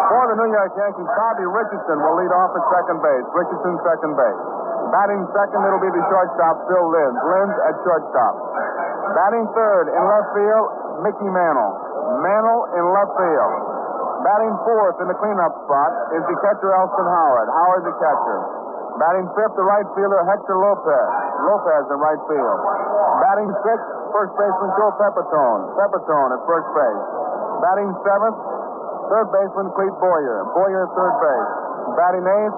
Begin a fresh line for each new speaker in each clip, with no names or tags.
For the New York Yankees, Bobby Richardson will lead off at second base. Richardson, second base. Batting second, it'll be the shortstop, Phil Linz. Linz at shortstop. Batting third in left field, Mickey Mantle. Mantle in left field. Batting fourth in the cleanup spot is the catcher, Elston Howard. Howard the catcher. Batting fifth, the right fielder, Hector Lopez. Lopez in right field. Batting sixth, first baseman, Joe Pepitone. Pepitone at first base. Batting seventh, third baseman, Clete Boyer. Boyer, third base. Batting eighth,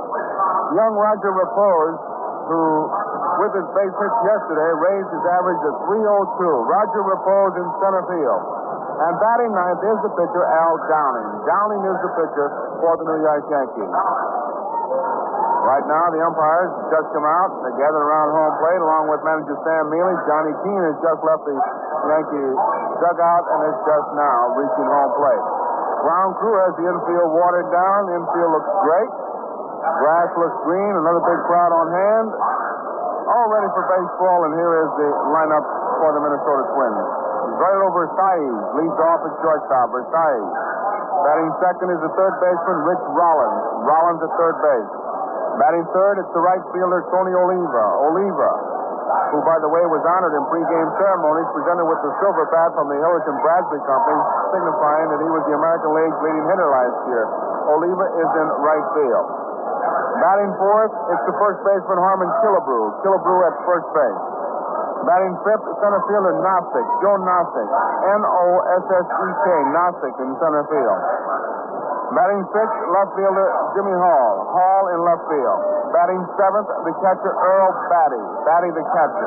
young Roger Repose, who, with his base hits yesterday, raised his average to 302. Roger Repose in center field. And batting ninth is the pitcher, Al Downing. Downing is the pitcher for the New York Yankees. Right now, the umpires just come out. They're gathered around home plate along with manager Sam Mealy. Johnny Keane has just left the Yankee dugout and is just now reaching home plate. Ground crew has the infield watered down. The infield looks great. Grass looks green. Another big crowd on hand. All ready for baseball, and here is the lineup for the Minnesota Twins. Right over Versailles leads off at shortstop. Versailles. Batting second is the third baseman, Rich Rollins. Rollins at third base. Batting third, it's the right fielder, Tony Oliva. Oliva, who, by the way, was honored in pregame ceremonies, presented with the silver bat from the Hillerton Bradley Company, signifying that he was the American League's leading hitter last year. Oliva is in right field. Batting fourth, it's the first baseman, Harmon Killebrew. Killebrew at first base. Batting fifth, center fielder, Nossick. Joe Nossick. N-O-S-S-E-K. Nossick in center field. Batting sixth, left fielder, Jimmy Hall. Hall in left field. Batting seventh, the catcher, Earl Batty. Batty the catcher.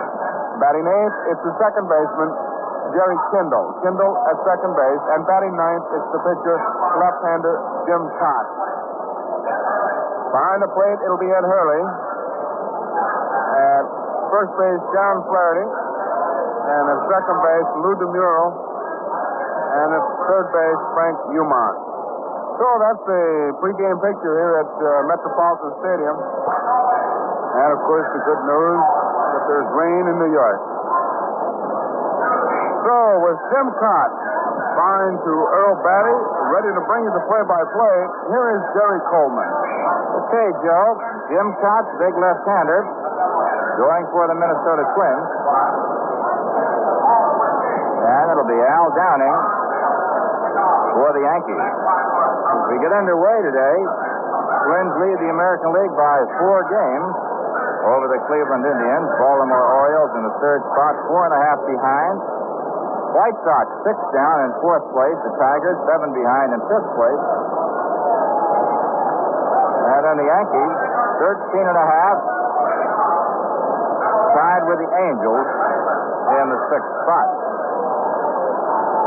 Batting eighth, it's the second baseman, Jerry Kindle. Kindle at second base. And batting ninth, it's the pitcher, left-hander, Jim Cott. Behind the plate, it'll be Ed Hurley. At first base, John Flaherty. And at second base, Lou DeMuro. And at third base, Frank Umont. So that's the pregame picture here at Metropolitan Stadium. And, of course, the good news that there's rain in New York. So, with Jim Cott fine to Earl Batty, ready to bring you the play-by-play, here is Jerry Coleman.
Okay, Joe. Jim Cott, big left-hander, going for the Minnesota Twins. And it'll be Al Downing for the Yankees. As we get underway today, Twins lead the American League by 4 games over the Cleveland Indians. Baltimore Orioles in the third spot, 4.5 behind. White Sox 6 down in 4th place. The Tigers 7 behind in 5th place. And then the Yankees 13.5, tied with the Angels in the 6th spot.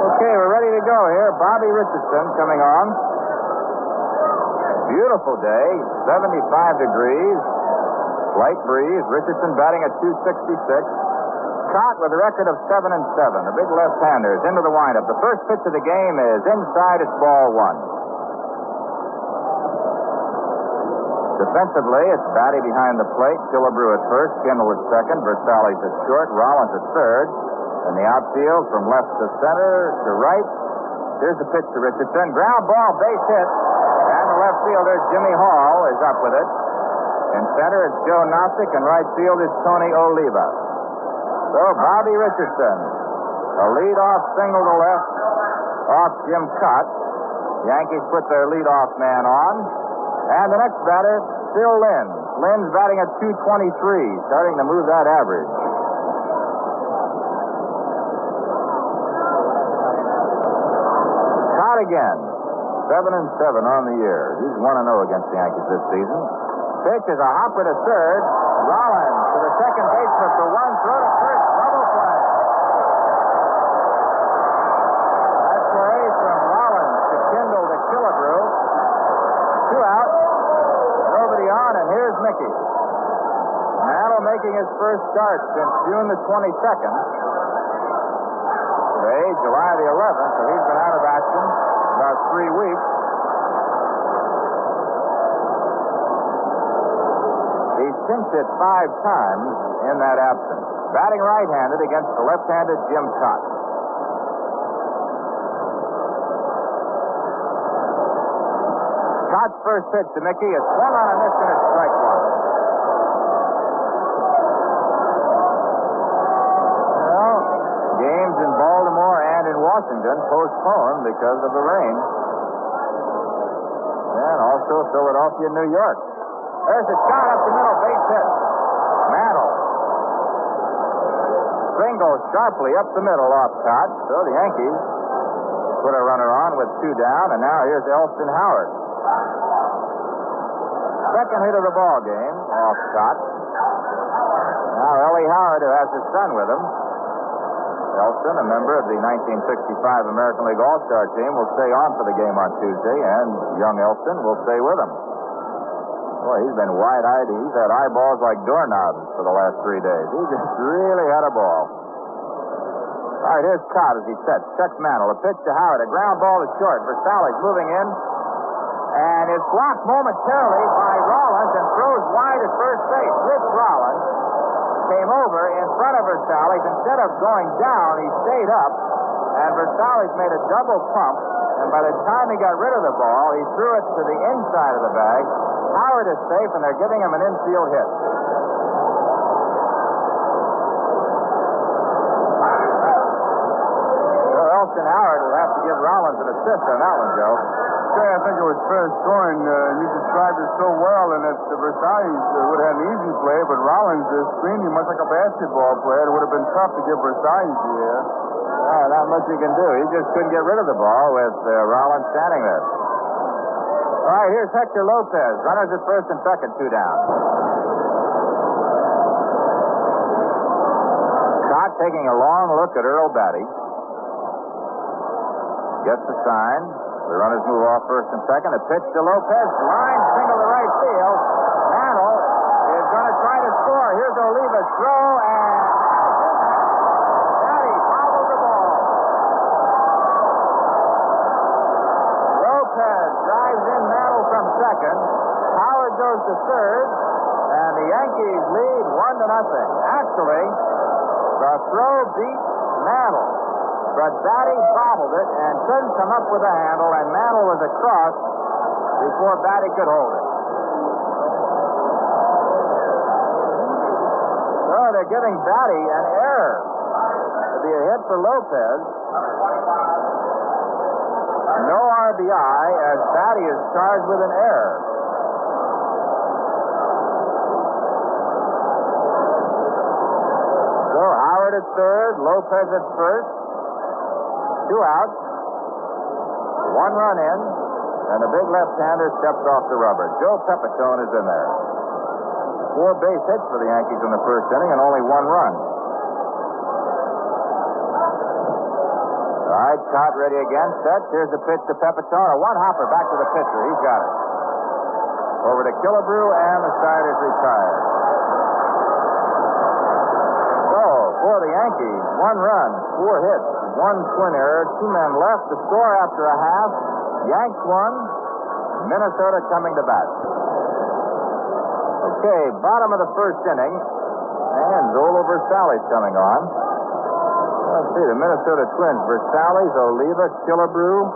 Okay, we're ready to go here. Bobby Richardson coming on. Beautiful day, 75 degrees, light breeze. Richardson batting at 266. Cott with a record of 7-7. The big left-handers into the windup. The first pitch of the game is inside. It's ball 1. Defensively, it's Batty behind the plate. Killebrew at first. Kindle at second. Versailles at short. Rollins at third. In the outfield, from left to center to right. Here's the pitch to Richardson. Ground ball, base hit. And the left fielder, Jimmy Hall, is up with it. In center, it's Joe Nossick. And right field is Tony Oliva. So, Bobby Richardson, a leadoff single to left off Jim Cott. Yankees put their leadoff man on. And the next batter, Phil Linz. Linz batting at 223, starting to move that average. Cott again, 7-7 on the year. He's 1-0 against the Yankees this season. Pitch is a hopper to third. Rollins to the second baseman for one. Throw to first. Double play. That play from Rollins to Kindle to Killebrew. 2 out. Nobody on, and here's Mickey. Mantle making his first start since June the 22nd. Today, July the 11th, so he's been out of action about 3 weeks. He's pinched hit 5 times in that absence. Batting right-handed against the left-handed Jim Cott. Scott's first pitch to Mickey is swung on and missed, and it's strike one. Well, games in Baltimore and in Washington postponed because of the rain. And also Philadelphia and New York. There's a shot up the middle, base hit. Mantle. Swing goes sharply up the middle off Cott. So the Yankees put a runner on with two down, and now here's Elston Howard. Second hit of the ball game off Cott. Now Ellie Howard, who has his son with him. Elston, a member of the 1965 American League All-Star team, will stay on for the game on Tuesday, and young Elston will stay with him. Boy, he's been wide-eyed. He's had eyeballs like doorknobs for the last 3 days. He just really had a ball. All right, here's Cott as he sets. Checks Mantle. A pitch to Howard. A ground ball to short. Versalles moving in. And it's blocked momentarily by Rollins and throws wide at first base. Rich Rollins came over in front of Versalles. Instead of going down, he stayed up. And Versalles made a double pump. And by the time he got rid of the ball, he threw it to the inside of the bag. Howard is safe, and they're giving him an infield hit. So Elston Howard will have to give Rollins an assist on that one, Joe.
Okay, I think it was fair scoring. You described it so well, and that Versailles would have had an easy play, but Rollins screened him much like a basketball player. It would have been tough to give Versailles the air.
Not much he can do. He just couldn't get rid of the ball with Rollins standing there. All right, here's Hector Lopez. Runners at first and second, two down. Scott taking a long look at Earl Batty. Gets the sign. The runners move off first and second. A pitch to Lopez. Line single to right field. Mantle is going to try to score. Here's Oliva's throw, and Batty fouls the ball. Lopez drives in Mantle from second. Howard goes to third, and the Yankees lead 1-0. Actually, the throw beat Mantle, but Batty bobbled it and couldn't come up with a handle, and Mantle was across before Batty could hold it. So they're giving Batty an error to be a hit for Lopez. No RBI as Batty is charged with an error. So Howard at third, Lopez at first. 2 outs. 1 run in, and the big left-hander steps off the rubber. Joe Pepitone is in there. 4 base hits for the Yankees in the first inning and only 1 run. All right, Cott ready again. Set. Here's the pitch to Pepitone. A one-hopper back to the pitcher. He's got it. Over to Killebrew, and the side is retired. So, for the Yankees, 1 run, 4 hits, 1 twin error, 2 men left. The score after a half. Yanks won. Minnesota coming to bat. Okay, bottom of the first inning. And Zola Versalles coming on. Let's see, the Minnesota Twins. Versalles, Oliva, Killebrew,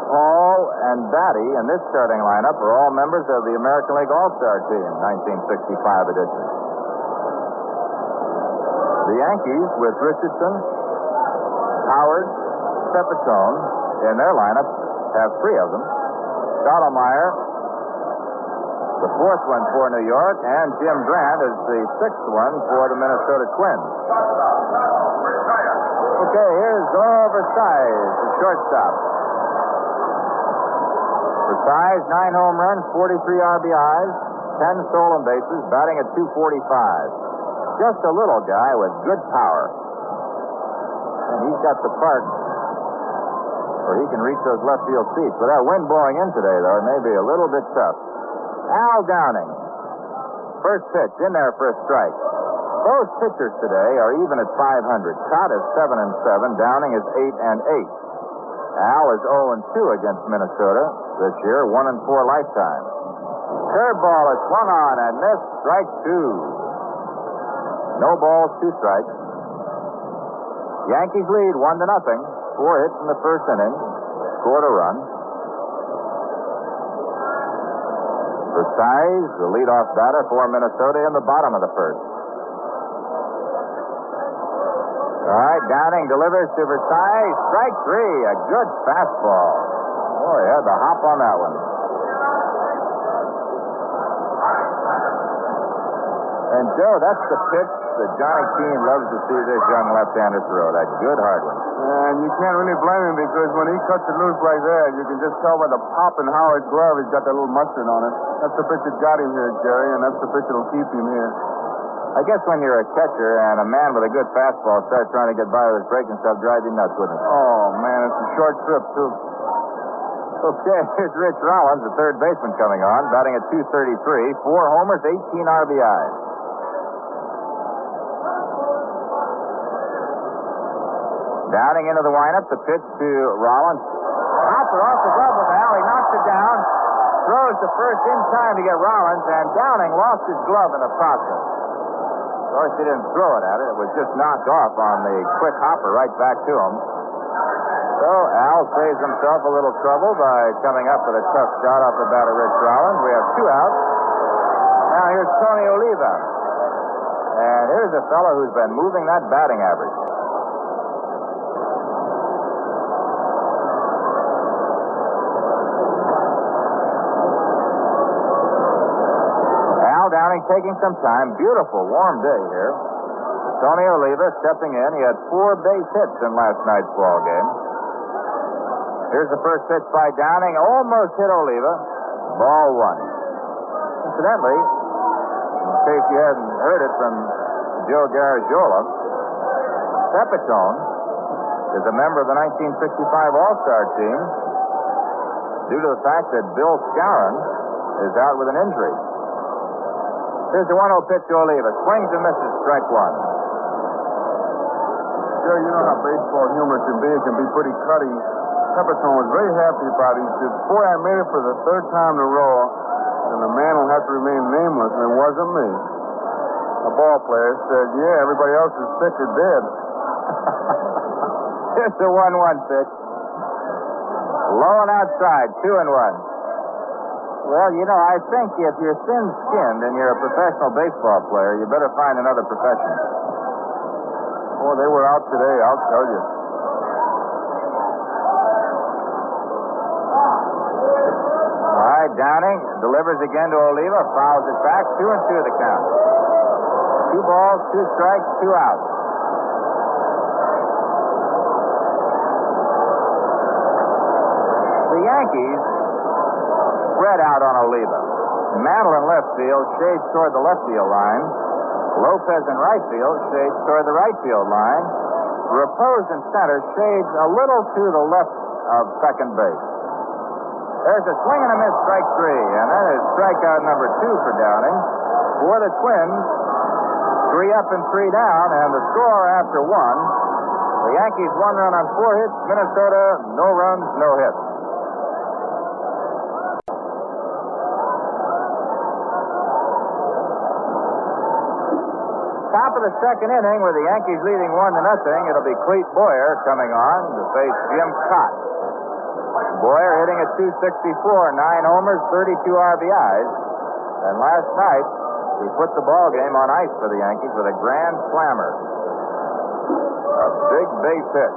Hall, and Batty in this starting lineup are all members of the American League All-Star team, 1965 edition. The Yankees, with Richardson, Howard, Pepitone in their lineup, have 3 of them. Stottlemyre, the 4th one for New York, and Jim Grant is the 6th one for the Minnesota Twins. Okay, here's Zola Versalles, the shortstop. Versalles, 9 home runs, 43 RBIs, 10 stolen bases, batting at .245. Just a little guy with good power. And he's got the park where he can reach those left field seats. With that wind blowing in today, though, it may be a little bit tough. Al Downing. First pitch, in there for a strike. Both pitchers today are even at .500. Cott is 7-7. Downing is 8-8. Al is 0-2 against Minnesota this year, 1-4 lifetime. Curveball is swung on and missed. Strike 2. No balls, 2 strikes. Yankees lead 1-0. 4 hits in the first inning. Scored a run. Versailles, the leadoff batter for Minnesota in the bottom of the first. All right, Downing delivers to Versailles. Strike three, a good fastball. Oh, he had the hop on that one. And, Joe, that's the pitch that Johnny Keane loves to see this young left-hander throw, that good hard one.
And you can't really blame him because when he cuts it loose like that, you can just tell by the pop in Howard's glove he's got that little mustard on it. That's the pitch that got him here, Jerry, and that's the pitch that'll keep him here.
I guess when you're a catcher and a man with a good fastball starts trying to get by with his breaking stuff, drive you nuts, wouldn't it?
Oh, man, it's a short trip, too.
Okay, here's Rich Rollins, the third baseman coming on, batting at .233, 4 homers, 18 RBIs. Downing into the windup, the pitch to Rollins. Hopper off the glove of Al, he knocks it down, throws the first in time to get Rollins, and Downing lost his glove in the process. Of course, he didn't throw it at it. It was just knocked off on the quick hopper right back to him. So Al saves himself a little trouble by coming up with a tough shot off the bat of Rich Rollins. We have 2 outs. Now here's Tony Oliva. And here's a fellow who's been moving that batting average. Downing taking some time. Beautiful, warm day here. Tony Oliva stepping in. He had 4 base hits in last night's ball game. Here's the first pitch by Downing. Almost hit Oliva. Ball 1. Incidentally, in case you hadn't heard it from Joe Garagiola, Pepitone is a member of the 1965 All-Star team due to the fact that Bill Skowron is out with an injury. Here's the 1-0 pitch to Oliva. Swings and misses, strike 1.
Sure, you know how baseball humor can be. It can be pretty cutting. Pepitone was very happy about it. He said, boy, I made it for the 3rd time in a row, and the man will have to remain nameless, and it wasn't me. A ball player said, yeah, everybody else is sick or dead.
Here's the 1-1 pitch. Low and outside, 2-1. Well, you know, I think if you're thin-skinned and you're a professional baseball player, you better find another profession.
Oh, they were out today, I'll tell you.
All right, Downing delivers again to Oliva, fouls it back, 2-2 the count. 2 balls, 2 strikes, 2 outs. The Yankees spread out on Oliva. Mantle in left field shades toward the left field line. Lopez in right field shades toward the right field line. Repose in center shades a little to the left of second base. There's a swing and a miss, strike 3, and that is strikeout number 2 for Downing. For the Twins, 3 up and 3 down, and the score after 1. The Yankees 1 run on 4 hits. Minnesota, no runs, no hits. Top of the second inning with the Yankees leading 1-0. It'll be Clete Boyer coming on to face Jim Cott. Boyer hitting at .264, 9 homers, 32 RBIs. And last night, he put the ball game on ice for the Yankees with a grand slammer. A big base hit.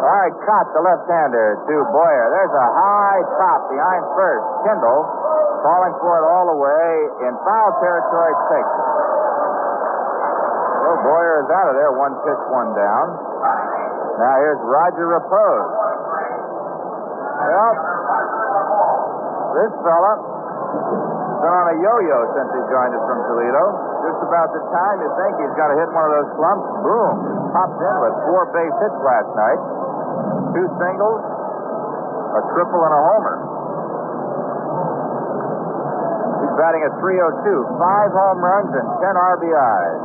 All right, Cott, the left-hander, to Boyer. There's a high top behind first. Kendall falling for it all the way in foul territory, takes it. Well, Boyer is out of there. 1 pitch, 1 down. Now here's Roger Repose. Well, this fella has been on a yo-yo since he joined us from Toledo. Just about the time you think he's got to hit one of those slumps, boom, he popped in with 4 base hits last night. 2 singles, a triple, and a homer. He's batting at .302, 5 home runs and 10 RBIs.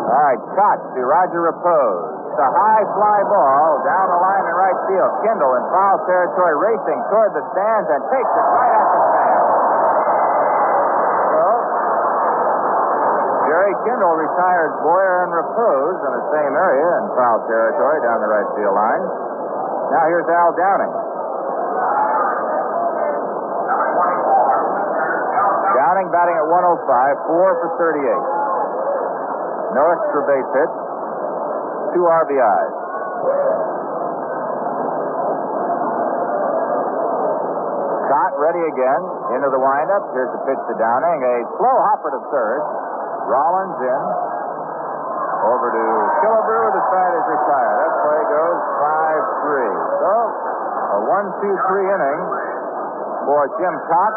All right, Cott to Roger Repose. It's a high fly ball down the line in right field. Kendall in foul territory, racing toward the stands and takes it right at the stand. So, Jerry Kendall retires Boyer and Repose in the same area and foul territory down the right field line. Now here's Al Downing. Downing batting at 105, 4 for 38. No extra base hits, 2 RBIs. Scott ready again, into the windup. Here's the pitch to Downing. A slow hopper to third. Rollins in. Over to Killebrew. The side is retired. That play goes 5-3. So, a 1-2-3 inning for Jim Cox.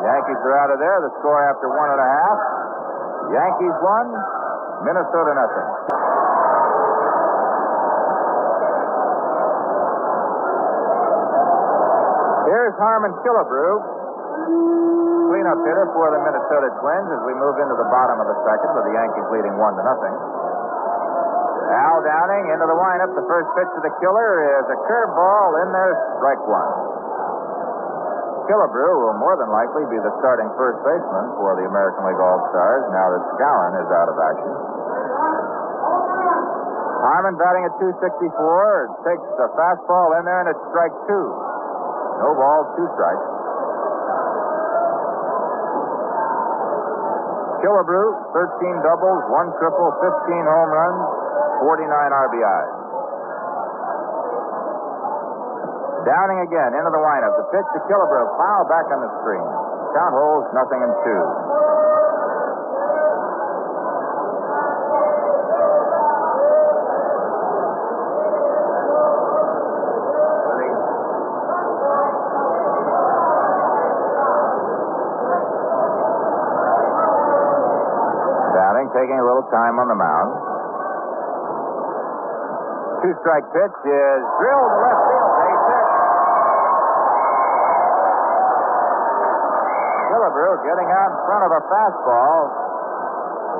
Yankees are out of there. The score after 1.5. Yankees 1, Minnesota nothing. Here's Harmon Killebrew, cleanup hitter for the Minnesota Twins as we move into the bottom of the second with the Yankees leading 1-0. Al Downing into the windup. The first pitch to the killer is a curveball in there, strike one. Killebrew will more than likely be the starting first baseman for the American League All-Stars now that Skowron is out of action. Harmon batting at 264, takes the fastball in there, and it's strike two. No balls, 2 strikes. Killebrew, 13 doubles, 1 triple, 15 home runs, 49 RBIs. Downing again, into the windup. The pitch to Killebrew, foul back on the screen. Count holds 0-2. Taking a little time on the mound. 2-strike pitch is drilled to left field. Base hit. Killebrew getting out in front of a fastball.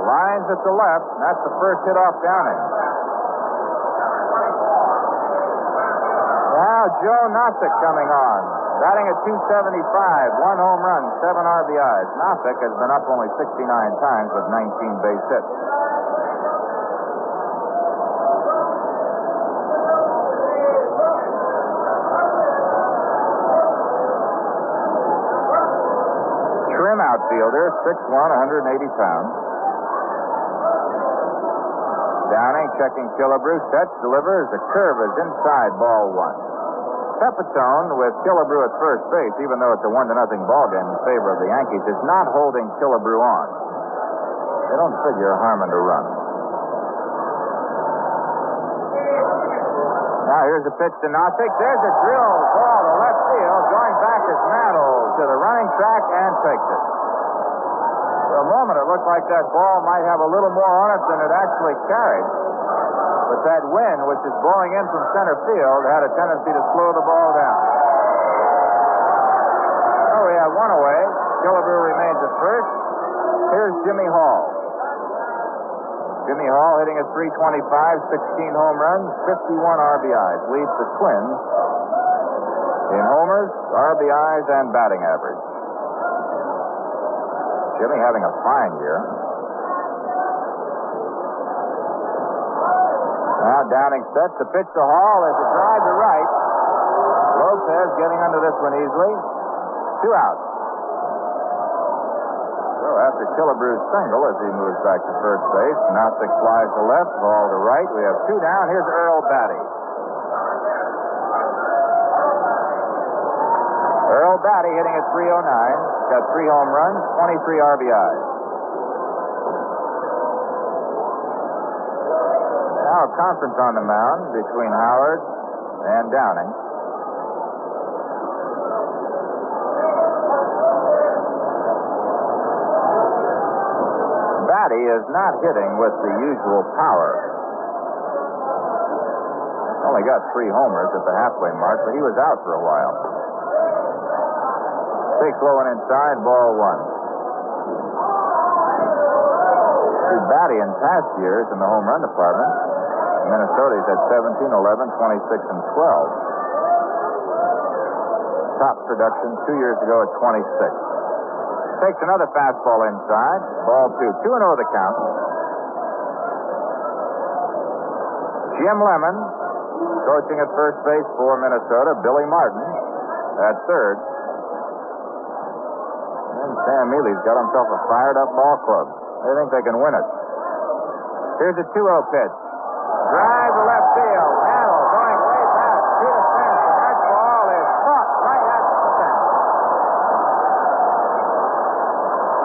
Lines at the left. And that's the first hit off Downing. Now Joe Nosek coming on. Batting at 275, 1 home run, 7 RBIs. Nosek has been up only 69 times with 19 base hits. Trim outfielder, 6'1", 180 pounds. Downing checking Killebrew, sets, delivers. The curve is inside, ball 1. Pepitone with Killebrew at first base, even though it's a 1-0 ball game in favor of the Yankees, is not holding Killebrew on. They don't figure Harmon to run. Now here's a pitch to Nosek. There's a drill ball to left field. Going back is Mantle to the running track and takes it. For a moment it looked like that ball might have a little more on it than it actually carried. But that wind, which is blowing in from center field, had a tendency to slow the ball down. So we have one away. Killebrew remains at first. Here's Jimmy Hall. Jimmy Hall hitting at 325, 16 home runs, 51 RBIs. Leads the Twins in homers, RBIs, and batting average. Jimmy having a fine year. Now Downing sets. The pitch to Hall is a drive to right. Lopez getting under this one easily. 2 outs. So after Killebrew's single as he moves back to first base, Nosek flies to left, Hall to right. We have 2 down. Here's Earl Batty. Earl Batty hitting at 309. Got 3 home runs, 23 RBIs. Now a conference on the mound between Howard and Downing. Batty is not hitting with the usual power. Only got 3 homers at the halfway mark, but he was out for a while. Takes low and inside, ball 1. Batty in past years in the home run department, Minnesota's at 17, 11, 26, and 12. Top production 2 years ago at 26. Takes another fastball inside. Ball 2. 2-0 the count. Jim Lemon coaching at first base for Minnesota. Billy Martin at third. And Sam Mealy's got himself a fired-up ball club. They think they can win it. Here's a 2-0 pitch. Drive to left field. Mantle going way back to the fence. And that ball is caught right at the fence.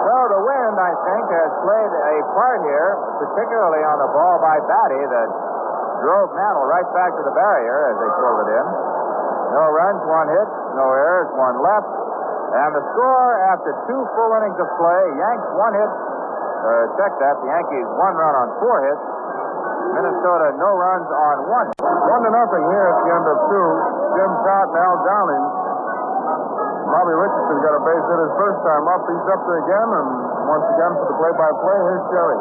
So the wind, I think, has played a part here, particularly on the ball by Batty that drove Mantle right back to the barrier as they pulled it in. No runs, 1 hit, no errors, 1 left. And the score after 2 full innings of play, Yanks 1 hit. Check that. The Yankees 1 run on 4 hits. Minnesota no runs on 1.
1-0 here at the end of 2. Jim Trott and Al Downing. Bobby Richardson got a base hit his first time up. He's up there again, and once again for the play-by-play, here's Jerry.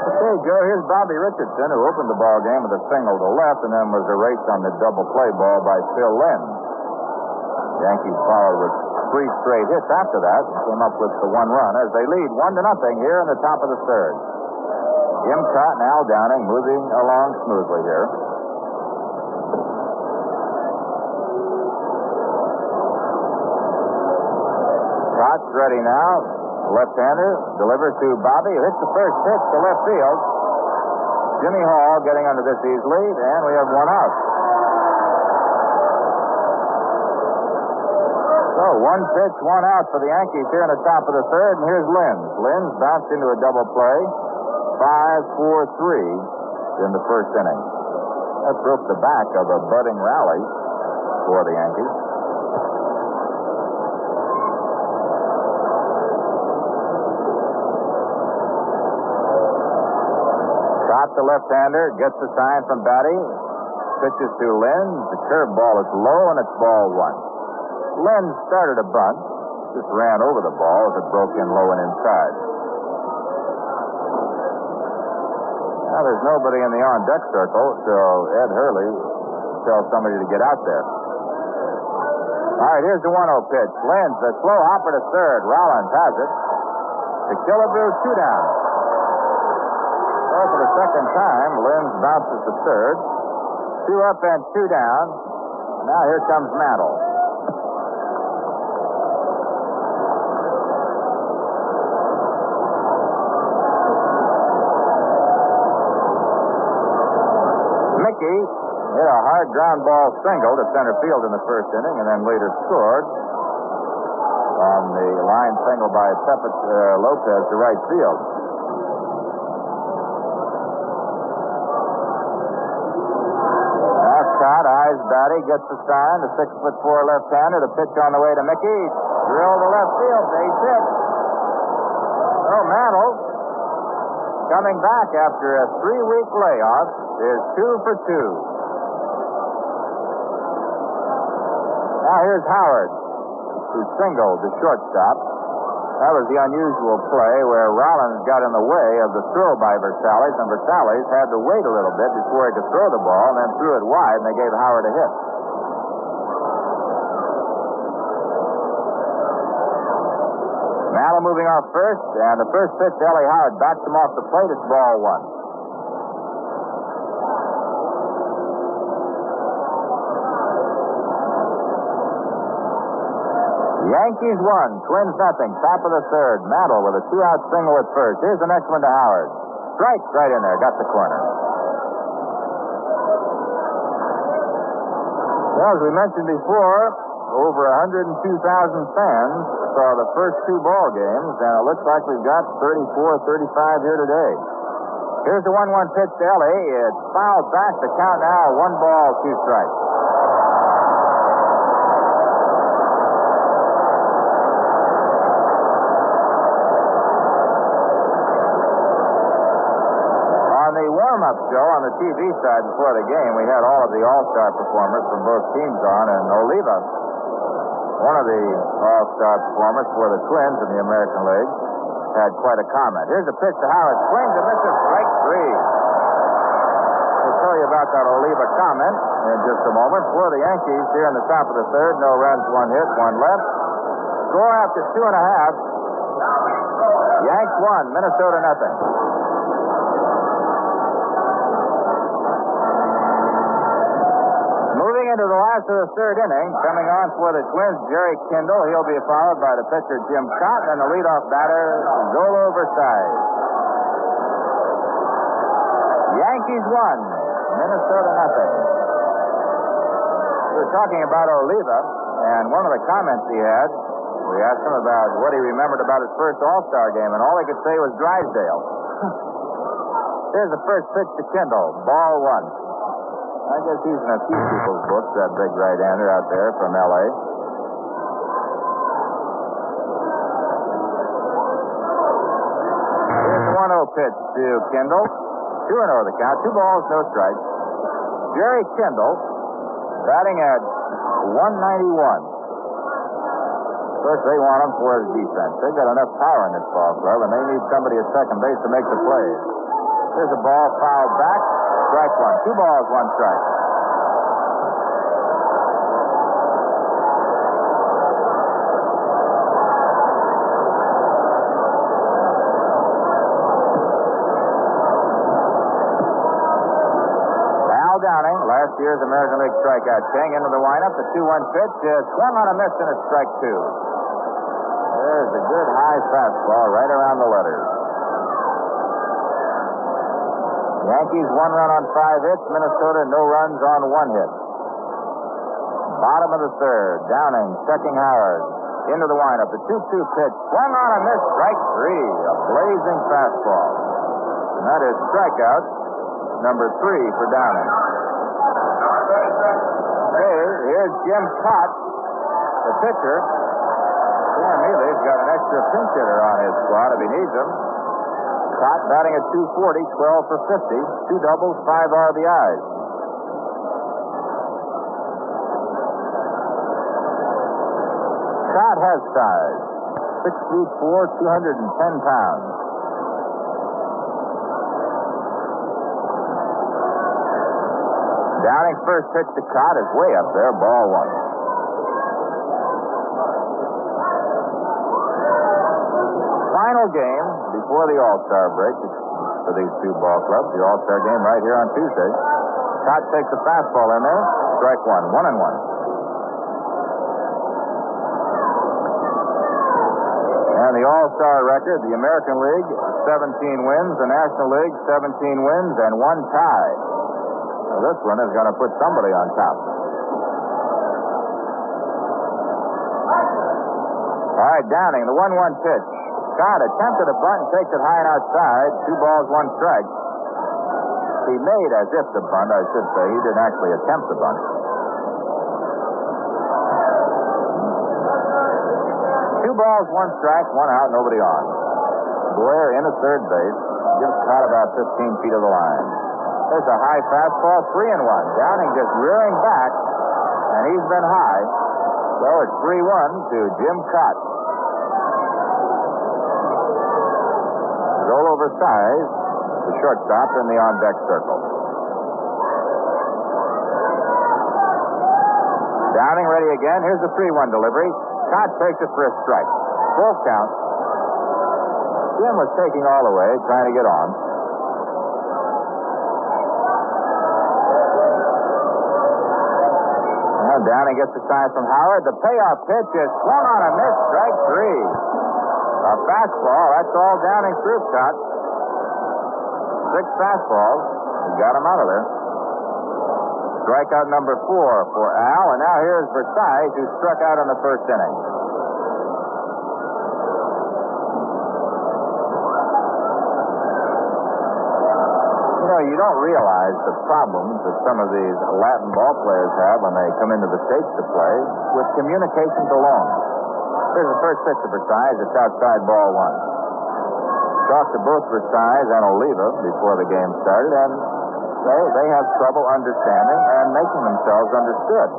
Okay, Joe, here's Bobby Richardson, who opened the ball game with a single to left and then was erased on the double play ball by Phil Lynn. The Yankees followed with 3 straight hits after that and came up with the 1 run as they lead 1-0 here in the top of the third. Jim Trott and Al Downing moving along smoothly here. Trott's ready now. Left-hander delivers to Bobby, who hits the first pitch to left field. Jimmy Hall getting under this easily, and we have 1 out. So 1 pitch, 1 out for the Yankees here in the top of the third, and here's Linz. Linz bounced into a double play, 5-4-3 in the first inning. That broke the back of a budding rally for the Yankees. The left-hander gets the sign from Batty. Pitches to Linz. The curveball is low, and it's ball 1. Linz started a bunt. Just ran over the ball as it broke in low and inside. Now there's nobody in the on-deck circle, so Ed Hurley tells somebody to get out there. All right, here's the 1-0 pitch. Linz, a slow hopper to third. Rollins has it. To Killebrew, 2 down. Well, for the second time, Linz bounces to third. 2 up and 2 down. Now here comes Mantle. Mickey hit a hard ground ball single to center field in the first inning and then later scored on the line single by Pepe Lopez to right field. Trott eyes Batty, gets the sign. The 6'4" left-hander. The pitch on the way to Mickey. Drill to left field. Base hit. So Mantle, coming back after a 3-week layoff, is 2 for 2. Now here's Howard, who singled the shortstop. That was the unusual play where Rollins got in the way of the throw by Versalles, and Versalles had to wait a little bit before he could throw the ball, and then threw it wide, and they gave Howard a hit. Mantle moving off first, and the first pitch to Ellie Howard backs him off the plate. It's ball 1. Yankees 1, Twins nothing. Top of the third. Mantle with a 2-out single at first. Here's the next one to Howard. Strike right in there. Got the corner. Well, as we mentioned before, over 102,000 fans saw the first 2 ball games, and it looks like we've got 34, 35 here today. Here's the 1-1 pitch to Ellie. It's fouled back. The count now, 1 ball, 2 strikes. Warm-up show on the TV side before the game, we had all of the all-star performers from both teams on, and Oliva, one of the all-star performers for the Twins in the American League, had quite a comment. Here's a pitch to Howard. Swings and misses. Strike 3. We'll tell you about that Oliva comment in just a moment. For the Yankees here in the top of the third, no runs, 1 hit, 1 left. Score after 2.5. Yanks 1, Minnesota nothing. into the last of the third inning. Coming on for the Twins, Jerry Kindle. He'll be followed by the pitcher, Jim Cotton, and the leadoff batter, Zolo Versailles. Yankees 1, Minnesota nothing. We were talking about Oliva, and one of the comments he had, we asked him about what he remembered about his first All-Star game, and all he could say was Drysdale. Here's the first pitch to Kindle, ball one. I guess he's in a few people's books, that big right-hander out there from L.A. Here's the 1-0 pitch to Kindle. 2-0 the count. 2 balls, no strikes. Jerry Kindle batting at 191. Of course, they want him for his defense. They've got enough power in this ball club, and they need somebody at second base to make the plays. Here's a ball fouled back. Strike one. 2 balls, 1 strike. Al Downing, last year's American League strikeout king, into the windup. The 2-1 pitch is swung on a miss, and it's strike 2. There's a good high fastball right around the letters. Yankees 1 run on 5 hits. Minnesota no runs on 1 hit. Bottom of the third. Downing checking Howard. Into the windup. The 2-2 pitch. Swung on a miss. Strike 3. A blazing fastball. And that is strikeout number 3 for Downing. Okay, here's Jim Cott, the pitcher. Sam Healy's got an extra pinch hitter on his squad if he needs him. Cott batting at 240, 12 for 50, 2 doubles, 5 RBIs. Cott has size, 6'4", 210 pounds. Downing's first pitch to Cott is way up there, ball 1. Final game before the All-Star break for these 2 ball clubs. The All-Star game right here on Tuesday. Cott takes a fastball in there. Strike 1, 1-1. And the All-Star record, the American League, 17 wins. The National League, 17 wins and 1 tie. Now, this one is going to put somebody on top. All right, Downing, the 1-1 pitch. Scott attempted a bunt and takes it high and outside. 2 balls, 1 strike. He made as if to bunt, I should say. He didn't actually attempt the bunt. 2 balls, 1 strike, 1 out, nobody on. Blair in at third base. Gives Scott about 15 feet of the line. There's a high fastball, 3-1. Downing just rearing back, and he's been high. So it's 3-1 to Jim Cott. Zolo Versailles, the shortstop in the on-deck circle. Downing ready again. Here's the 3-1 delivery. Cott takes it for a strike. Full count. Jim was taking all the way, trying to get on. Now Downing gets the sign from Howard. The payoff pitch is swung on a miss. Strike 3. A fastball. That's all Downing threw, Scott. 6 fastballs. He got him out of there. Strikeout number 4 for Al. And now here's Versailles, who struck out in the first inning. You know, you don't realize the problems that some of these Latin ball players have when they come into the States to play with communications alone. Here's the first pitch to Versailles. It's outside, ball 1. Talked to both Versailles and Oliva before the game started, and they have trouble understanding and making themselves understood.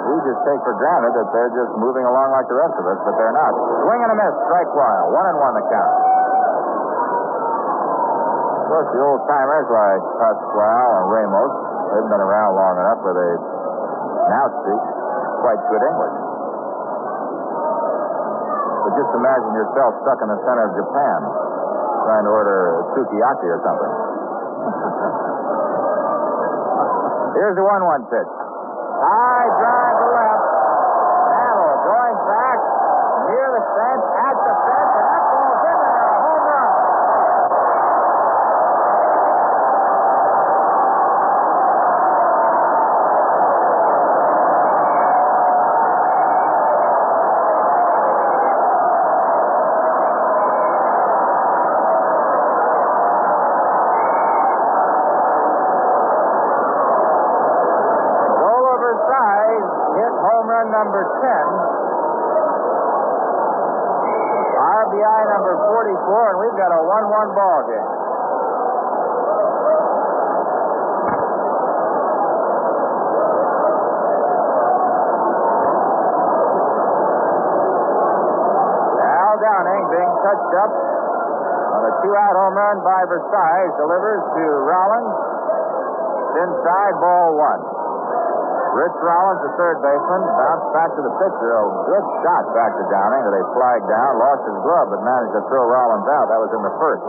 We just take for granted that they're just moving along like the rest of us, but they're not. Swing and a miss, strike 1. 1-1 the count. Of course, the old-timers like Pascual and Ramos, they've been around long enough where they now speak quite good English. But just imagine yourself stuck in the center of Japan trying to order sukiyaki or something. Here's the 1-1 pitch. High drive to left. Mantle going back near the fence, at the fence, and that ball's in there. A home run. Number 10. RBI number 44, and we've got a 1-1 ball game. Al Downing being touched up on a 2-out home run by Versailles, delivers to Rollins. Inside, ball 1. Rich Rollins, the third baseman, bounced back to the pitcher. A good shot back to Downing that they flagged down. Lost his glove, but managed to throw Rollins out. That was in the first.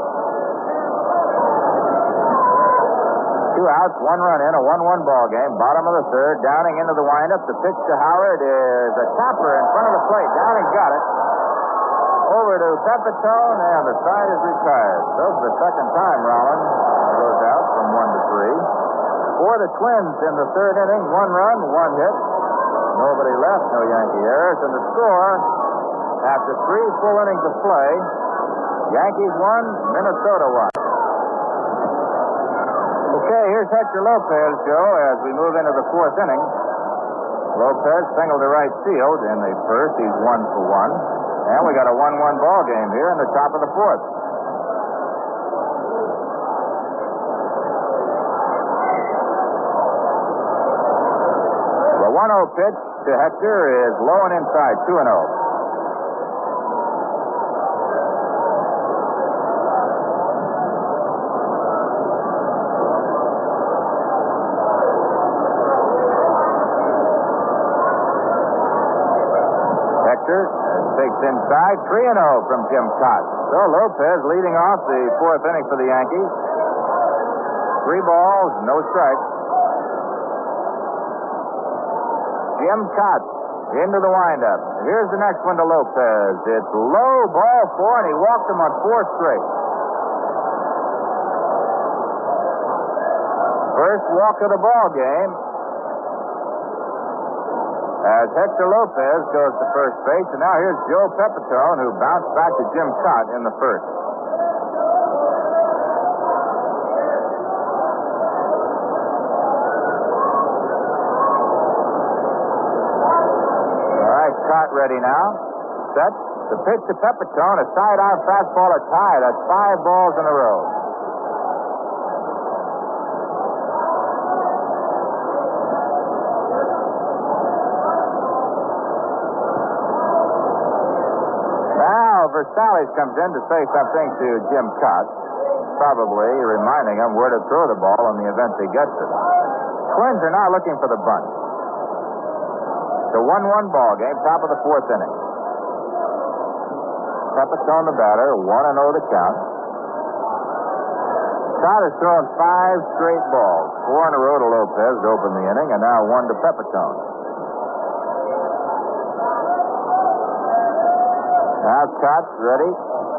2 outs, 1 run in, a 1-1 ball game. Bottom of the third. Downing into the windup. The pitch to Howard is a chopper in front of the plate. Downing got it. Over to Pepitone, and the side is retired. So for the second time, Rollins goes out from 1 to 3. For the Twins in the third inning, 1 run, 1 hit. Nobody left, no Yankee errors. And the score, after 3 full innings of play, Yankees 1, Minnesota 1. Okay, here's Hector Lopez, Joe, as we move into the 4th inning. Lopez singled to right field in the first. He's 1 for 1. And we got a 1-1 ball game here in the top of the 4th. The 1-0 pitch to Hector is low and inside, 2-0. Hector takes inside, 3-0 from Jim Cott. So Lopez leading off the 4th inning for the Yankees. 3 balls, no strikes. Jim Cott into the windup. Here's the next one to Lopez. It's low, ball 4, and he walked him on 4 straight. First walk of the ball game as Hector Lopez goes to first base, and now here's Joe Pepitone, who bounced back to Jim Cott in the first. Cott ready now. Set. The pitch to Pepitone. A side-out fastball, a tie. That's 5 balls in a row. Now Versailles comes in to say something to Jim Cott, probably reminding him where to throw the ball in the event he gets it. Twins are now looking for the bunt. It's a 1-1 ball game, top of the 4th inning. Pepitone the batter, 1-0 to count. Cott has thrown 5 straight balls, 4 in a row to Lopez to open the inning, and now 1 to Pepitone. Now Cott ready,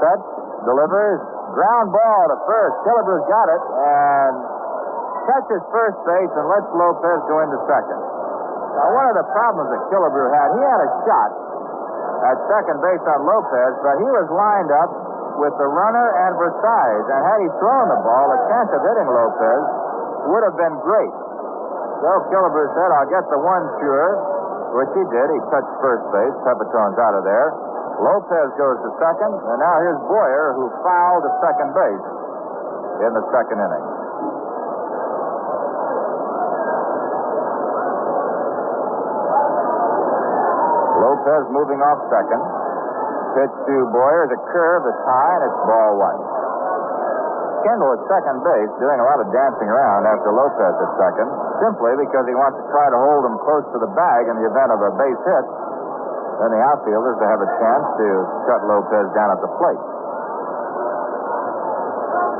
set, delivers, ground ball to first. Killebrew got it and catches first base and lets Lopez go into second. Now, one of the problems that Killebrew had, he had a shot at second base on Lopez, but he was lined up with the runner and Versailles, and had he thrown the ball, the chance of hitting Lopez would have been great. So Killebrew said, I'll get the one sure, which he did. He touched first base. Pepitone's out of there. Lopez goes to second, and now here's Boyer, who fouled to second base in the second inning. Lopez moving off second. Pitch to Boyer is a curve that's high, and it's ball 1. Kendall at second base doing a lot of dancing around after Lopez at second, simply because he wants to try to hold him close to the bag in the event of a base hit. Then the outfielders to have a chance to cut Lopez down at the plate.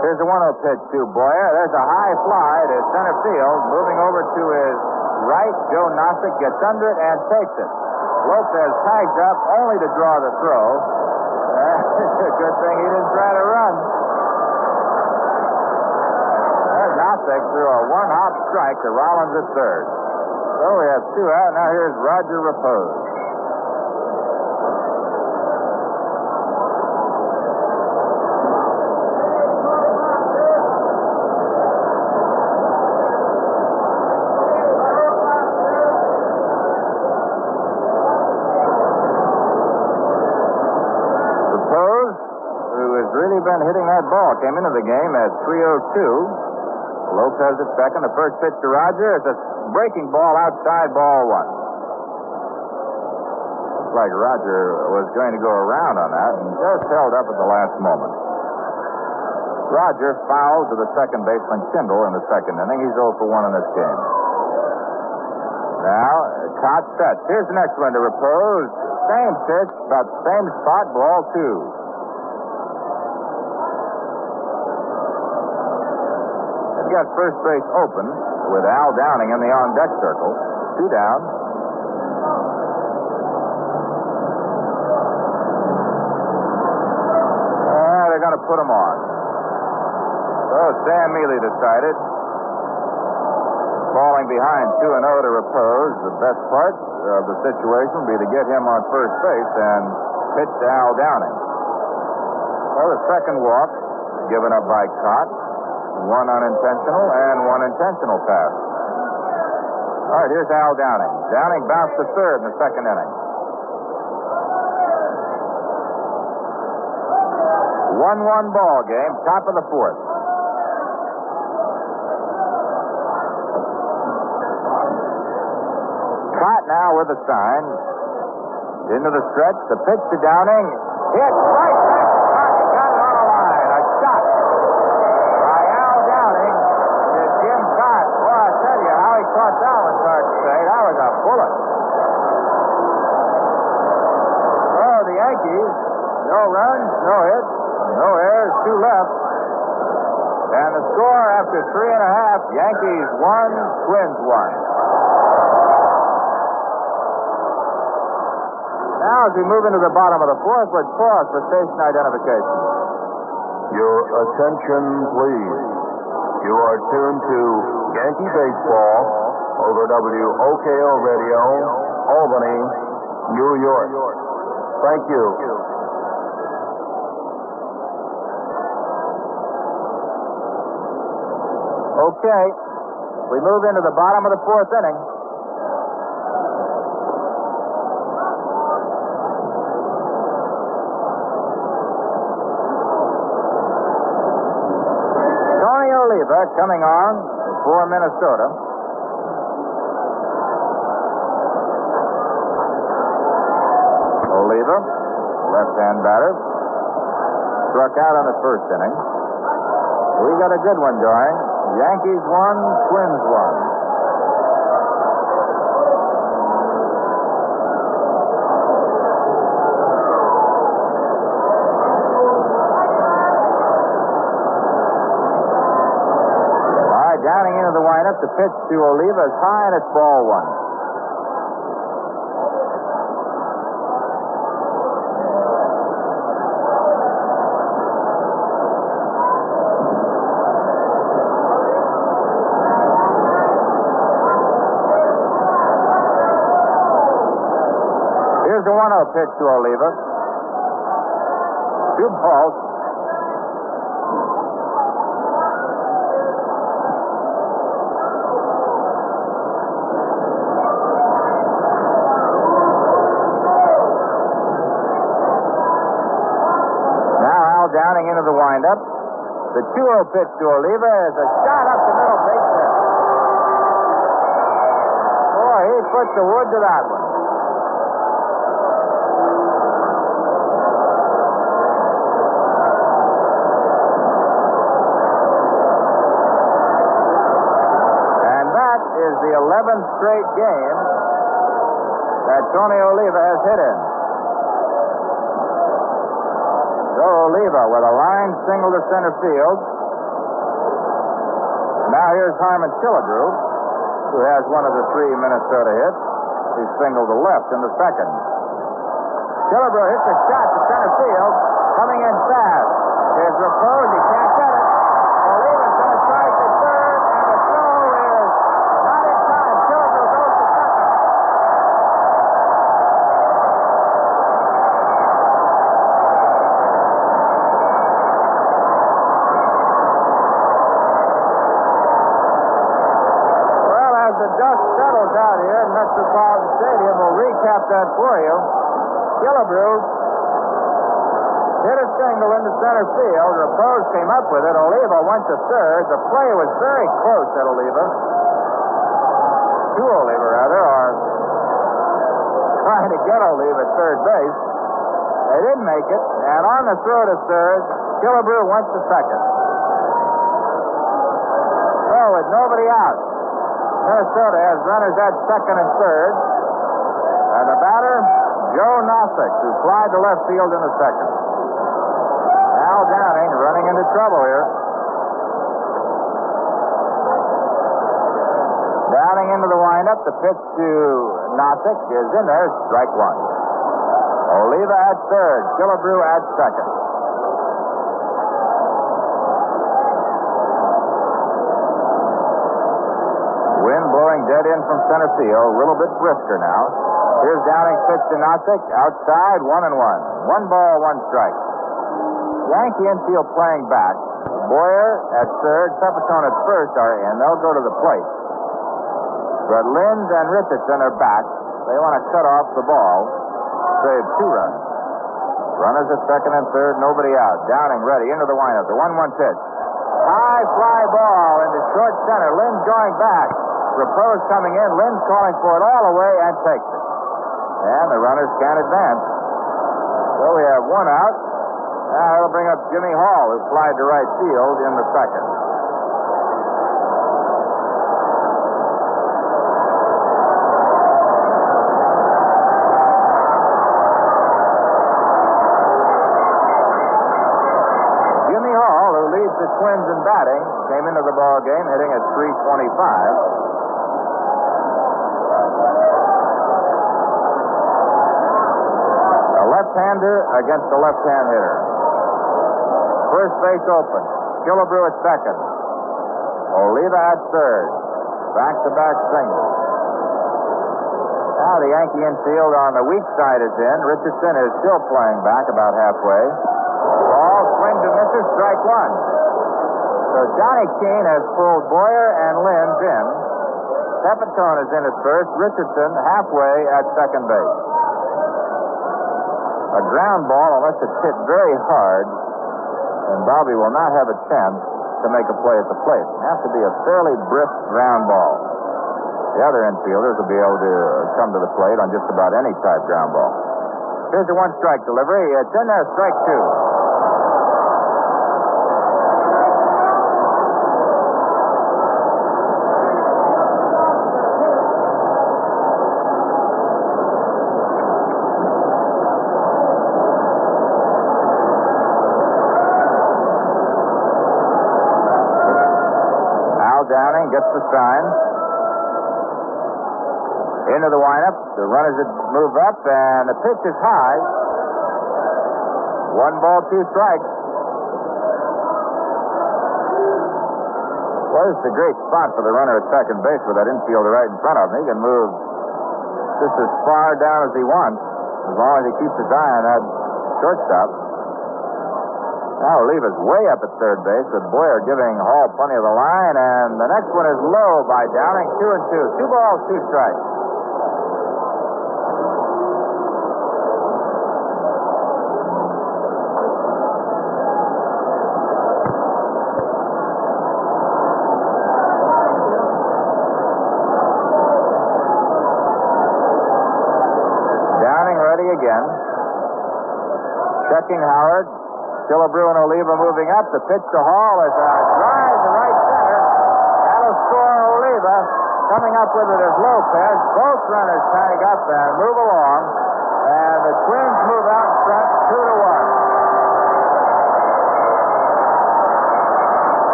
Here's the 1-0 pitch to Boyer. There's a high fly to center field. Moving over to his right, Joe Nosek gets under it and takes it. Lopez tags up only to draw the throw. Good thing he didn't try to run. There's Nosek threw a one-hop strike to Rollins at third. So we have 2 out. Now here's Roger Repose. Really been hitting that ball. Came into the game at 3:02. Lopez at second. The first pitch to Roger is a breaking ball outside, ball 1. Looks like Roger was going to go around on that and just held up at the last moment. Roger fouled to the second baseman Kindle in the second inning. He's 0 for 1 in this game. Now, Cott sets. Here's the next one to Repose. Same pitch, about the same spot, ball 2. Got first base open with Al Downing in the on-deck circle. 2 down. They're going to put him on. So Sam Mealy decided, falling behind 2-0 to Repose, the best part of the situation would be to get him on first base and pitch to Al Downing. Well, the second walk given up by Cott. 1 unintentional and 1 intentional pass. All right, here's Al Downing. Downing bounced to third in the second inning. 1-1 ball game, top of the 4th. Cott now with a sign. Into the stretch, the pitch to Downing. Hit right back. Got it on the line. A shot. Caught that one, it's hard to say. That was a bullet. Oh, the Yankees, no runs, no hits, no errors, 2 left. And the score after 3.5, Yankees 1, Twins 1. Now as we move into the bottom of the 4th, let's pause for station identification.
Your attention, please. You are tuned to Yankee Baseball over WOKO Radio, Albany, New York. Thank you.
Okay. We move into the bottom of the 4th inning. Oliva coming on for Minnesota. Oliva, left-hand batter, struck out on the first inning. We got a good one going. Yankees 1, Twins 1. Downing into the windup. The pitch to Oliva is high, and it's ball 1. Here's the 1-0 pitch to Oliva. 2 balls. Downing into the windup. The 2-0 pitch to Oliva is a shot up the middle base there. Boy, he put the wood to that one. And that is the 11th straight game that Tony Oliva has hit in. Oliva with a line single to center field. Now here's Harmon Killebrew, who has one of the 3 Minnesota hits. He singled to left in the second. Killebrew hits a shot to center field, coming in fast. There's Repose, he can't get it. Oliva's going to strike at third, and the throw is not in time. Killebrew goes to second. Well, as the dust settles out here in Metropolitan Stadium, we'll recap that for you. Killebrew hit a single into center field. Repose came up with it. Oliva went to third. The play was very close at Oliva. To Oliva, rather, or trying to get Oliva at third base. They didn't make it. And on the throw to third, Killebrew went to second. So with nobody out, Minnesota has runners at second and third. And the batter, Joe Nosek, who flied to left field in the second. Al Downing running into trouble here. Downing into the windup. The pitch to Nosek is in there. Strike one. Oliva at third. Killebrew at second. Wind blowing dead in from center field. A little bit brisker now. Here's Downing's pitch to Nosek. Outside, 1-1. 1 ball, 1 strike. Yankee infield playing back. Boyer at third, Pepitone at first are in. They'll go to the plate. But Linz and Richardson are back. They want to cut off the ball. Save 2 runs. Runners at second and third, nobody out. Downing ready into the windup. The 1-1 pitch. High fly ball into short center. Linz going back. Repose coming in. Linz calling for it all the way and takes it. And the runners can't advance. So we have 1 out. Now that'll bring up Jimmy Hall, who flied to right field in the second. Jimmy Hall, who leads the Twins in batting, came into the ball game hitting at .325. A left-hander against a left-hand hitter. First base open. Killebrew at second. Oliva at third. Back-to-back singles. Now the Yankee infield on the weak side is in. Richardson is still playing back about halfway. Ball swings and misses. Strike one. So Johnny Keane has pulled Boyer and Linz in. Pepitone is in at first. Richardson halfway at second base. A ground ball, unless it's hit very hard, and Bobby will not have a chance to make a play at the plate. It has to be a fairly brisk ground ball. The other infielders will be able to come to the plate on just about any type ground ball. Here's the 1-strike delivery. It's in there, strike 2. Downing gets the sign. Into the windup. The runners move up, and the pitch is high. 1 ball, 2 strikes. Well, this is a great spot for the runner at second base with that infielder right in front of him. He can move just as far down as he wants, as long as he keeps his eye on that shortstop. Now Oliva's way up at third base, with Boyer giving Hall plenty of the line, and the next one is low by Downing, 2-2. 2 balls, 2 strikes. Downing ready again. Checking Howard. Killebrew and Oliva moving up. The pitch to Hall is a drive to right center. That'll score Oliva. Coming up with it is Lopez. Both runners tag up and move along. And the Twins move out in front 2-1.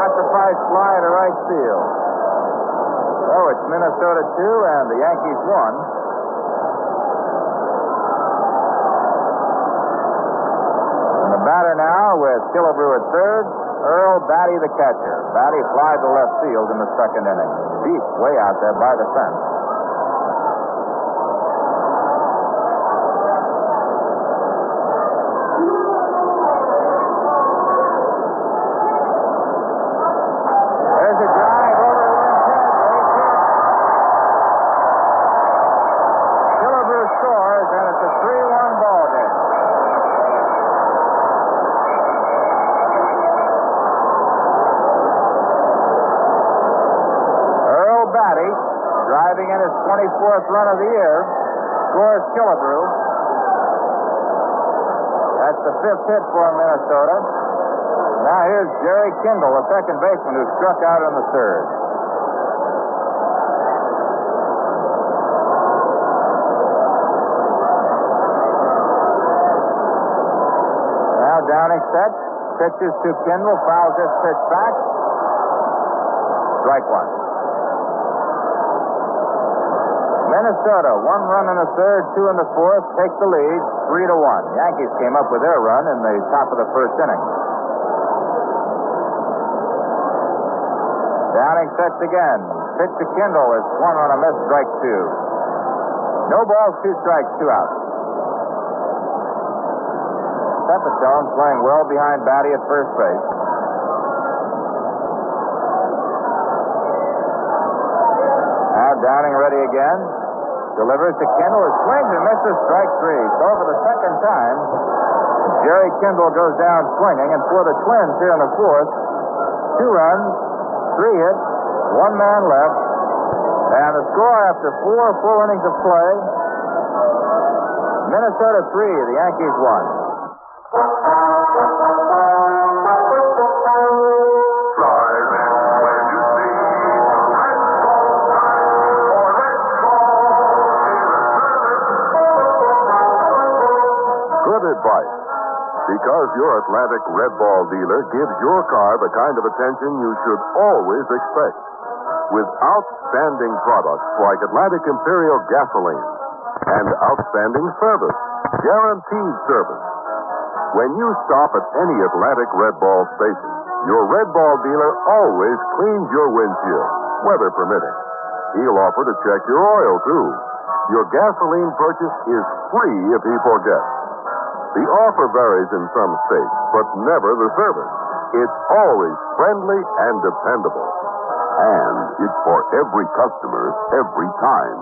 sacrifice fly to right field. So it's Minnesota 2 and the Yankees 1. The batter now with Killebrew at third, Earl Batty the catcher. Batty flied to left field in the second inning. Deep way out there by the fence. There's a drive over to Lynch. Killebrew scores, and it's a 3-1 ball game. Batty, driving in his 24th run of the year, scores Killebrew. That's the 5th hit for Minnesota. Now here's Jerry Kindle, the second baseman, who struck out in the third. Now Downing sets, pitches to Kindle, fouls this pitch back. Strike one. Minnesota, 1 run in the third, 2 in the fourth, take the lead, 3-1. Yankees came up with their run in the top of the first inning. Downing sets again. Pitch to Kindle. It's 1 run, a miss, strike 2. No balls, 2 strikes, 2 outs. Pepitone playing well behind Batty at first base. Now Downing ready again. Delivers to Kindle. It swings and misses, strike 3. So for the second time, Jerry Kindle goes down swinging. And for the Twins here in the fourth, 2 runs, 3 hits, 1 man left. And the score after 4 full innings of play, Minnesota 3, the Yankees 1.
Advice. Because your Atlantic Red Ball dealer gives your car the kind of attention you should always expect. With outstanding products like Atlantic Imperial Gasoline and outstanding service, guaranteed service. When you stop at any Atlantic Red Ball station, your Red Ball dealer always cleans your windshield, weather permitting. He'll offer to check your oil, too. Your gasoline purchase is free if he forgets. The offer varies in some states, but never the service. It's always friendly and dependable. And it's for every customer, every time.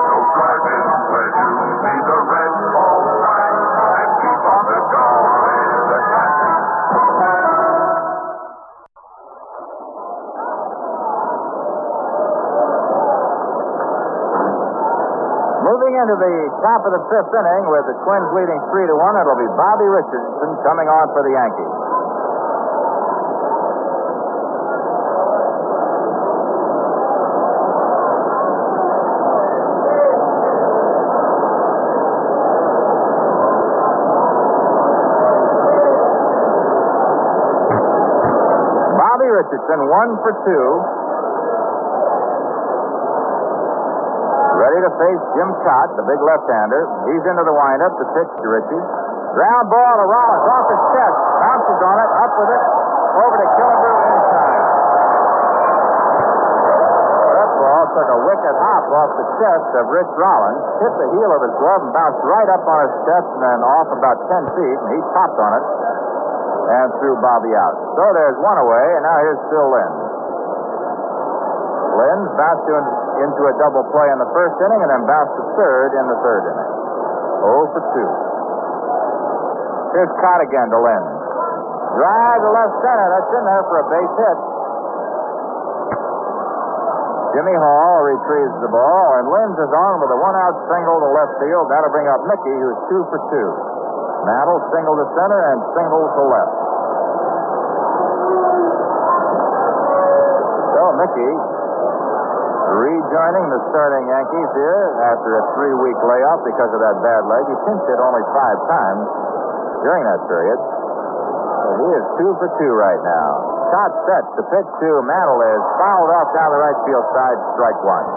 So drive in when you see the Red Ball sign and keep on the go with the Atlantic.
Moving into the top of the 5th inning with the Twins leading 3-1, it'll be Bobby Richardson coming on for the Yankees. Bobby Richardson, 1 for 2. Ready to face Jim Cott, the big left-hander. He's into the windup. The pitch to Richie. Ground ball to Rollins off his chest. Bounces on it. Up with it. Over to Killebrew inside. That ball took a wicked hop off the chest of Rich Rollins. Hit the heel of his glove and bounced right up on his chest and then off about 10 feet. And he popped on it and threw Bobby out. So there's 1 away, and now here's Phil Linz. Linz bounced into a double play in the first inning and then bounced to third in the third inning. 0 for 2. Here's Cott again to Linz. Drive to left center. That's in there for a base hit. Jimmy Hall retrieves the ball, and Linz is on with a 1-out single to left field. That'll bring up Mickey, who's 2 for 2. Mantle single to center and single to left. So Mickey rejoining the starting Yankees here after a 3-week layoff because of that bad leg. He pinched it only 5 times during that period. He is 2 for 2 right now. Scott sets. The pitch to Mantle is fouled off down the right field side, strike one.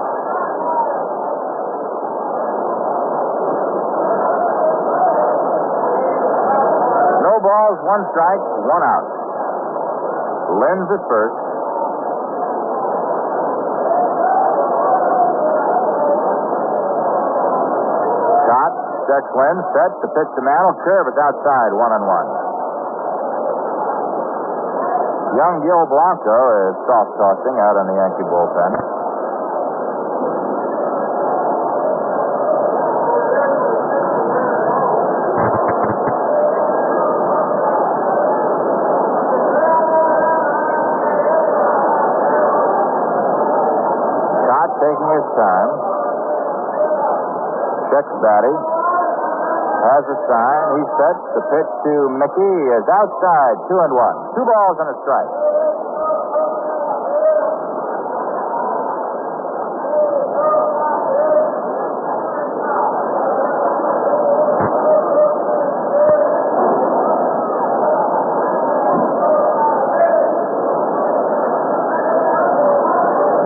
No balls, 1 strike, 1 out. Lenz at first. Scott checks Lenz, sets. The pitch to Mantle, curve is outside, 1-1. Young Gil Blanco is soft-tossing out in the Yankee bullpen. Scott taking his time. Checks Batty. Has a sign. He sets. The pitch to McKee is outside. 2-1. 2 balls and a strike.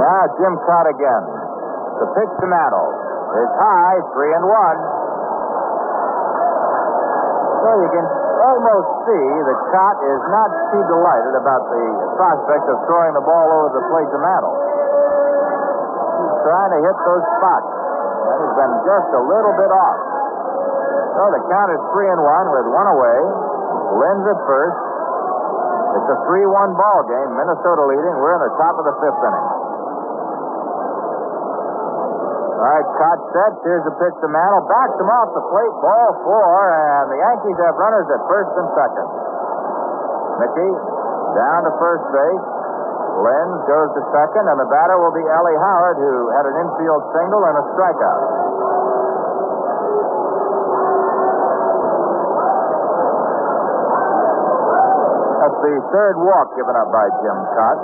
Now Jim Cott again. The pitch to Mantle is high. 3-1. Well, you can almost see that Cott is not too delighted about the prospect of throwing the ball over the plate to Mantle. He's trying to hit those spots, and he's been just a little bit off. So the count is 3-1 with 1 away. Lenz at first. It's a 3-1 ball game. Minnesota leading. We're in the top of the 5th inning. All right, Cott sets. Here's the pitch to Mantle. Backs him off the plate. Ball 4, and the Yankees have runners at first and second. Mickey down to first base. Lenz goes to second, and the batter will be Ellie Howard, who had an infield single and a strikeout. That's the 3rd walk given up by Jim Cott.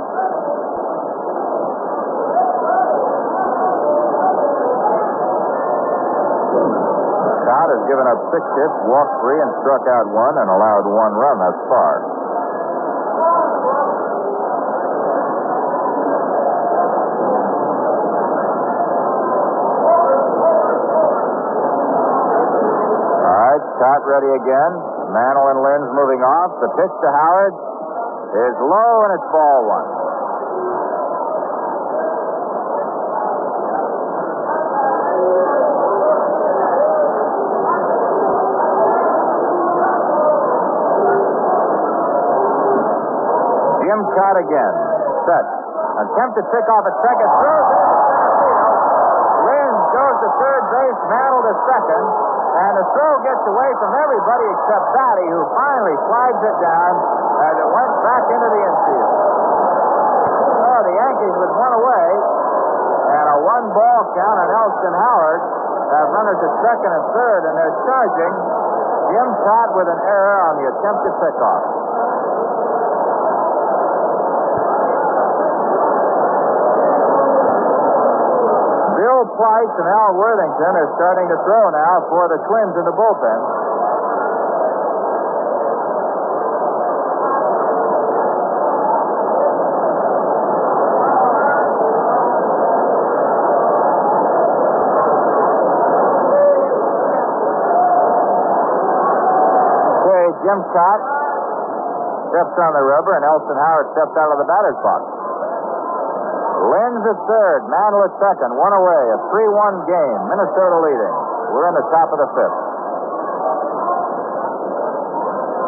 Cott has given up 6 hits, walked 3, and struck out 1, and allowed 1 run thus far. All right, Cott ready again. Mantle and Lenz moving off. The pitch to Howard is low, and it's ball 1. Jim Cott again. Set. Attempt to pick off at second. Throws it into center field. Lenz goes to third base. Mantle to second. And the throw gets away from everybody except Batty, who finally flags it down as it went back into the infield. Oh, the Yankees with 1 away and a 1-ball count on Elston Howard have runners at second and third, and they're charging Jim Cott with an error on the attempted pickoff. Bill Price and Al Worthington are starting to throw now for the Twins in the bullpen. Okay, Jim Cott steps on the rubber, and Elston Howard steps out of the batter's box. Lenz at third, Mantle at second, 1 away, a 3-1 game, Minnesota leading. We're in the top of the 5th.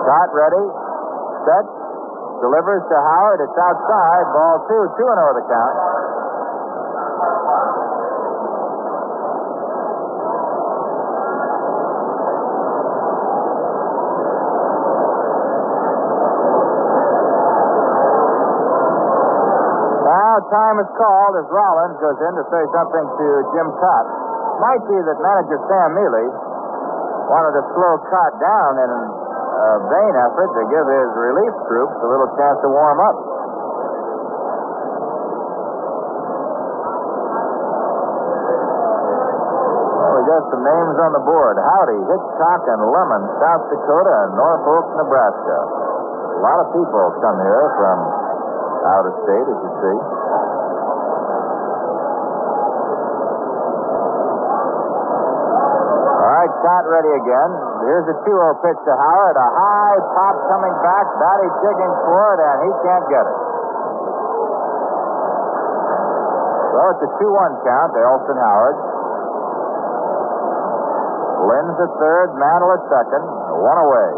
Scott ready, set, delivers to Howard, it's outside, ball 2, 2-0 the count. Time is called as Rollins goes in to say something to Jim Cott. Might be that manager Sam Mealy wanted to slow Cott down in a vain effort to give his relief troops a little chance to warm up. Well, we got some names on the board. Howdy, Hitchcock and Lemon, South Dakota, and Norfolk, Nebraska. lot of people come here from out of state, as you see. All right, Cott ready again. Here's a 2-0 pitch to Howard. A high pop coming back. Batty digging for it, and he can't get it. So it's a 2-1 count to Elson Howard. Lynn's at third, Mantle at second. One away.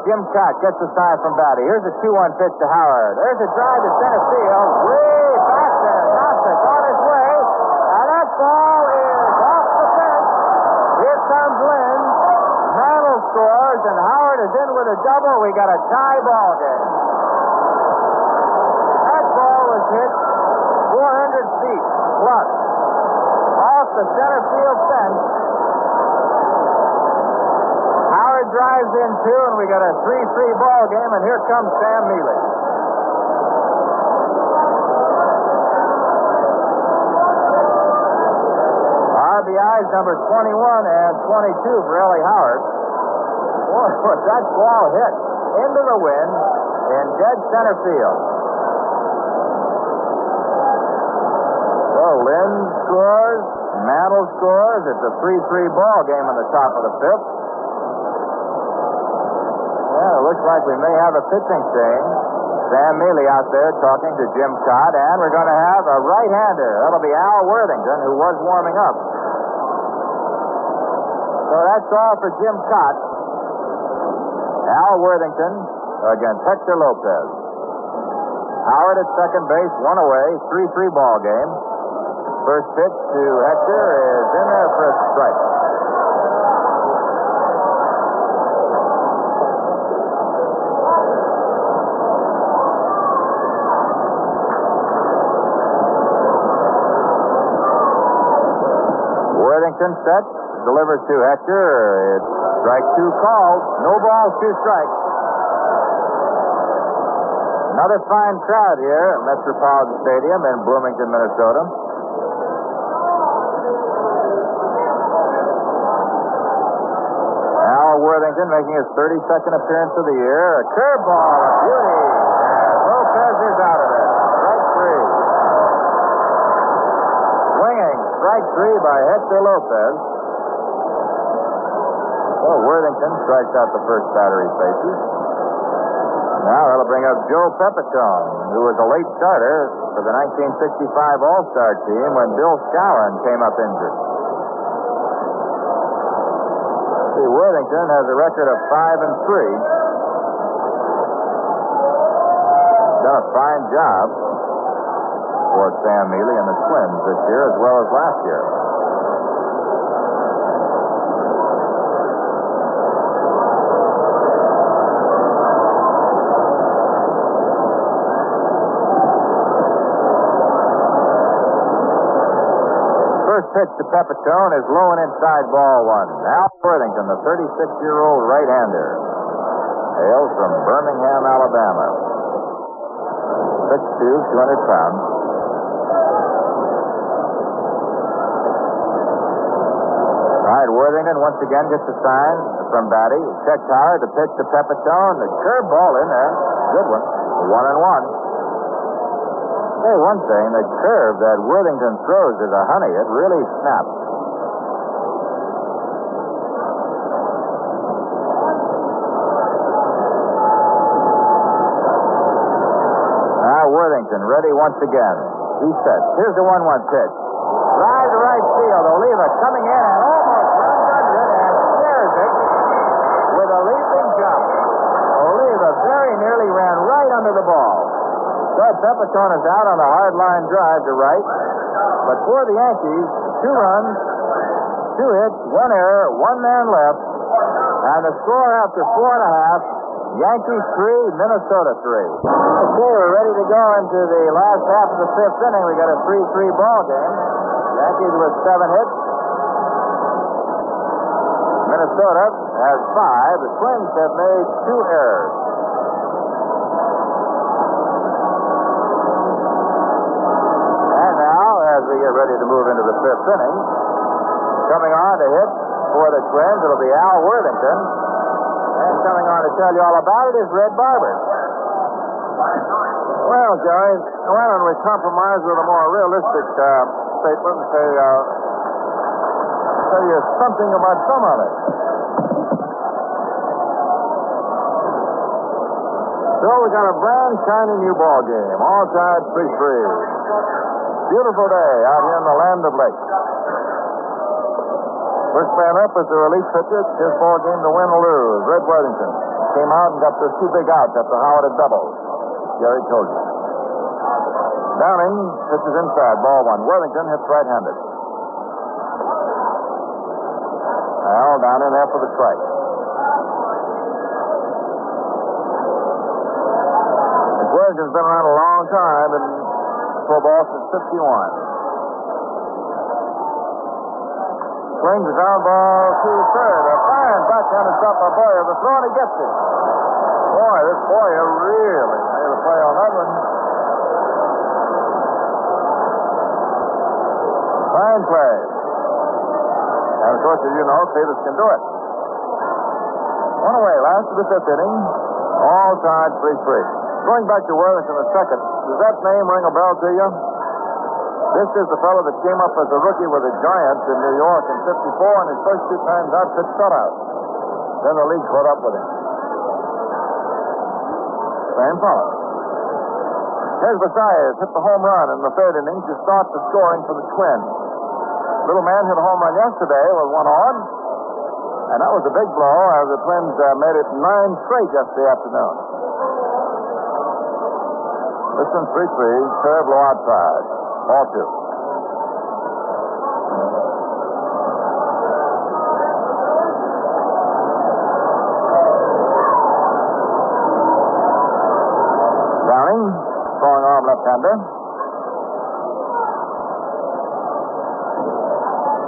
Jim Cott gets the sign from Batty. Here's a 2-1 pitch to Howard. There's a drive to center field. Way back there. Knox on his way. And that ball is off the fence. Here comes Lynn. Mantle scores, and Howard is in with a double. We got a tie ball game. That ball was hit 400 feet plus off the center field fence. Drives in two, and we got a 3-3 ball game, and here comes Sam Mealy. RBIs number 21 and 22 for Ellie Howard. Boy, was that ball hit into the wind in dead center field. So Lynn scores, Mantle scores. It's a 3-3 ball game in the top of the fifth. It looks like we may have a pitching change. Sam Mealy out there talking to Jim Cott, and we're going to have a right-hander. That'll be Al Worthington, who was warming up. So that's all for Jim Cott. Al Worthington against Hector Lopez. Howard at second base, one away, 3-3 ball game. First pitch to Hector is in there for a strike. Set, delivers to Hector. It's strike two called. No balls, two strikes. Another fine crowd here at Metropolitan Stadium in Bloomington, Minnesota. Al Worthington making his 32nd appearance of the year. A curveball, a beauty. And Lopez is out of it. Strike three. Swinging. Strike three by Hector Lopez. Well, Worthington strikes out the first batter he faces. Now that'll bring up Joe Pepitone, who was a late starter for the 1965 All-Star team when Bill Skowron came up injured. See, Worthington has a record of 5-3. Done a fine job for Sam Mealy and the Twins this year as well as last year. First pitch to Pepitone is low and inside, ball one. Al Worthington, the 36-year-old right-hander, hails from Birmingham, Alabama. 6'2", 200 pounds. Worthington once again gets a sign from Batty. Checks hard. The pitch to Pepitone. The curveball in there. Good one. 1-1. Hey, one thing, the curve that Worthington throws is a honey. It really snaps. Now Worthington ready once again. He's set. Here's the 1-1 pitch. Drive to right field. Oliva coming in and almost runs under it and scares it with a leaping jump. Oliva very nearly ran right under the ball. So Pepitone is out on a hard line drive to right. But for the Yankees, 2 runs, 2 hits, 1 error, 1 man left. And the score after 4.5, Yankees 3, Minnesota 3. Okay, we're ready to go into the last half of the 5th inning. We got a 3-3 ball game. Yankees with 7 hits. Minnesota has 5. The Twins have made 2 errors. And now, as we get ready to move into the 5th inning, coming on to hit for the Twins, it'll be Al Worthington. And coming on to tell you all about it is Red Barber. Well, Jerry, why don't we compromise with a more realistic statement and say tell you something about some of it. So we got a brand shiny new ball game, all sides 3-3. Beautiful day out here in the land of lakes. First man up is the relief pitcher. It's his ball game to win or lose. Red Worthington came out and got those 2 big outs after Howard had doubled. Jerry told you. Downing pitches inside, ball 1. Worthington hits right-handed. Al down in there for the strike. Worthington's been around a long time in pro ball since 51. Swings a ground ball to third. A fine backhanded shot by Boyer. The throw, and he gets it. Boy, this Boyer really made a play on that one. Fine play. And, of course, as you know, Cletus can do it. One away, last of the 5th inning. All tied 3-3. Going back to Worthington the second, does that name ring a bell to you? This is the fellow that came up as a rookie with the Giants in New York in 54, and his first 2 times out pitched shutout. Then the league caught up with him. Same fellow. Here's Versailles, hit the home run in the 3rd inning to start the scoring for the Twins. Little man hit a home run yesterday with 1 on, and that was a big blow as the Twins made it 9 straight yesterday afternoon. This one's 3-3, curve low outside. Ball 2. Downing, throwing arm left-hander.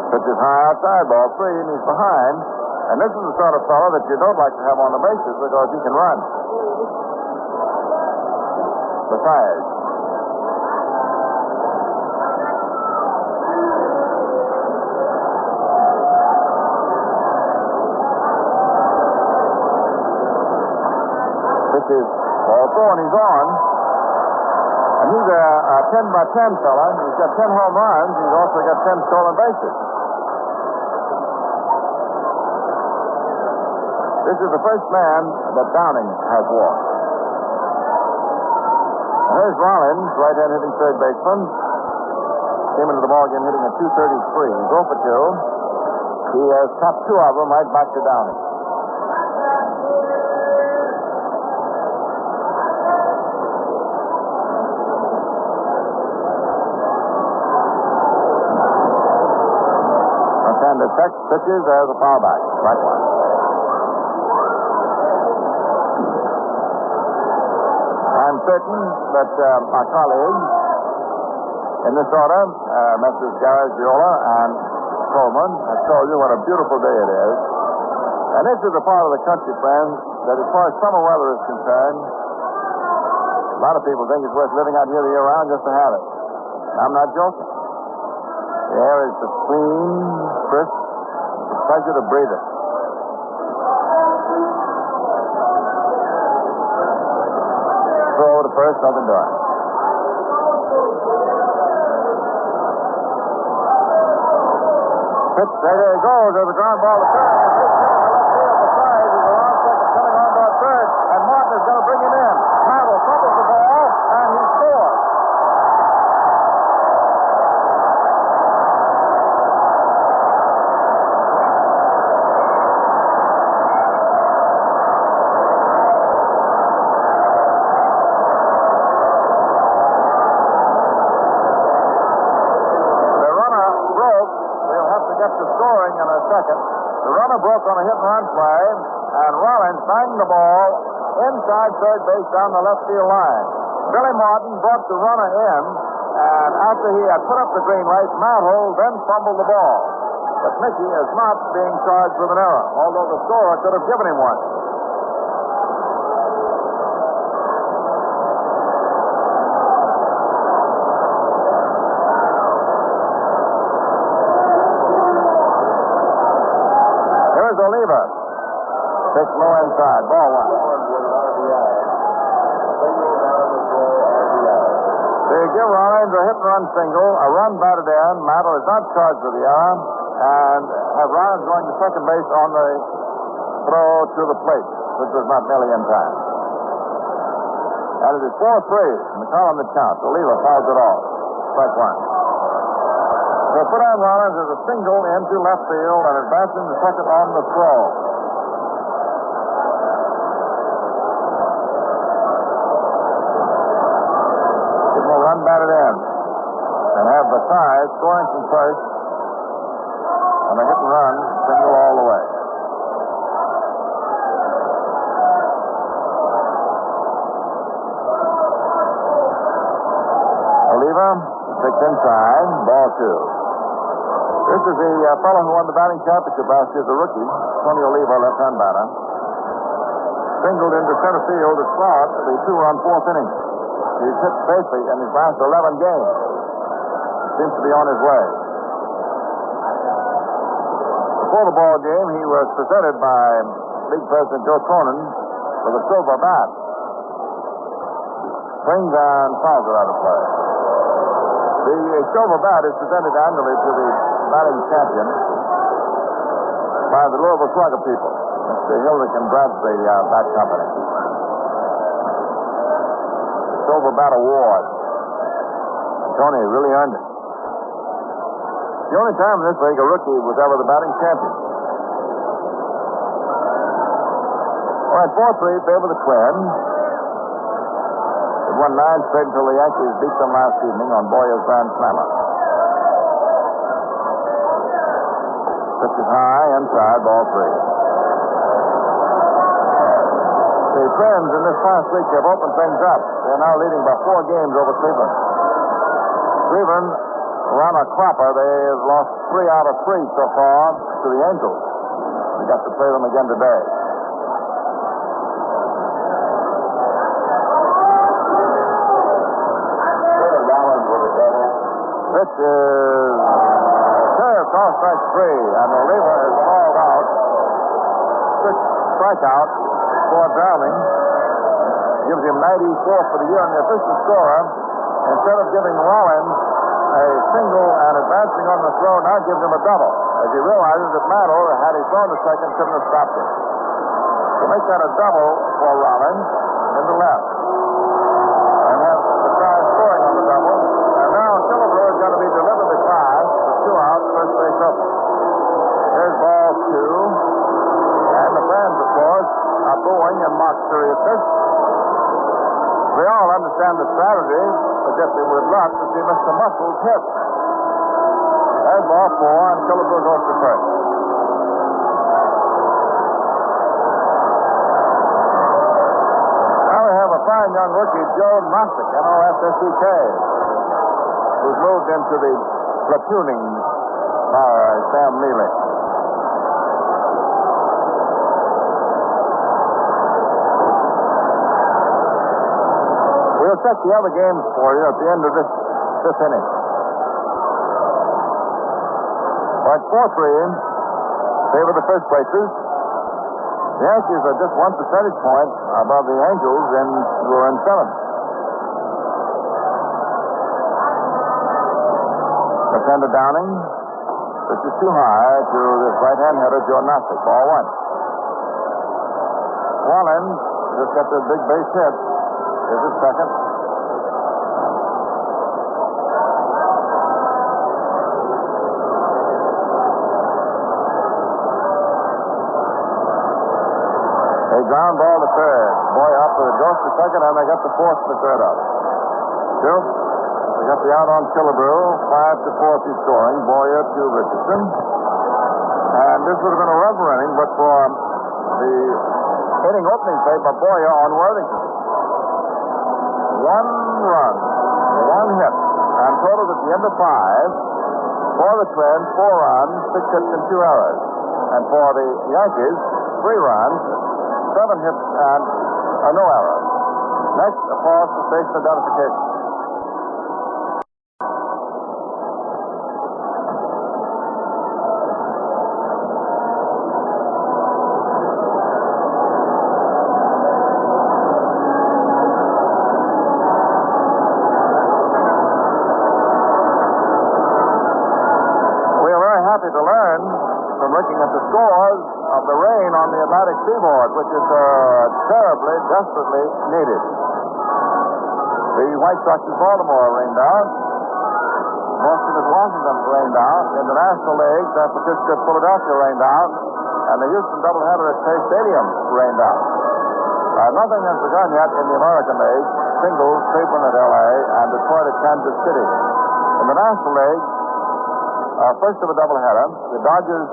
Pitches high outside, ball 3, and he's behind. And this is the sort of fellow that you don't like to have on the bases because he can run. Besides. This is ball 4, and he's on. And he's a 10-by-10 fella. He's got 10 home runs. He's also got 10 stolen bases. This is the first man that Downing has walked. Here's Rollins, right-hand hitting third baseman. Came into the ballgame hitting a .233. He's 0 for 2. He has topped 2 of them right back to Downing. Left-handed check pitches. There's a foul back. Right one. I'm certain that our colleagues in this order, Messrs. Garrett, Viola, and Coleman, have told you what a beautiful day it is. And this is a part of the country, friends, that as far as summer weather is concerned, a lot of people think it's worth living out here the year round just to have it. I'm not joking. The air is so clean, crisp, it's a pleasure to breathe it. Throw to first, nothing doing. Pitch, there he goes. There's a ground ball to third. There's a long second coming on to third, and Martin is going to bring him in. Travel fumbles the ball, and he scores. Scoring in a second. The runner broke on a hit-and-run play, and Rollins banged the ball inside third base down the left field line. Billy Martin brought the runner in, And after he had put up the green light, Mantle then fumbled the ball. But Mickey is not being charged with an error, although the scorer could have given him one. Here's Oliva. Pitch low inside. Ball one. They give Rollins a hit-and-run single, a run batted in. Mantle is not charged with the error, and have Rollins going to second base on the throw to the plate, which was not nearly in time. And it is 4-3 in the column that counts. Oliva fouls it off. Strike one. So put on Rollins as a single into left field and advancing to second on the throw. Give him a run batted in and have the tie scoring from first and a hit and run single all the way. Oliva, pitch inside, ball two. This is the fellow who won the batting championship last year, the rookie, Tony Oliva, left-hand batter. Singled into center field to start the two-run fourth inning. He's hit safely in his last 11 games. Seems to be on his way. Before the ball game, he was presented by League President Joe Cronin with a silver bat. Swings and fouls it out of play. The silver bat is presented annually to the batting champion by the Louisville Slugger people, Mr. Hildick and Bradley Bat Company. Silver Bat Award. Tony really earned it. The only time in this league a rookie was ever the batting champion. All right, 4-3 favor the Twins. It won 9 straight until the Yankees beat them last evening on Boyer's Grand Slammer. Pitch is high, inside, ball three. The Twins in this past week have opened things up. They're now leading by 4 games over Cleveland. Cleveland, around a cropper, they've lost 3 out of 3 so far to the Angels. We got to play them again today. Pitch is served, call strike 3, and Oliva is called out. 6th strikeout for Browning. Gives him 94 for the year, and the official scorer, instead of giving Rollins a single and advancing on the throw, now gives him a double, as he realizes that Mantle, had he thrown the second, couldn't have stopped him. To make that a double for Rollins in the left, and have the guy scoring on the double. And now Killebrew is going to be deliberately passed for 2 outs, first base open. Here's ball 2, and the fans, of course, are booing and mock serious pitch. We all understand the strategy, but yet we would love to see Mr. Muscles hit. There's ball 4, and Killebrew goes to first. Now we have a fine young rookie, Joe Nostick, N-O-S-S-E-K, who's moved into the platooning by Sam Neely. We'll check the other games for you at the end of this inning. But 4-3 favor the first places. The Yankees are just 1 percentage point above the Angels, who are in 7th. Left-hander Downing. This is too high to this right-hand hitter, Joe Nostick. Ball 1. Rollins just got the big base hit. Here's his second. They ground ball to third. Boy up with a goes to second, and they got the fourth to third out. 2. They got the out on Killebrew. 5-4 he's scoring. Boyer to Richardson. And this would have been a rubber inning, but for the inning opening play by Boyer on Worthington. 1 run, 1 hit, and totaled at the end of 5. For the Twins, 4 runs, 6 hits, and 2 errors. And for the Yankees, 3 runs, 7 hits, and no errors. Next, a pause for station identification. To learn from looking at the scores of the rain on the Atlantic seaboard, which is terribly, desperately needed. The White Sox of Baltimore rained out. Boston of Washington rained out. In the National League, San Francisco of Philadelphia rained out. And the Houston doubleheader at Shea Stadium rained out. Nothing has begun yet in the American League. Singles, Cleveland at L.A. and Detroit at Kansas City. In the National League, first of a doubleheader, the Dodgers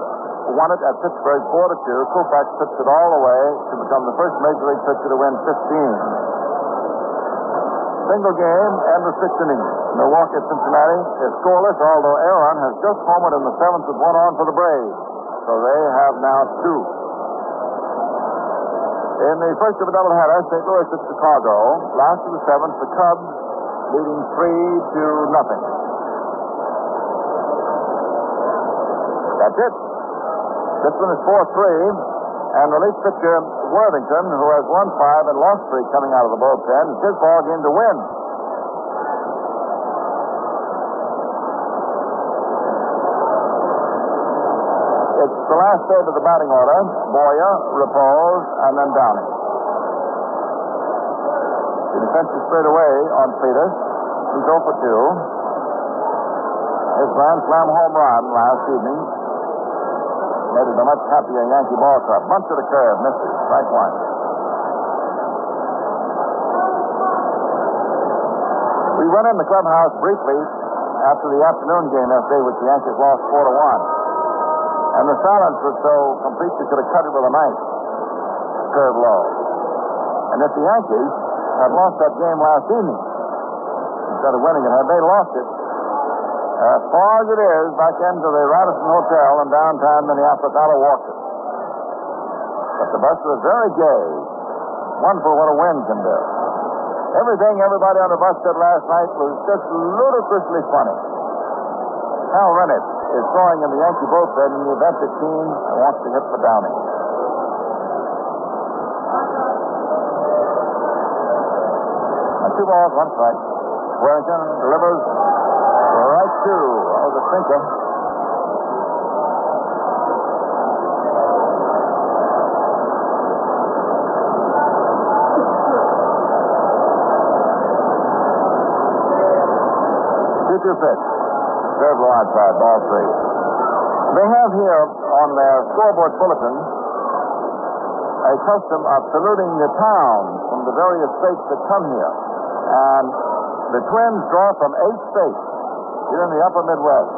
won it at Pittsburgh 4-2. Koufax pitched it all the way to become the first Major League pitcher to win 15. Single game, end of 6 innings. Milwaukee at Cincinnati is scoreless, although Aaron has just homered in the 7th with 1 on for the Braves. So they have now 2. In the first of a doubleheader, St. Louis at Chicago. Last of the 7th, the Cubs leading 3-0. That's it. This one is 4-3, and relief pitcher Worthington, who has won 5 and lost 3 coming out of the bullpen, it's his ball game to win. It's the last day of the batting order. Boyer, Repose, and then Downing. The defense is straight away on Peters. He's 0 for 2. His grand slam home run last evening made it a much happier Yankee ball club. Bunt to the curve, misses. Strike 1. We went in the clubhouse briefly after the afternoon game yesterday, which the Yankees lost 4-1. And the silence was so complete you could have cut it with a knife. Curve low. And if the Yankees had lost that game last evening, instead of winning it, had they lost it, as far as it is, back into the Radisson Hotel in downtown Minneapolis, I'd have walked it. But the bus was very gay. Wonderful what a wind can do. Everything everybody on the bus said last night was just ludicrously funny. Hal Rennett is throwing in the Yankee bullpen in the event that Keene wants to hit for Downing. And 2 balls, 1 strike. Worthington delivers. Right to. That was a sinker. Two pitch. Serve low outside, ball 3. They have here on their scoreboard bulletin a custom of saluting the towns from the various states that come here. And the Twins draw from 8 states here in the upper Midwest.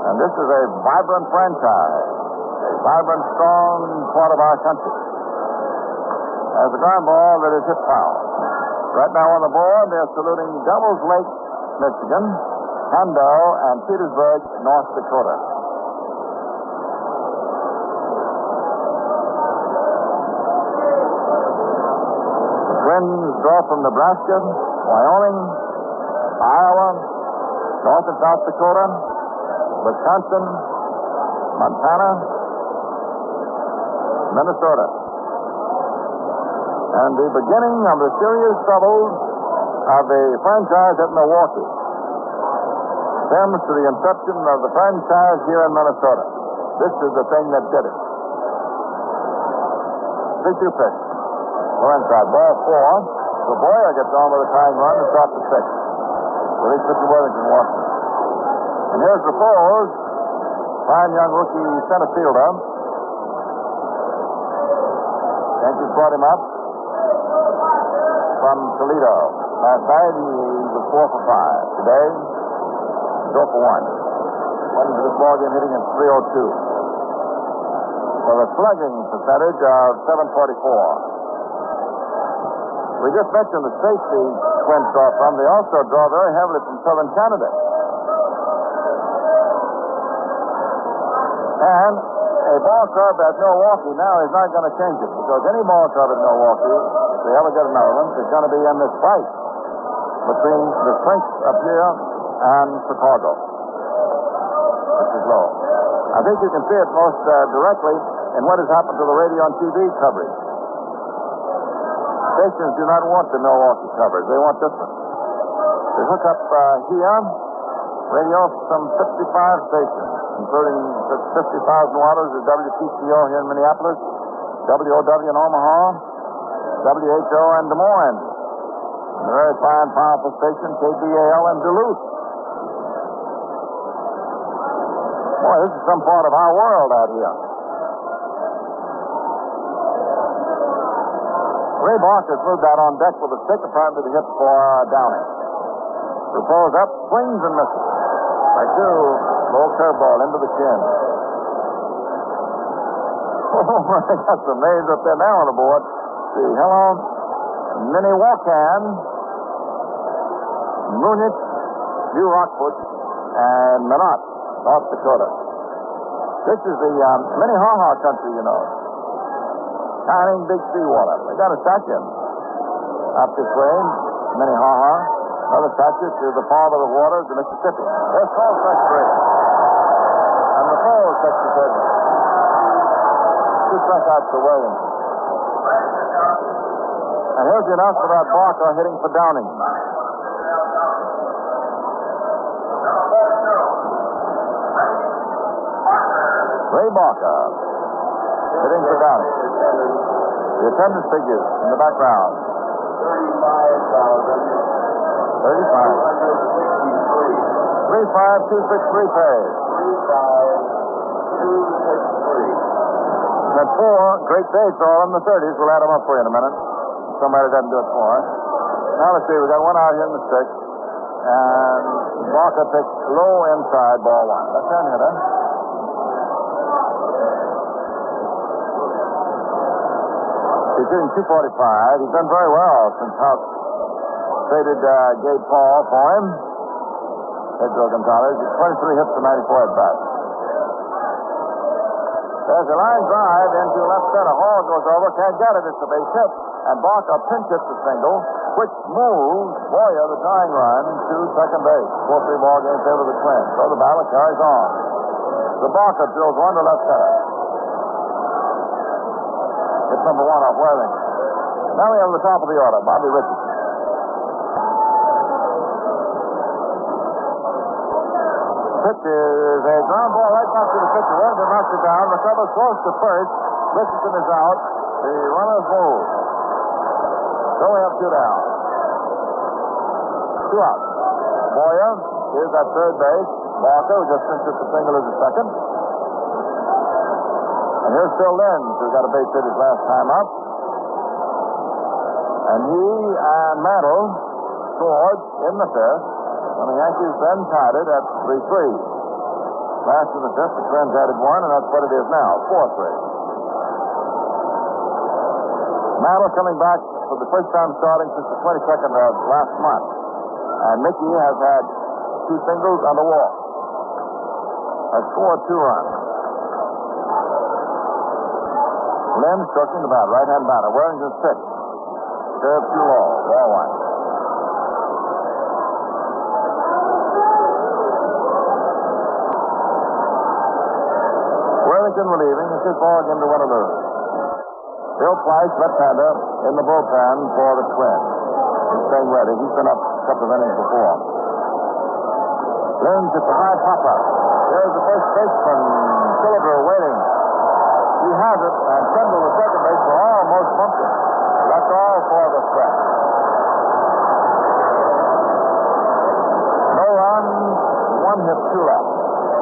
And this is a vibrant franchise, a vibrant, strong part of our country. As a ground ball that is hit foul. Right now on the board, they're saluting Devils Lake, Michigan, Hondo, and Petersburg, North Dakota. The Twins draw from Nebraska, Wyoming, Iowa, North and South Dakota, Wisconsin, Montana, Minnesota. And the beginning of the serious troubles of the franchise at Milwaukee stems to the inception of the franchise here in Minnesota. This is the thing that did it. 3-2 pitch. We're inside. Ball 4. So Boyer gets on with a tying run and stops the 6th. Release pitcher Worthington Washington. And here's Repose, fine young rookie center fielder. Yankees brought him up from Toledo. Last night he was 4 for 5. Today, he's 0 for 1. Went into this ballgame hitting at .302. For a slugging percentage of .744. We just mentioned the safety Twins draw from. They also draw very heavily from southern Canada. And a ball club at Milwaukee now is not going to change it, because any ball club at Milwaukee, if they ever get another one, is going to be in this fight between the Twins up here and Chicago, which is low. I think you can see it most directly in what has happened to the radio and TV coverage. Stations do not want the Milwaukee coverage. They want this one. They hook up here, radio from 55 stations, including 50,000 watts of WTCO here in Minneapolis, WOW in Omaha, WHO in Des Moines, and a very fine, powerful station, KBAL in Duluth. Boy, this is some part of our world out here. Ray Barker's moved out on deck with a stick, apparently to hit for Downing. Who pulls up, swings and misses. By two, low curveball into the chin. Oh, I got some names up there now on the board. See, hello, Minnewacan, Munich, New Rockford, and Minot, North Dakota. This is the Minnehaha country, you know. Shining big seawater. They got a statue up this way, Minnehaha. Another statue to the father of waters, the Mississippi. There's called Fresh Break. And the full section said, 2 strikeouts to Williams. And here's the announcement about Barker hitting for Downing. Ray Barker hitting for Downing. The attendance figures in the background. 35263 pays. 35263. That 4 great dates all in the 30s. We'll add them up for you in a minute. Somebody doesn't do it for us. Now let's see. We got one out here in the 6th. And Barker takes low inside, ball 1. Left-hand hitter. He's hitting 245. He's done very well since House traded Gabe Paul for him. Pedro Gonzalez. 23 hits to 94 at bat. There's a line drive into left center. Hall goes over. Can't get it. It's a base hit. And Barker pinch hits the single, which moves Boyer, the tying run, to second base. 4-3 ball game favor the Twins. So the battle carries on. The Barker drills one to left center. It's number 1 off Worthing. Now we have the top of the order, Bobby Richardson. Pitch is a ground ball right back to the pitcher. Worthing knocks it down. Recovers close to first. Richardson is out. The runners move. So we have 2 down. 2 out. Boyer is at third base. Barker, who just finished the single, is at second. And here's Phil Lenz, who got a base hit his last time up. And he and Mantle scored in the 5th. And the Yankees then tied it at 3-3. Last in the 5th, the Twins added 1, and that's what it is now, 4-3. Mantle coming back for the first time starting since the 22nd of last month. And Mickey has had 2 singles on the walk. Has scored 2 runs. Lynn stroking the bat, right-hand batter. Warrington 6. Curve too low. Ball 1. Warrington relieving. It's his ball game to win or lose. Bill Price, left-hander, in the bullpen for the Twins. He's staying ready. He's been up a couple of innings before. Lynn at the high pop-up. There's the first baseman, Silver, waiting. He has it, and Kendall, the second baseman, almost bumped it. That's all for the stretch. No runs, 1 hit, 2 left.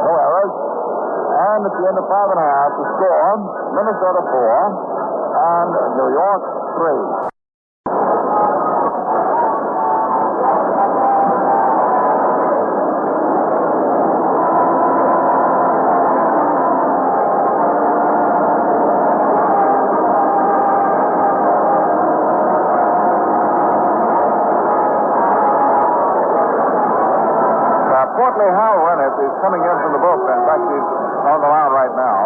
No errors. And at the end of 5 1/2, the score, Minnesota 4. And New York 3. bullpen. In fact, he's on the mound right now.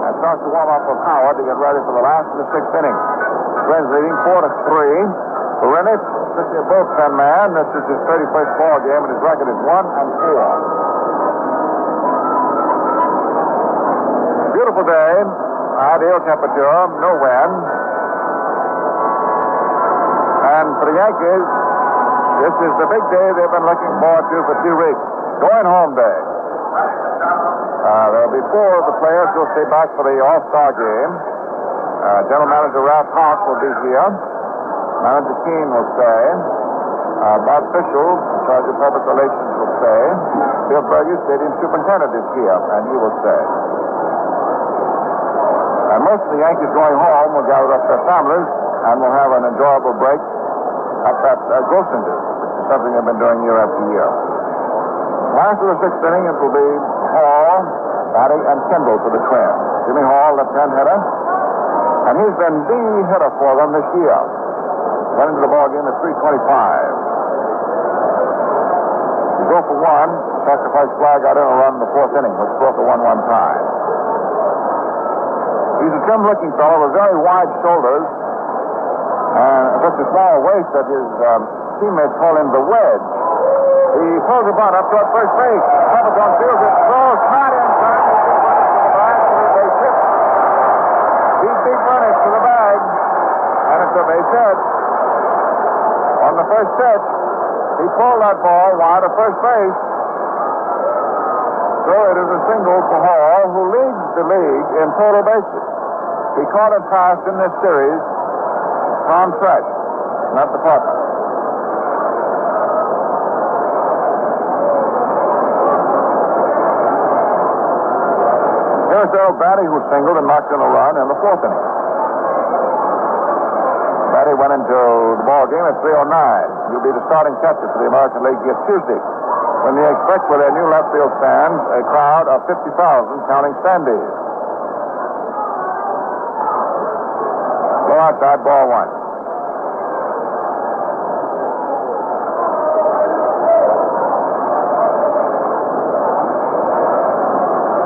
And starts to warm up with Howard to get ready for the last of the sixth inning. Twins leading 4-3. Brennitt, this is a bullpen man. This is his 31st ball game, and his record is 1-4. Beautiful day. Ideal temperature. No wind. And for the Yankees, this is the big day they've been looking forward to for 2 weeks. Going home day. There'll be 4 of the players who will stay back for the All-Star game. General Manager Ralph Hawk will be here. Manager Keene will stay. Bob Fischel, in charge of public relations, will stay. Bill Berger, stadium superintendent, is here, and he will stay. And most of the Yankees going home will gather up their families, and will have an enjoyable break up at Grossinger's, which is something they've been doing year after year. Last of the sixth inning, it will be Hall, Batty, and Kendall for the Twins. Jimmy Hall, left-hand hitter. And he's been the hitter for them this year. Went into the ballgame at 325. He's 0 for 1. Sacrifice fly got in a run in the 4th inning, which brought the 1-1 tie. He's a trim-looking fellow with very wide shoulders and such a small waist that his teammates call him the wedge. He throws the bunt up toward first base. Appleton fields it, throws hard inside. He beat Brennitt to the bag, and it's a base hit. On the first pitch, he pulled that ball wide of first base. So it is a single for Hall, who leads the league in total bases. He caught and passed in this series Tom Fresh, not the partner. Here's Earl Batty, who singled and knocked in a run in the 4th inning. Batty went into the ball game at 3:09. He'll be the starting catcher for the American League this Tuesday, when they expect with their new left field stands a crowd of 50,000 counting standees. Go outside, ball 1.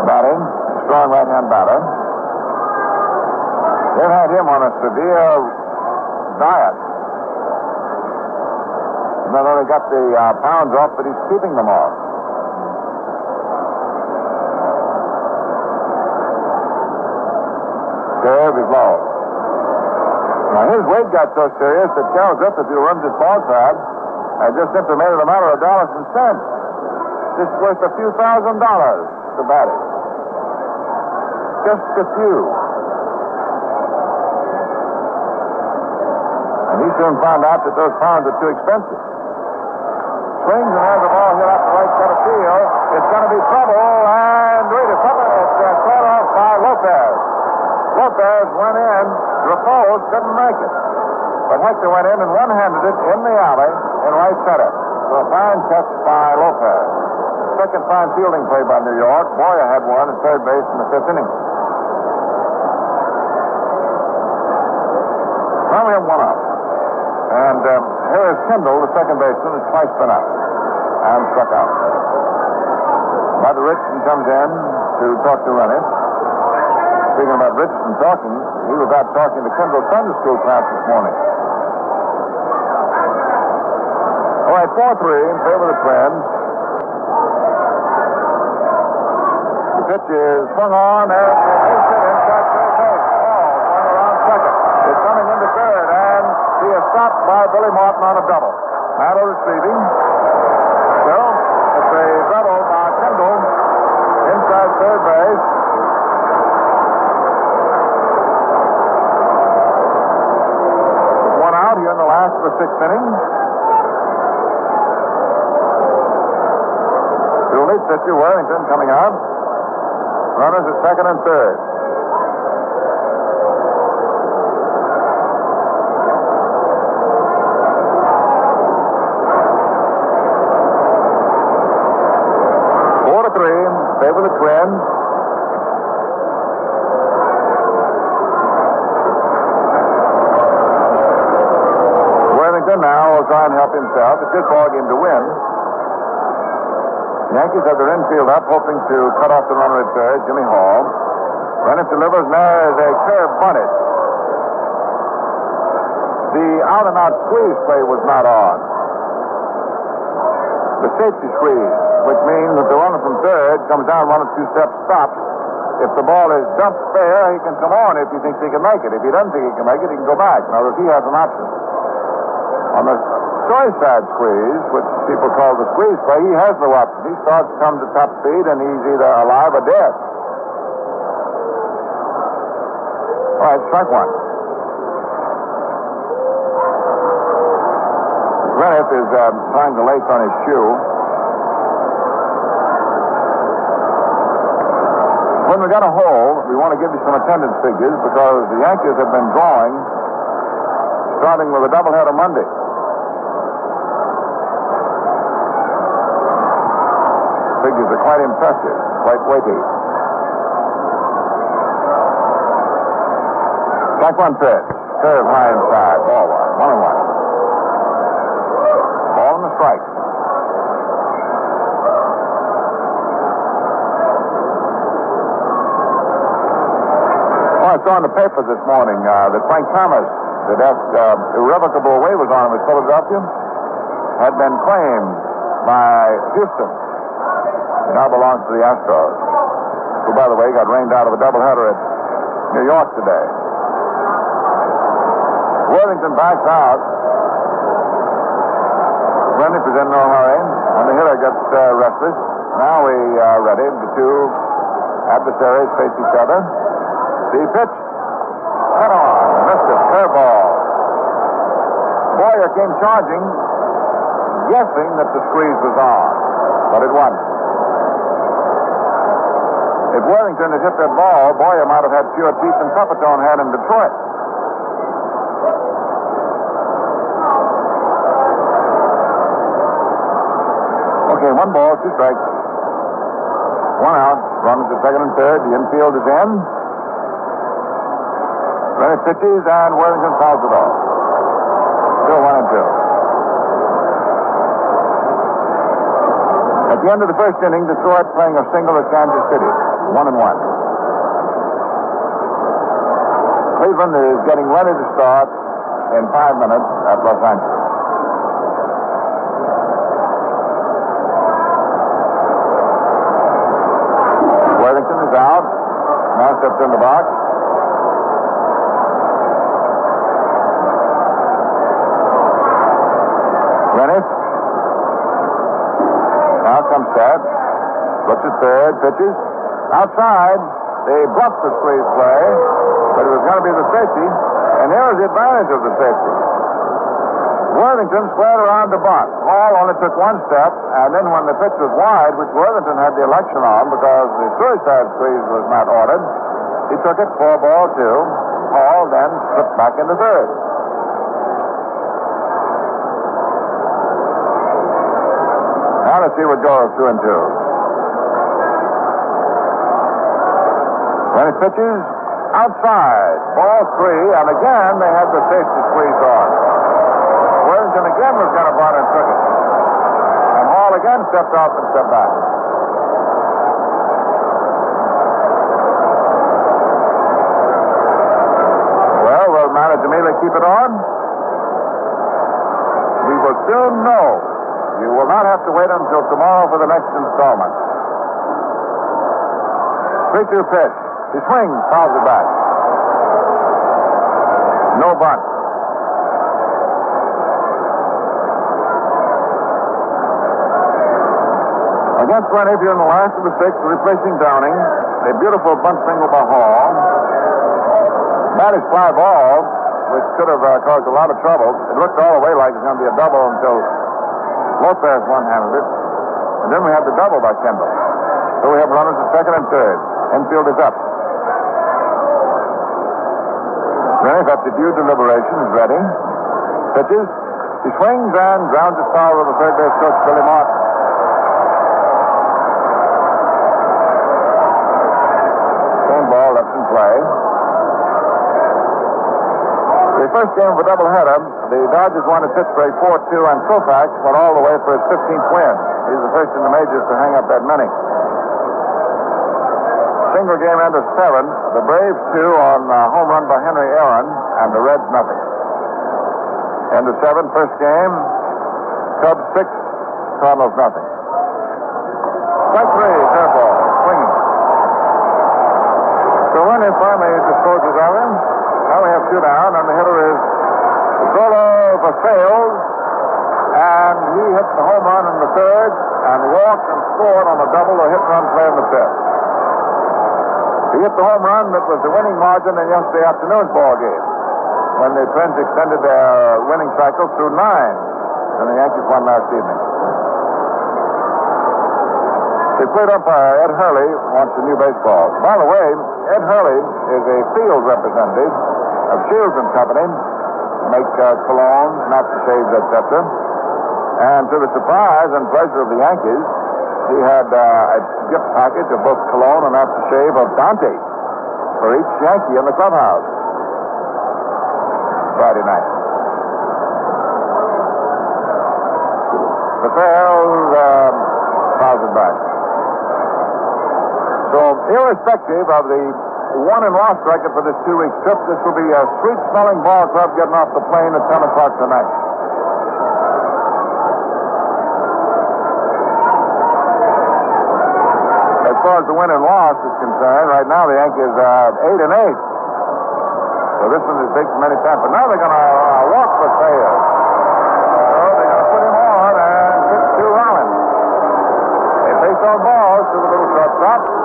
Batting, strong right-hand batter. They've had him on a severe diet. Not only got the pounds off, but he's keeping them off. Curve is low. Now, his weight got so serious that Carol Griffith, who runs this ball club, had just simply made it a matter of dollars and cents. This is worth a few $1,000 to Batty. Just a few. And he soon found out that those pounds are too expensive. Swings and has the ball hit up the right center field. It's going to be trouble, and wait a second. It's caught off by Lopez. Lopez went in. Repose couldn't make it. But Hector went in and one-handed it in the alley in right center. So a fine catch by Lopez. Second fine fielding play by New York. Boyer had one at third base in the 5th inning. Now we have one up. And here is Kendall, the second baseman, has twice been up and struck out. Bud Richardson comes in to talk to Rennie. Speaking about Richardson talking, he was out talking to Kendall's Sunday school class this morning. All right, 4-3 in favor of the Twins. The pitch is swung on, and it's a base hit inside third base. Ball going around second. It's coming into third, and he is stopped by Billy Martin on a double. Matto receiving. So, it's a double by Kendall inside third base. One out here in the last of the 6th inning. The relief pitcher, Warrington, coming out. Runners at second and third. Favor the Twins. Worthington now will try and help himself. It's his ball game to win. Yankees have their infield up, hoping to cut off the runner at third, Jimmy Hall. Rennick delivers, and there is a curve bunted. The out-and-out squeeze play was not on. The safety squeeze, which means that the runner from third comes down 1 or 2 steps, stops. If the ball is dumped fair, he can come on if he thinks he can make it. If he doesn't think he can make it, he can go back. Now, if he has an option. On the side squeeze, which people call the squeeze play, he has no option. He starts, comes to top speed, and he's either alive or dead. All right, strike one. Rennick is tying the lace on his shoe. When we got a hole, we want to give you some attendance figures because the Yankees have been drawing starting with a doubleheader Monday. Figures are quite impressive, quite weighty. Strike one pitch. Curve high inside. Ball one. 1-1. Ball and a strike. Oh, I saw in the papers this morning that Frank Thomas, that irrevocable waivers on him at Philadelphia, had been claimed by Houston. He now belongs to the Astros, who, by the way, got rained out of a doubleheader at New York today. Worthington backs out. Rennick is in no hurry, and the hitter gets restless. Now we are ready. The two adversaries face each other. The pitch. Cut on. Missed it. Curveball. Boyer came charging, guessing that the squeeze was on, but it wasn't. If Worthington had hit that ball, Boyer might have had fewer teeth than Pepitone had in Detroit. Okay, 1 ball, 2 strikes. 1 out. Runners at second and third. The infield is in. Rennick pitches, and Worthington fouls it off. Still 1-2. At the end of the first inning, Detroit playing a single at Kansas City. 1-1. Cleveland is getting ready to start in 5 minutes at Los Angeles. Worthington is out. Now steps in the box. Rennick. Now comes Stat. Looks at third. Pitches. Outside. They bluffed the squeeze play, but it was going to be the safety. And there is the advantage of the safety. Worthington squared around the bunt. Hall only took 1 step, and then when the pitch was wide, which Worthington had the election on because the suicide squeeze was not ordered, he took it 4-2. Hall then slipped back into third. Now let's see what goes 2-2. Rennick pitches outside. Ball 3, and again they had the safety squeeze on. Worthington again was going to bunt and took it. And Hall again stepped off and stepped back. Well, will Manager Mealy keep it on? We will soon know. You will not have to wait until tomorrow for the next installment. 3-2 pitch. He swings, fouls it back. No bunt. Against Rennick here in the last of the 6th, replacing Downing. A beautiful bunt single by Hall. That is fly ball, which could have caused a lot of trouble. It looked all the way like it was going to be a double until Lopez one-handed it. And then we had the double by Kendall. So we have runners at second and third. Infield is up. Rennick, after due deliberation, is ready. Pitches. He swings and grounds it foul to the third base coach, Billy Martin. Same ball left in play. The first game of a doubleheader, the Dodgers won at Pittsburgh 4-2, and Koufax went all the way for his 15th win. He's the first in the majors to hang up that many. Single game end of 7. The Braves 2 on home run by Henry Aaron, and the Reds nothing. End of 7, first game. Cubs 6, Cardinals nothing. Strike 3, curveball, swinging. So when he finally disposes of him, now we have 2 down, and the hitter is solo for Sales, and he hit the home run in the 3rd, and walked and scored on a double or hit run play in the 5th. He hit the home run that was the winning margin in yesterday afternoon's ball game, when the Twins extended their winning cycle through 9, and the Yankees won last evening. The plate umpire, Ed Hurley, wants a new baseball. By the way, Ed Hurley is a field representative of Shields and Company, make cologne, aftershaves, etc. And to the surprise and pleasure of the Yankees, he had a gift package of both cologne and aftershave of Dante for each Yankee in the clubhouse Friday night. The Sales fouls it back. So, irrespective of the won and lost record for this 2-week trip, this will be a sweet-smelling ball club getting off the plane at 10 o'clock tonight. As far as the win and loss is concerned, right now the Yankees are 8-8. So this one is big for many fans. But now they're going to walk for Sales. So they're going to put him on and pitch to Rollins. They face on balls to the little shortstop.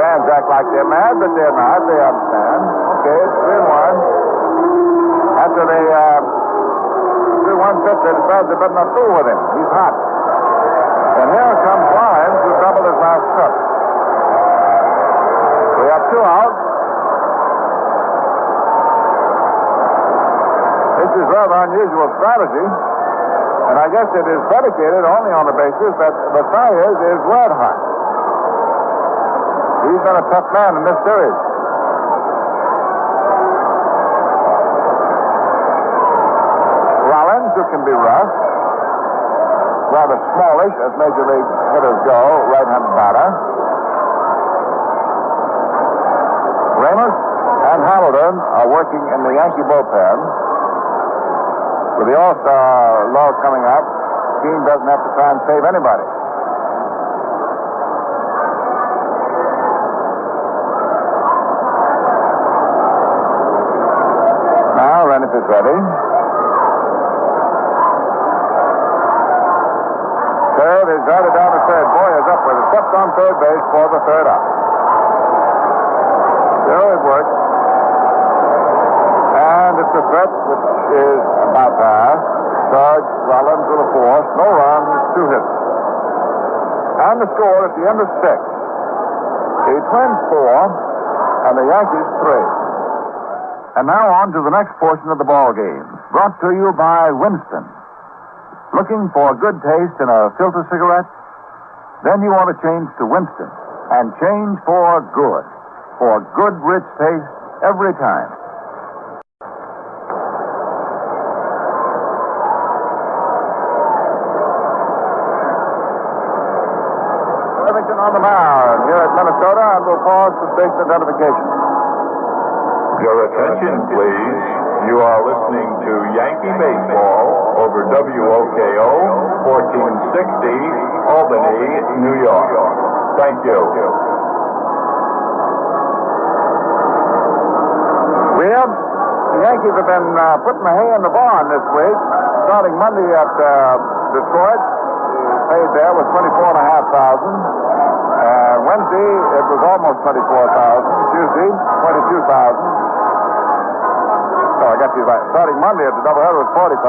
Fans act like they're mad, but they're not. They understand. Okay, it's 3-1. After they do one pitch, they decide they better not fool with him. He's hot. And here comes Rollins, who doubled his last trip. We have 2 out. This is rather unusual strategy, and I guess it is predicated only on the basis that Matthias is red hot. He's been a tough man in this series. Rollins, who can be rough, rather smallish as major league hitters go, right-handed batter. Ramos and Hamilton are working in the Yankee bullpen. With the All-Star lull coming up, Keene doesn't have to try and save anybody. Now, Rennick is ready. Third is guarded down to third. Boy is up with a step on third base for the 3rd out. Still it works. And it's a threat which is about that. Sarge Rollins with a force. No runs, 2 hits. And the score at the end of 6. The Twins 4 and the Yankees 3. And now on to the next portion of the ball game. Brought to you by Winston. Looking for good taste in a filter cigarette? Then you want to change to Winston. And change for good. For good, rich taste every time. Remington on the mound here at Minnesota, and we'll pause for station identification.
Your attention, please. You are listening to Yankee Baseball over WOKO 1460, Albany, New York. Thank you.
Well, the Yankees have been putting the hay in the barn this week. Starting Monday at Detroit, the pay there was $24,500. Wednesday, it was almost $24,000. Tuesday, $22,000. Oh, I got these right. Starting Monday at the doubleheader was $40,000.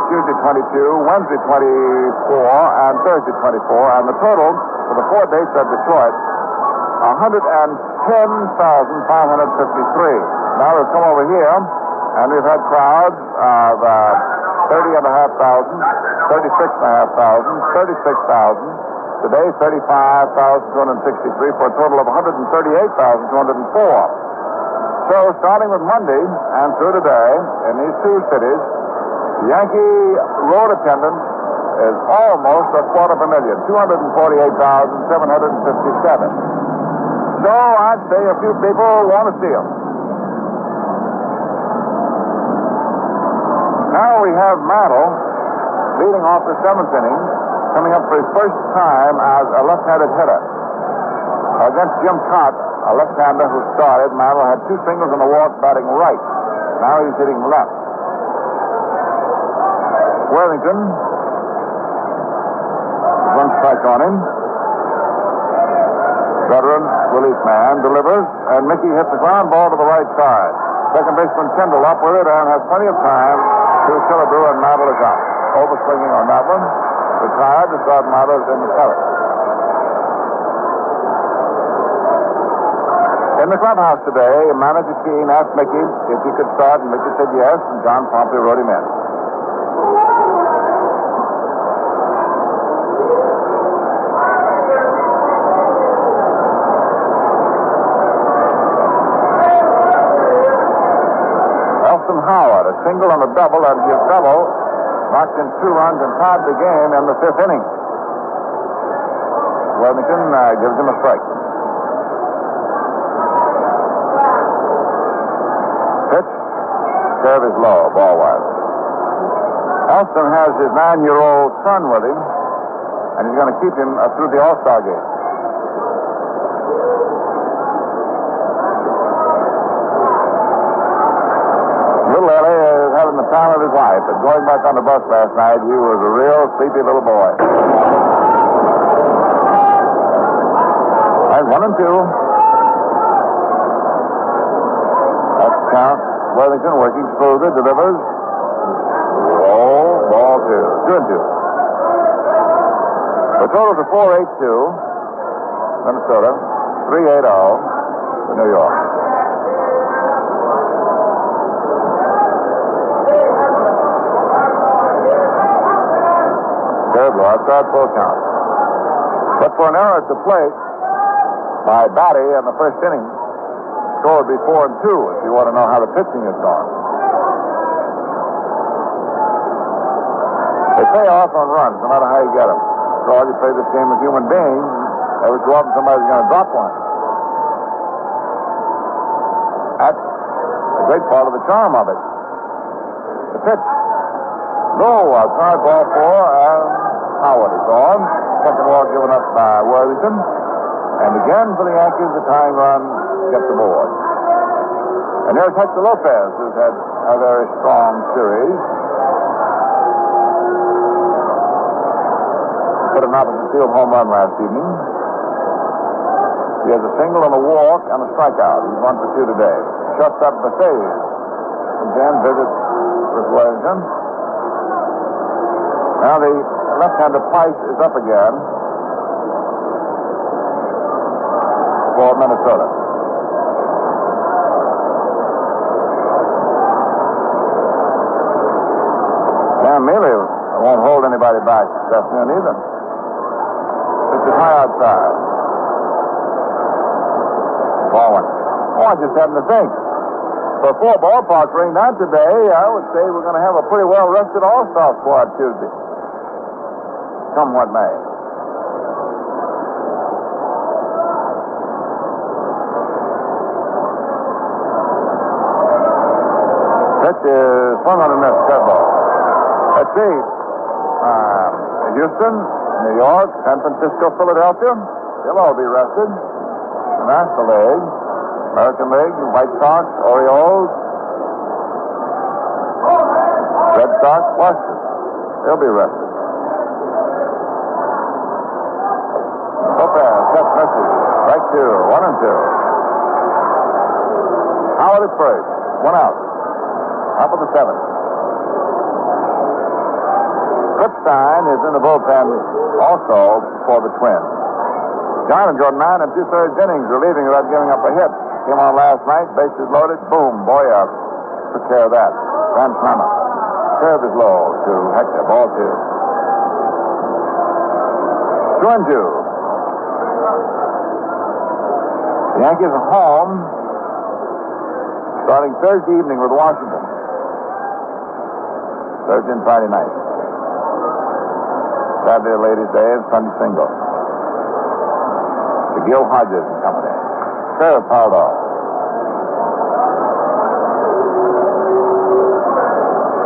Tuesday, 22, Wednesday, 24, and Thursday, 24. And the total for the 4 dates at Detroit, $110,553. Now we've come over here, and we've had crowds of 30,500, 36,500, 36,000. Today, 35,263 for a total of 138,204. So, starting with Monday and through today, in these 2 cities,
The Yankee road attendance is almost 250,000, 248,757. So I'd say a few people want to see him. Now we have Mantle leading off the seventh inning, coming up for his first time as a left-handed hitter. Against Jim Cott, a left-hander who started, Mantle had 2 singles and a walk batting right. Now he's hitting left. Worthington, one strike on him. Veteran relief man delivers, and Mickey hits a ground ball to the right side. Second baseman Kendall up with it and has plenty of time to Killebrew, and Mantle is out. Overswinging on that one. Retired to start Mantle in the 7th. In the clubhouse today, manager Keene asked Mickey if he could start, and Mickey said yes, and John promptly wrote him in. Howard, a single and a double, and his double knocked in 2 runs and tied the game in the 5th inning. Worthington gives him a strike. Pitch. Serve is low, ball wise. Elston has his 9-year-old son with him, and he's going to keep him through the All-Star game. Little Ellie is having the time of his life, but going back on the bus last night, he was a real sleepy little boy. Right, 1 and 2. That's the count. Worthington working smoother, delivers. Roll, ball 2. 2 and 2. The total to 4-8-2. Minnesota. 3-8-0 to New York. Outside full count. But for an error at the plate by Batty in the 1st inning, score would be 4 and 2 if you want to know how the pitching has gone. They pay off on runs, no matter how you get them. So all you play this game with human beings, every so often somebody's going to drop one. That's a great part of the charm of it. The pitch. Low, outside ball 4, and Howard is on. Second walk given up by Worthington. And again for the Yankees, the tying run gets the board. And there's Hector Lopez, who's had a very strong series. Hit an opposite field home run last evening. He has a single and a walk and a strikeout. He's 1 for 2 today. Shuts up Mercedes. Again visits with Worthington. Now the left-hander Price is up again for Minnesota. Dan Mealy won't hold anybody back this afternoon either. It's a high outside. Ball 1. Oh, I just happened to think. For 4 ballparks ringed out today, I would say we're going to have a pretty well-rested all-star squad Tuesday. Come what may. Pitch is swung on a miss, curveball. Let's see. Houston, New York, San Francisco, Philadelphia. They'll all be rested. The National League, American League, White Sox, Orioles, Red Sox, Washington. They'll be rested. Lopez, that's misses. Strike 2, 1 and 2. Howard at first. 1 out. Top of the 7th. Clipstein is in the bullpen also for the Twins. John enjoyed 9 2/3 innings, relieving without giving up a hit. Came on last night, bases loaded, boom, Boyer took care of that. Van Slammer. Curve is low to Hector, ball 2. 2 and 2. The Yankees are home, starting Thursday evening with Washington.
Thursday and Friday night. Saturday, Ladies' Day, and Sunday single. To Gil Hodges and Company. Sir, Paldol.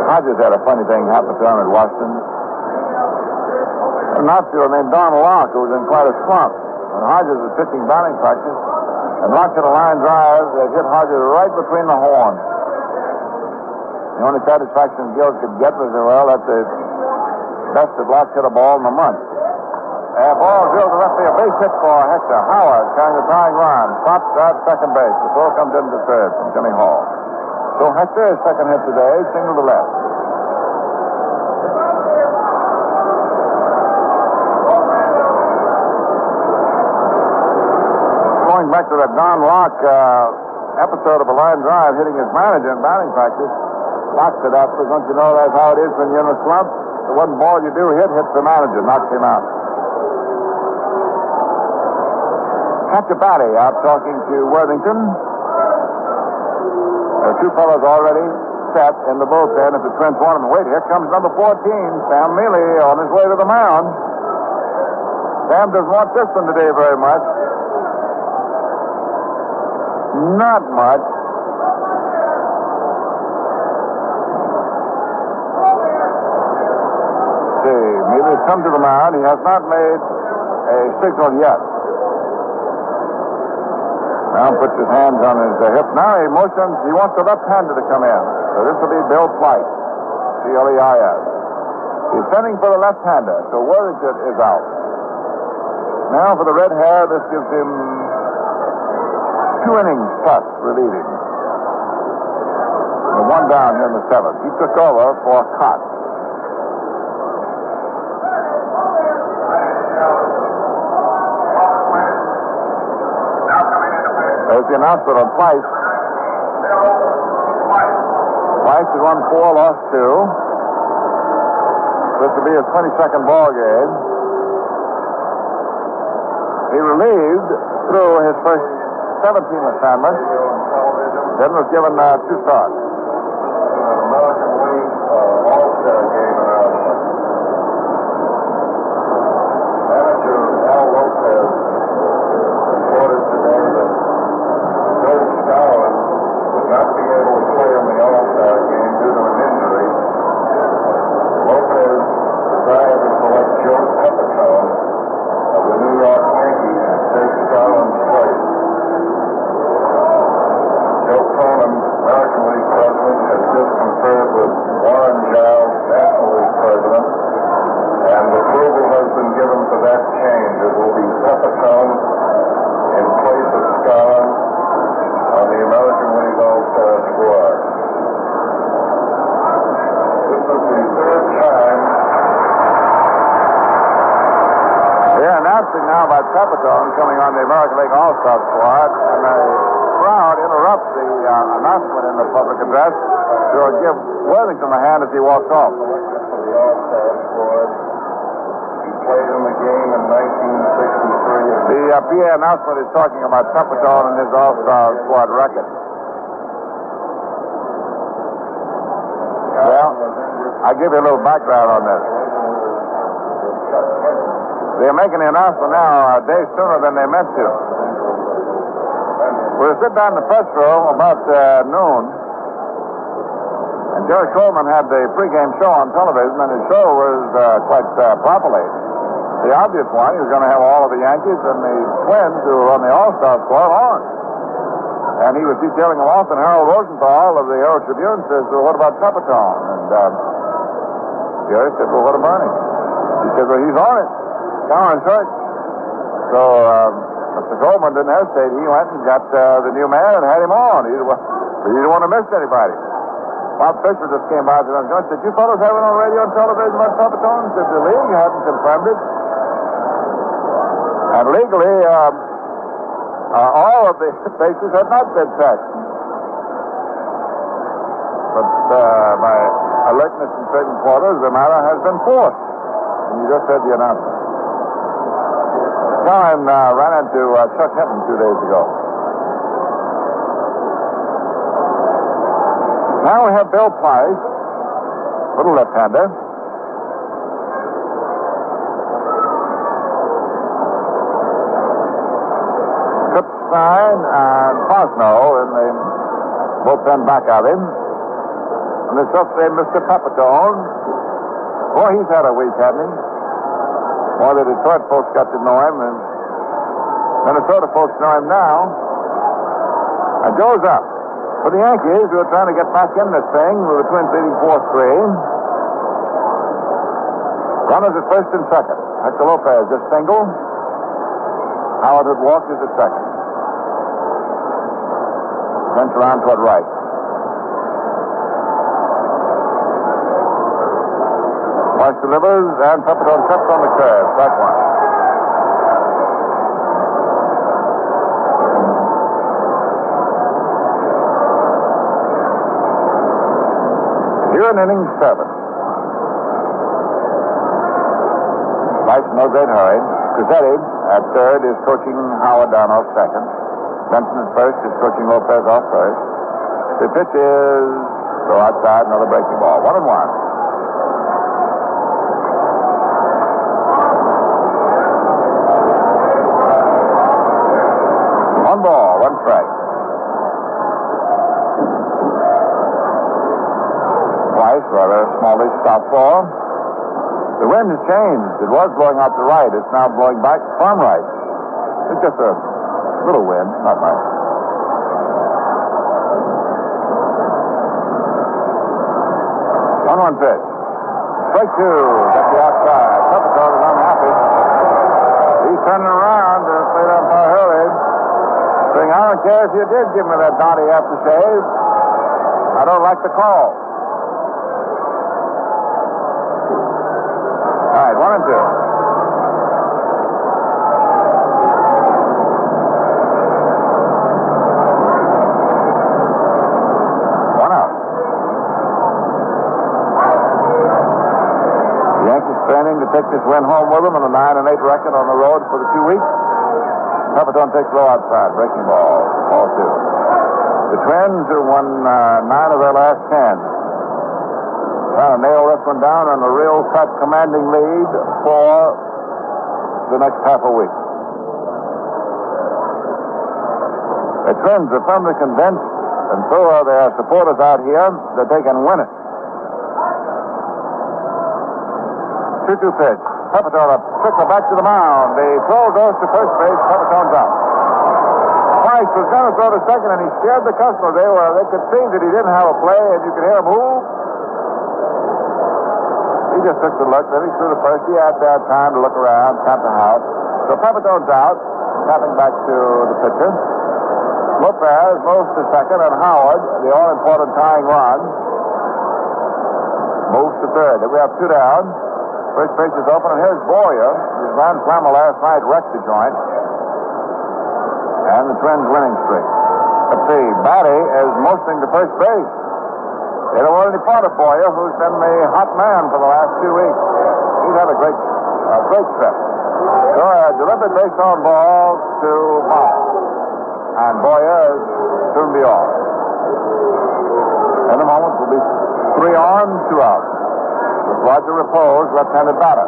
Hodges had a funny thing happen to him at Washington. An outfielder named Don Locke, who was in quite a slump. When Hodges was pitching batting practice, and Locke hit a line drive that hit Hodges right between the horns. The only satisfaction Gil could get was, well, that's the best that Locke hit a ball in a month. Ball drilled to left field. Base hit for Hector. Howard carrying the tying run. Pops at second base. The throw comes into third from Jimmy Hall. So Hector, his second hit today, single to left. Going back to that Don Locke episode of a line drive hitting his manager in batting practice, Locke said after, don't you know that's how it is when you're in a slump? The one ball you do hits the manager, knocks him out. Captain Batty out talking to Worthington. There are two fellows already set in the bullpen at the Trent tournament. Wait, here comes number 14, Sam Mealy, on his way to the mound. Sam doesn't want this one today very much. Not much. See, Mealy's come to the mound. He has not made a signal yet. Now puts his hands on his hip. Now he motions. He wants the left-hander to come in. So this will be Bill Fleiss, C-L-E-I-S. He's sending for the left-hander. So Worthington is out. Now for the red hair, this gives him 2 innings plus relieving. The one down here in the 7th. He took over for Cott. There's the announcement on Fleiss. Fleiss has won 4, lost 2. This will be his 22nd ball game. He relieved through his first 17 assignments. Then was given 2 starts.
American League All-Star Game announcement. Manager Al Lopez reported today that Bill Stalin would not be able to play in the All-Star Game due to an injury. Lopez decided to select Joe Pepitone of the New York Yankees to take Stalin's place. Joe Coleman, American League president, has just conferred with Warren Giles, National League president, and approval has been given for that change. It will be Pepitone in place of Stalin on the American League All-Star squad. This is the 3rd time.
They're announcing now about Pepitone coming on the American League All-Star squad, and the crowd interrupts the announcement in the public address to give Worthington a hand as he walks off.
For the All-Star squad. He played in the game in 1963.
The PA announcement is talking about Pepitone and his All-Star squad record. Well, I'll give you a little background on this. They're making the announcement now a day sooner than they meant to. We'll sit down in the press room about noon, and Jerry Coleman had the pregame show on television, and his show was quite properly. The obvious one, he was going to have all of the Yankees and the Twins who were on the All-Star squad on. And he was detailing them off, and Harold Rosenthal of the Herald Tribune says, well, what about Pepitone? And Jerry said, well, what about him? He said, well, he's on it. Darn search. So Mr. Coleman didn't hesitate. He went and got the new man and had him on. He didn't want to miss anybody. Bob Fisher just came by to them and said, you fellows have it on radio and television about Pepitone? Said the league hadn't confirmed it. And legally, all of the bases had not been touched. But by alertness in certain quarters, the matter has been forced. And you just heard the announcement. Cohen ran into Chuck Hinton 2 days ago. Now we have Bill Fleiss. Little left-hander. Stein and Posno in the bullpen back of him. And there's self-same Mr. Pepitone. Boy, he's had a week, hasn't he? More the Detroit folks got to know him, and Minnesota folks know him now. And Joe's up. For the Yankees, who are trying to get back in this thing with the Twins leading 4-3. Runners at first and second. Hector Lopez just single. Howard had walked is at second. Bench around toward right. Marsh delivers, and Pepitone cuts on the curve. Strike one. Here in inning 7. Rice, no great hurry. Cuzzetti at third is coaching Howard down off second. Benson at first is coaching Lopez off first. The pitch is go outside, another breaking ball. 1-1. One ball, one strike. Twice, rather smallish southpaw. The wind has changed. It was blowing out to right. It's now blowing back from right. It's just a little wind, not much. 1-1 pitch. Strike two. Got the outside. Pepitone is unhappy. He's turning around to plate umpire Hurley, saying, I don't care if you did give me that dotty aftershave. I don't like the call. All right, 1-2. Training to take this win home with them on a 9-8 record on the road for the 2 weeks. Pepitone takes low outside, breaking ball, ball 2. The Twins have won 9 of their last 10. Trying to nail this one down on a real cut commanding lead for the next half a week. The Twins are firmly convinced, and so are their supporters out here, that they can win it. 2-2 pitch. Pepitone up, quickly back to the mound. The throw goes to first base. Pepitone's out. Price was going to throw to second, and he scared the customer there where they could see that he didn't have a play, and you could hear him move. He just took the look, then he threw to first. He had that time to look around, count the house. So Pepitone's out, tapping back to the pitcher. Lopez moves to second, and Howard, the all-important tying run, moves to third. Then we have 2 down. First base is open, and here's Boyer. His grand slammer last night wrecked the joint. And the Twins winning streak. Let's see, Batty is motioning to first base. They don't want any part of Boyer, who's been the hot man for the last 2 weeks. He's had a great trip. So a deliberate base on ball to Bob. And Boyer is soon be off. In a moment, will be 3 on, 2 out. With Roger Repose, left-handed batter.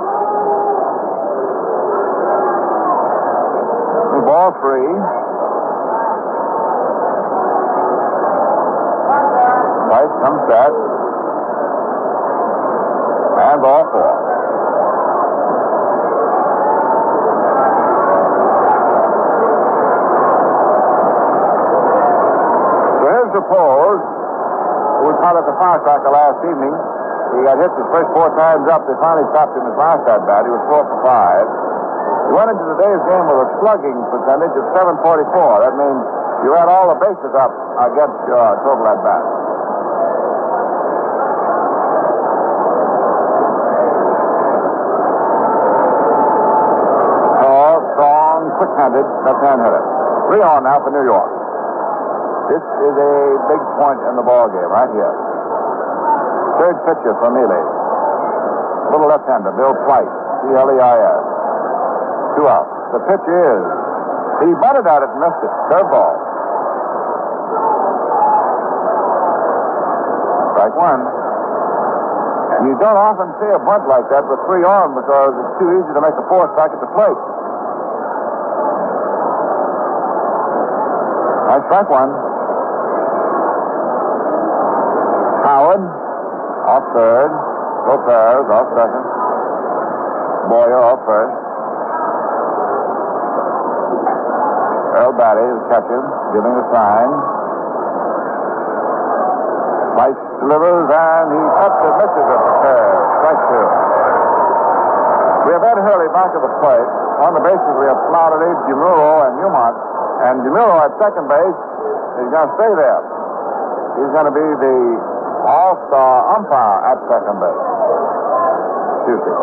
Ball 3. Price comes set. And ball 4. So here's Repose, who was caught at the fire cycle last evening. He got hit his first 4 times up. They finally stopped him his last at-bat. He was 4 for 5. He went into today's game with a slugging percentage of 744. That means you had all the bases up against your total at-bat. Tall, strong, quick-handed left-hand hitter. 3 on now for New York. This is a big point in the ball game right here. Third pitcher for Mealy. Little left-hander, Bill Price, C-L-E-I-S. 2 out. The pitch is. He butted at it and missed it. Curveball. Strike 1. You don't often see a bunt like that with 3 on because it's too easy to make a force back at the plate. Nice strike one. Howard off third. Lopez off second. Boyer off first. Earl Batty, the catcher, giving a sign. Price delivers, and he cuts and misses at the curve. Strike 2. We have Ed Hurley back at the plate. On the bases, we have Flaherty, DeMuro, and Newmont. And DeMuro at second base is going to stay there. He's going to be the all-star umpire at second base Tuesday.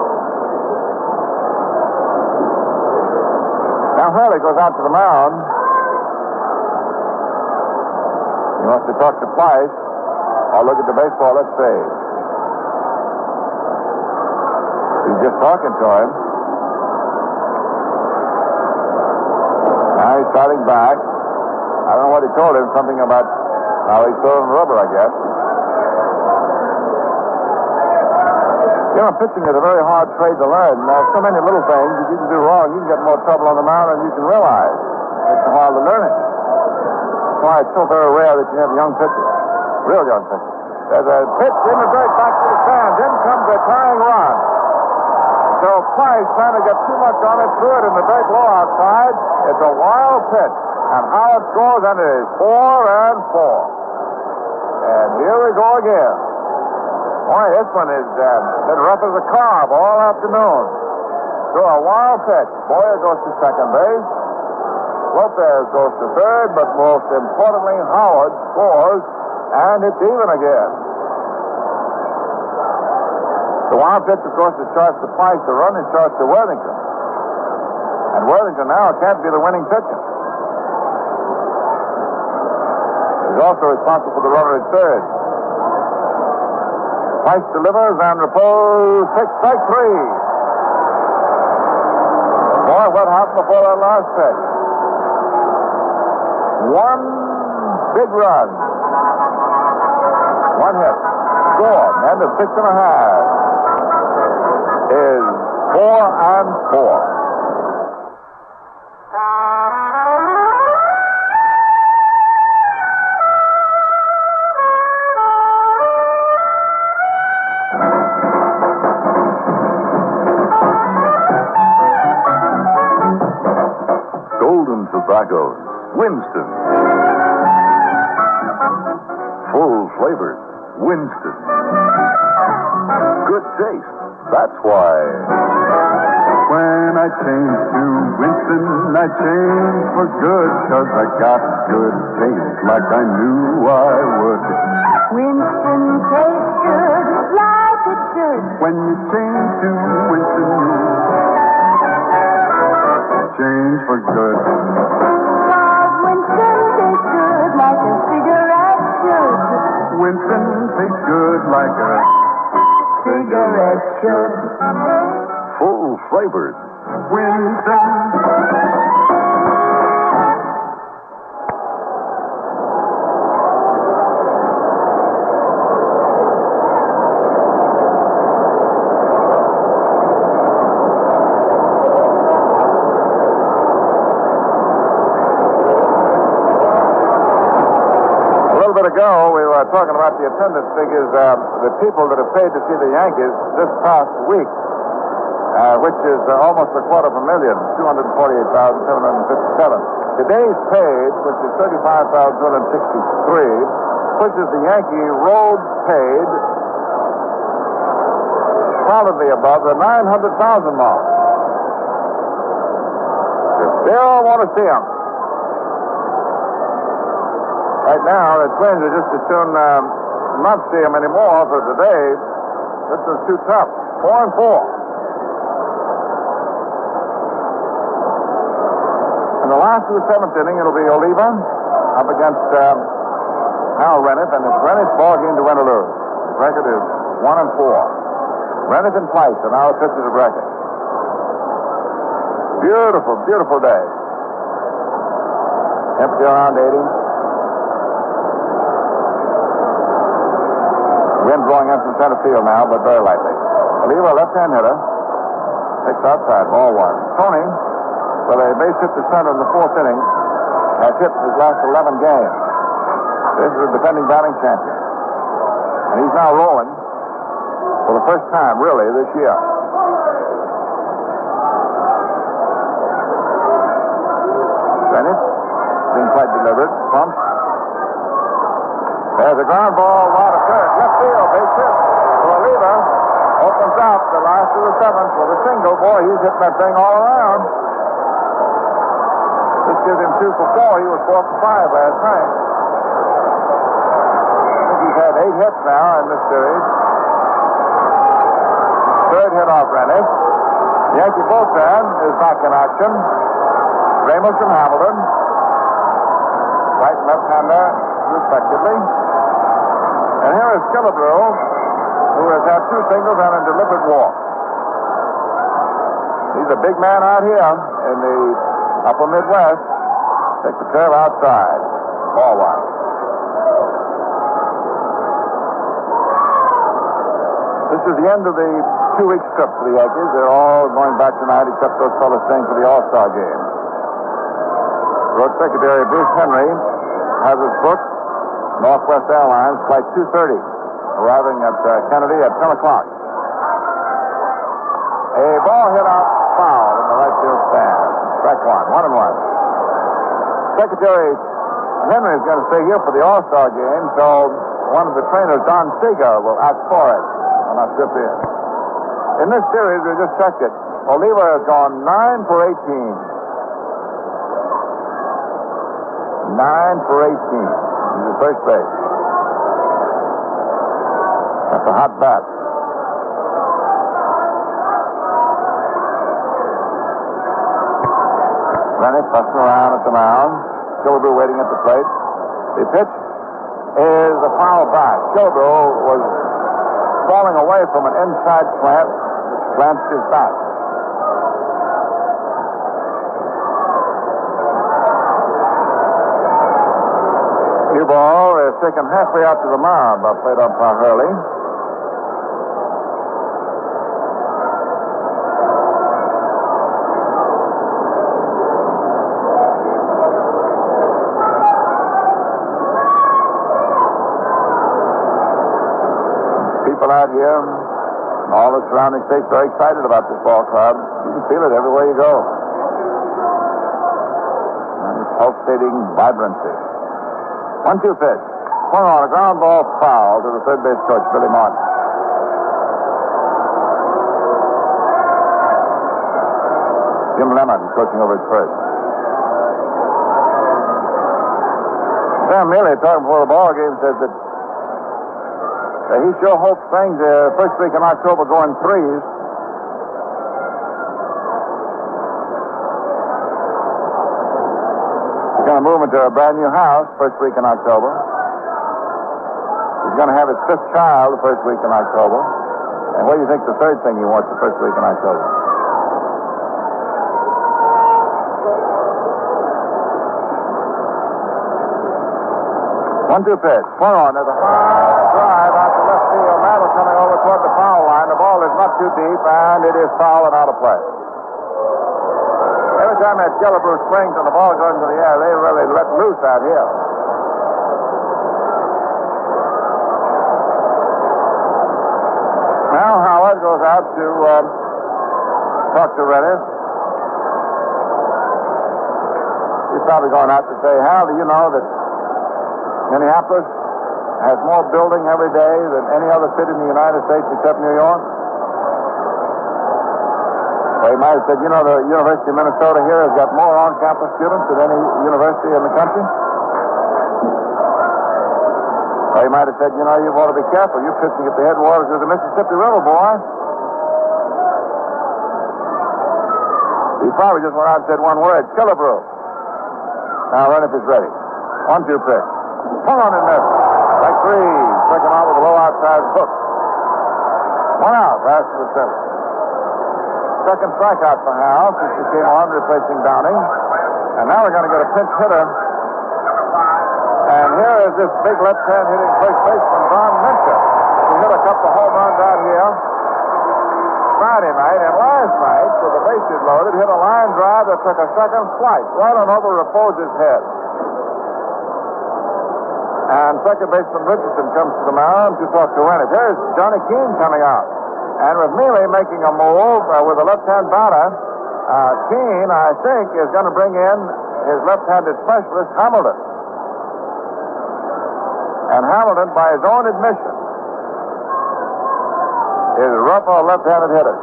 Now Hurley goes out to the mound. He wants to talk to Price. I'll look at the baseball. Let's see. He's just talking to him. Now he's starting back. I don't know what he told him. Something about how he's throwing rubber, I guess. You know, pitching is a very hard trade to learn. There's so many little things that you can do wrong. You can get more trouble on the mound than you can realize. It's hard to learn it. That's why it's so very rare that you have young pitchers. Real young pitchers. There's a pitch in the dirt back to the stands. In comes a tying run. So Price trying to get too much on it, threw it in the dirt low outside. It's a wild pitch. And Howard scores, and it is 4-4. And here we go again. Boy, this one has been rough as a carb all afternoon. So a wild pitch. Boyer goes to second base. Lopez goes to third, but most importantly, Howard scores, and it's even again. The wild pitch, of course, is charged to Price. The run is charged to Worthington. And Worthington now can't be the winning pitcher. He's also responsible for the runner at third. Price delivers, and Repose takes strike 3. Boy, what happened before that last pitch? One big run. One hit. Score. And the 6.5 is 4-4.
Tobaccos, Winston. Full flavored, Winston. Good taste, that's why.
When I changed to Winston, I changed for good, 'cause I got good taste like I knew I would.
Winston tastes good like it should.
When you change to Winston, you change for good.
'Cause Winston tastes good like a cigarette should.
Winston tastes good like a
Cigarette should.
Full flavored.
Winston.
Ago, we were talking about the attendance figures, the people that have paid to see the Yankees this past week, which is almost 250,000, 248,757. Today's paid, which is 35,263, pushes the Yankee road paid solidly above the 900,000 mark. You still want to see them. Right now, the Twins are just as soon not see him anymore for today. This is too tough. 4-4. In the last of the seventh inning, it'll be Oliva up against Hal Renniff, and it's Renniff's ball game to win or lose. His record is 1-4. Renniff and Price are now the pitchers of record. Beautiful, beautiful day. Temperature around 80. Wind blowing in from center field now, but very lightly. Lever, left-hand hitter. Takes outside, ball one. Tony, with a base hit to center in the fourth inning, has hit his last 11 games. This is a defending batting champion. And he's now rolling for the first time, really, this year. Bennett, being quite deliberate, pumps. There's a ground ball, wide of third. Left field, base hit. So a leader opens up the last of the seventh with a single. Boy, he's hitting that thing all around. This gives him 2 for 4. He was 4 for 5 last night. I think he's had 8 hits now in this series. Third hit off Rennick. The Yankee bullpen is back in action. Ramos and Hamilton. Right and left-hander, respectively. And here is Killebrew, who has had 2 singles and a deliberate walk. He's a big man out here in the upper Midwest. Take the curve outside. Ball one. This is the end of the 2-week trip for the Yankees. They're all going back tonight except those fellows staying for the All-Star game. Road Secretary Bruce Henry has his book, Northwest Airlines, Flight 230, arriving at Kennedy at 10 o'clock. A ball hit out foul in the right field stand. Strike one, 1-1. Secretary Henry is going to stay here for the All-Star game, so one of the trainers, Don Seeger, will ask for it when I strip in. In this series, we just checked it. Oliva has gone 9 for 18. 9 for 18. He's at first base. That's a hot bat. Rennick fussing around at the mound. Killebrew waiting at the plate. The pitch is a foul back. Killebrew was falling away from an inside slant, which glanced his back. New ball is taken halfway out to the mound by plate umpire Hurley. People out here, all the surrounding states, very excited about this ball club. You can feel it everywhere you go. And it's pulsating vibrancy. 1-2 pitch. Swung on a ground ball foul to the third base coach, Billy Martin. Jim Lemon coaching over at first. Sam Mealy, talking before the ball game, said that he sure hopes things first week in October go in threes. Going to move into a brand new house first week in October. He's going to have his 5th child the first week in October. And what do you think the third thing he wants the first week in October? 1-2 pitch. Swung on. There's a high drive out to left field. Mantle coming over toward the foul line. The ball is not too deep, and it is foul and out of play. Every time that Killebrew swings and the ball goes into the air, they really let loose out here. Now Howard goes out to talk to Rennick. He's probably going out to say, Hal, do you know that Minneapolis has more building every day than any other city in the United States except New York? Well, he might have said, you know, the University of Minnesota here has got more on-campus students than any university in the country. Or he might have said, you know, you ought to be careful. You're pitching at the headwaters of the Mississippi River, boy. He probably just went out and said one word, Killebrew. Now, Rennick is ready. 1-2 pitch. Swung on and missed. Strike 3. Struck him out with a low outside hook. 1 out. Pass to the center. Second strikeout for Hal since he came on replacing Downing. And now we're going to get a pinch hitter. And here is this big left-hand hitting first baseman, Don Minter.
He hit a couple of home runs out here Friday night, and last night, with the bases loaded, hit a line drive that took a second flight right on over Repose's head. And second baseman Richardson comes to the mound to talk to Rennick. Here's Johnny Keane coming out. And with Mealy making a move with a left-hand batter, Keane, I think, is going to bring in his left-handed specialist, Hamilton. And Hamilton, by his own admission, is rough on left-handed hitters.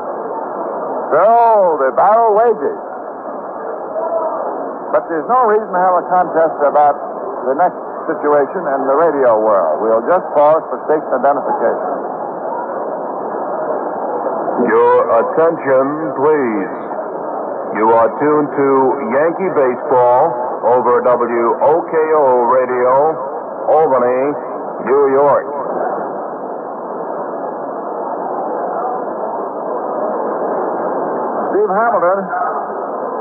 So the battle wages. But there's no reason to have a contest about the next situation in the radio world. We'll just pause for station identification.
Your attention, please. You are tuned to Yankee Baseball over WOKO Radio, Albany, New York.
Steve Hamilton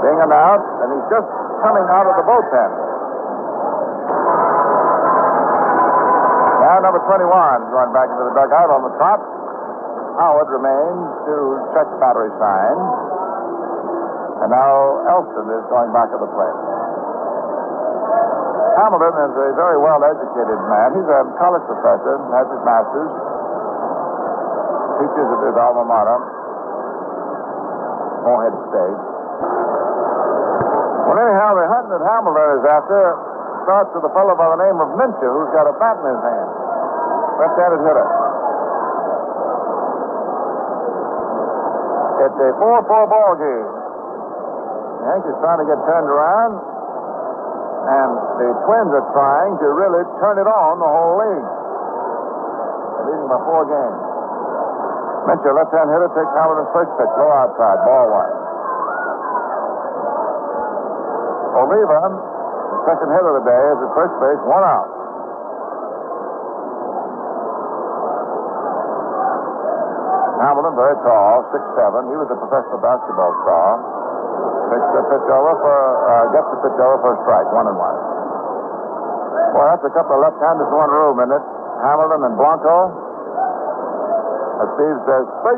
being announced, and he's just coming out of the bullpen. Now number 21 going back into the dugout on the top. Howard remains to check battery signs. And now Elston is going back to the plate. Hamilton is a very well-educated man. He's a college professor, has his master's, teaches at his alma mater, Morehead State. Well, anyhow, the hunt that Hamilton is after starts with a fellow by the name of Mincher, who's got a bat in his hand. Left-handed hitter. It's a 4-4 ball game. The Yankees trying to get turned around, and the Twins are trying to really turn it on the whole league. They're leading by 4 games. Mincher, left-hand hitter, takes Hamilton's first pitch, low outside, ball 1. Oliva, the second hitter of the day, is at first base, 1 out. Hamilton, very tall, 6'7". He was a professional basketball star. Gets the pitch over for a strike, 1-1. Boy, that's a couple of left-handers in one room, isn't it? Hamilton and Blanco. As Steve says, 13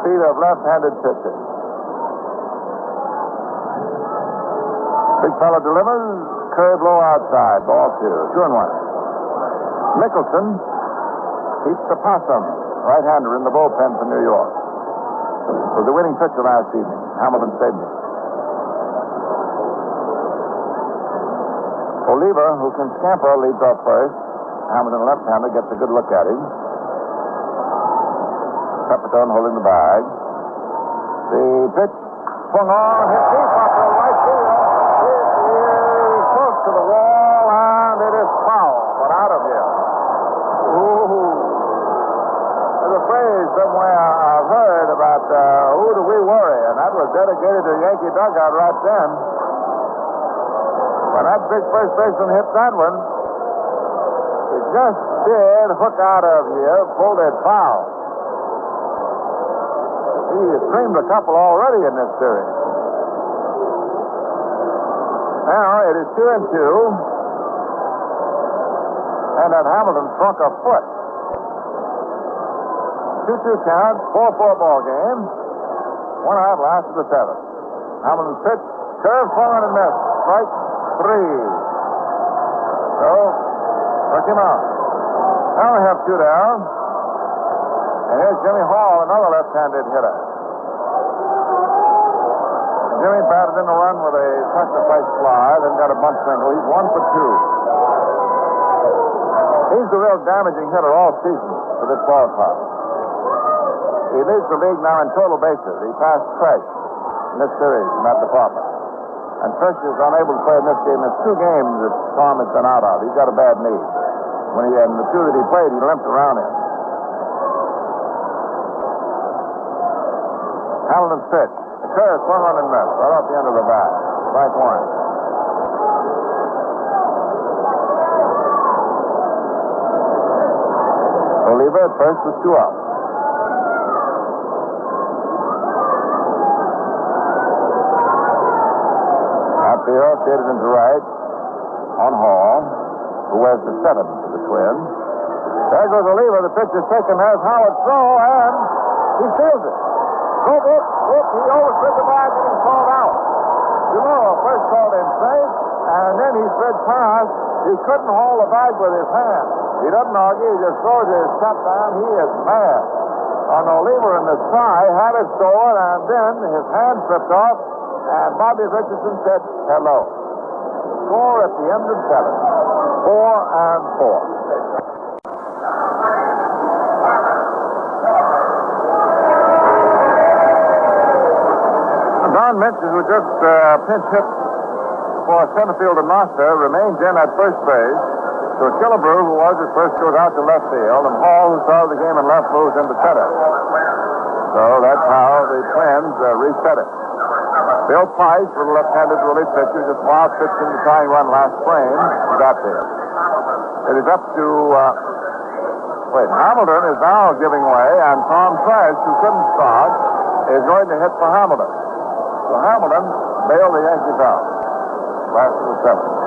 feet of left-handed pitching. Big fella delivers, curve low outside, ball 2, 2-1. Mickelson keeps the possum, right-hander in the bullpen for New York. Was the winning pitcher last evening. Hamilton saved him. Oliva, who can scamper, leads off first. Hamilton, left-hander, gets a good look at him. Peppertone holding the bag. The pitch swung on, hit deep off the right field. It is close to the wall, and it is foul, but out of here. Ooh. There's a phrase somewhere I've heard about who do we worry, and that was dedicated to the Yankee dugout right then. When that big first baseman hit that one, it just did hook out of here, pulled it foul. He has creamed a couple already in this series. Now it is 2-2, and that Hamilton shrunk a foot. 2-2 count, 4-4 ball game. 1 out, last of the 7th. Hamilton's pitch, curve, swung on and missed. Strike 3. So, took him out. Now we have 2 down. And here's Jimmy Hall, another left-handed hitter. Jimmy batted in the run with a sacrifice fly, then got a bunt single. He's 1 for 2. He's the real damaging hitter all season for this ball club. He leads the league now in total bases. He passed Tresh in this series in that department. And Tresh is unable to play in this game. There's 2 games that Tom has been out of. He's got a bad knee. When in the 2 that he played, he limped around in. Hamilton's pitch. The curve swung on and missed right off the end of the bat. Strike 1. Oliva at first with 2 out. Outfield shaded into right on Hall, who wears the 7 for the Twins.
There goes the lever. The pitch is taken. There's Howard's throw, and he steals it. Whoop. He overslid the bag and he's called out. Demuro first called him safe, and then he slid past. He couldn't hold the bag with his hand. He doesn't argue. He just throws his cup down. He is mad. On the lever in the side, had it stolen, and then his hand slipped off, and Bobby Richardson said, hello. Score at the end of 7. 4-4. Don Mitchell, who just pinch hit for center fielder Noster, remains in at first base. So Killebrew, who was at first, goes out to left field, and Hall, who started the game in left, moves into center. So that's how the Twins reset it. Bill Price, with a left-handed relief pitcher, just wild pitched in the tying run last frame, got there. It is up to Hamilton is now giving way, and Tom Trash, who couldn't start, is going to hit for Hamilton. So Hamilton bailed the Yankees out. Last of the 7th.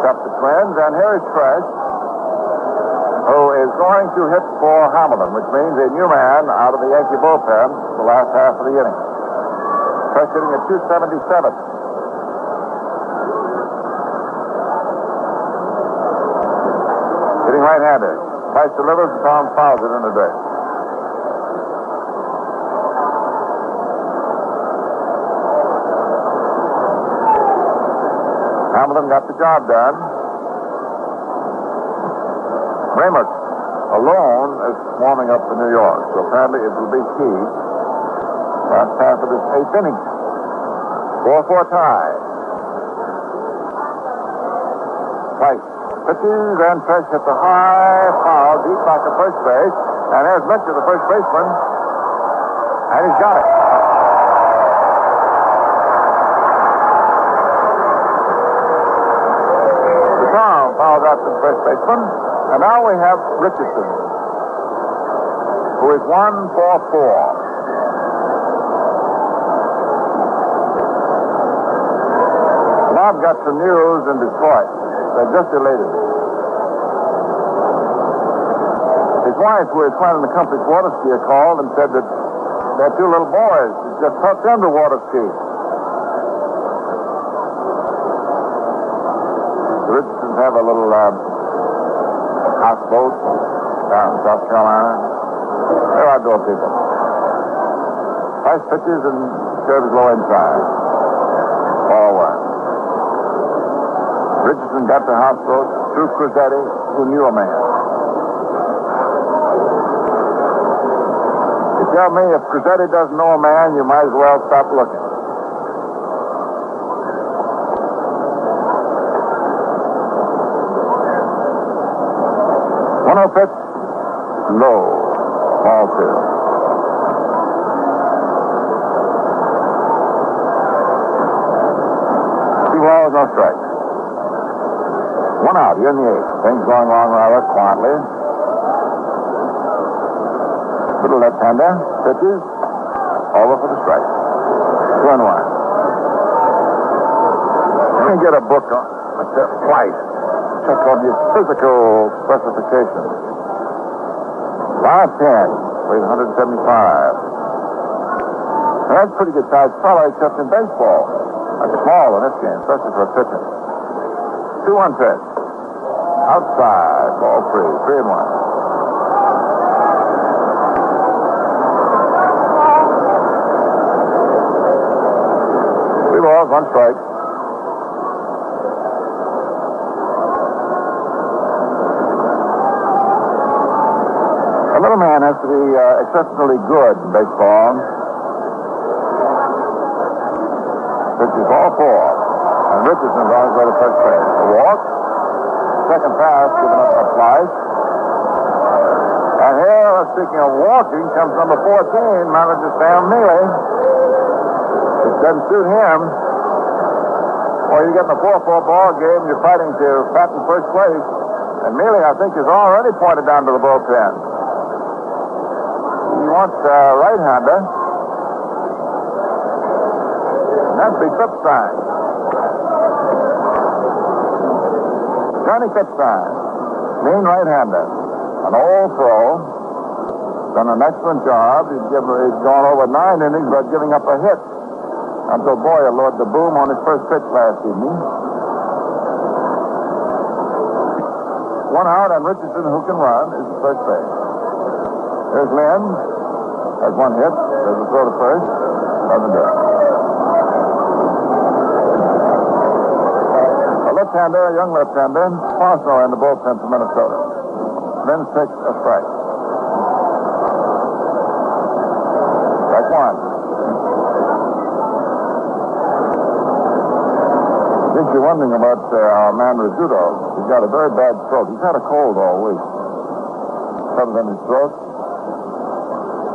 Up the Twins, and here is Trash, who is going to hit for Hamilton, which means a new man out of the Yankee bullpen the last half of the inning. Trash hitting at 277. Hitting right-handed. Price delivers, and Tom fouls it in the dirt. Hamilton got the job done. Ramos alone is warming up for New York, so apparently it will be key. Last half of this 8th inning. 4-4 tie. Price pitches, and Fresh hits a high foul deep back to first base. And there's Mitchell, the first baseman, and he's got it. Fouls out to the first baseman. And now we have Richardson, who is 1 for 4. Bob got some news in Detroit that just elated me. His wife, who is playing in the company's water skier, called and said that their 2 little boys just taught them to water ski. The Richardsons have a little houseboat down in South Carolina. They're outdoor people. Price pitches and serves low inside. Ball 1. Richardson got the houseboat through Cruzetti, who knew a man. You tell me if Cruzetti doesn't know a man, you might as well stop looking. 1-0 pitch. Low. Ball 2. 2 balls, no strikes. 1 out here in the 8th. Things going along rather quietly. Little left-hander. Pitches. Over for the strike. 2-1. Let me get a book on Price. Check on his physical specifications. 5'10", weighs 175. Now, that's a pretty good sized fellow, except in baseball. That's small in this game, especially for a pitcher. 2-1 pitch. Outside, ball 3, 3-1. Three balls, 1 strike. A little man has to be exceptionally good in baseball. This is ball 4. And Richardson is on his way to first base. A walk. Second pass, given up a flight. And here, speaking of walking, comes number 14, manager Sam Neely. It doesn't suit him. Well, you get in a 4-4 ball game, you're fighting to bat in first place. And Neely, I think, is already pointed down to the bullpen. He wants a right-hander. That'd be Fipstein. Johnny Fipstein.
Mean right-hander. An old pro. Done an excellent job. He's gone over 9 innings without giving up a hit. Until Boyer lured the boom on his first pitch last evening. 1 out, and Richardson, who can run, is the first base. Here's Lynn. Has 1 hit. There's a throw to first. Doesn't do it. A left-hander, a young left-hander, Fosno in the bullpen for Minnesota. Lynn takes a strike. Strike 1. I think you're wondering about our man Rizzuto. He's got a very bad throat. He's had a cold all week. Something in his throat.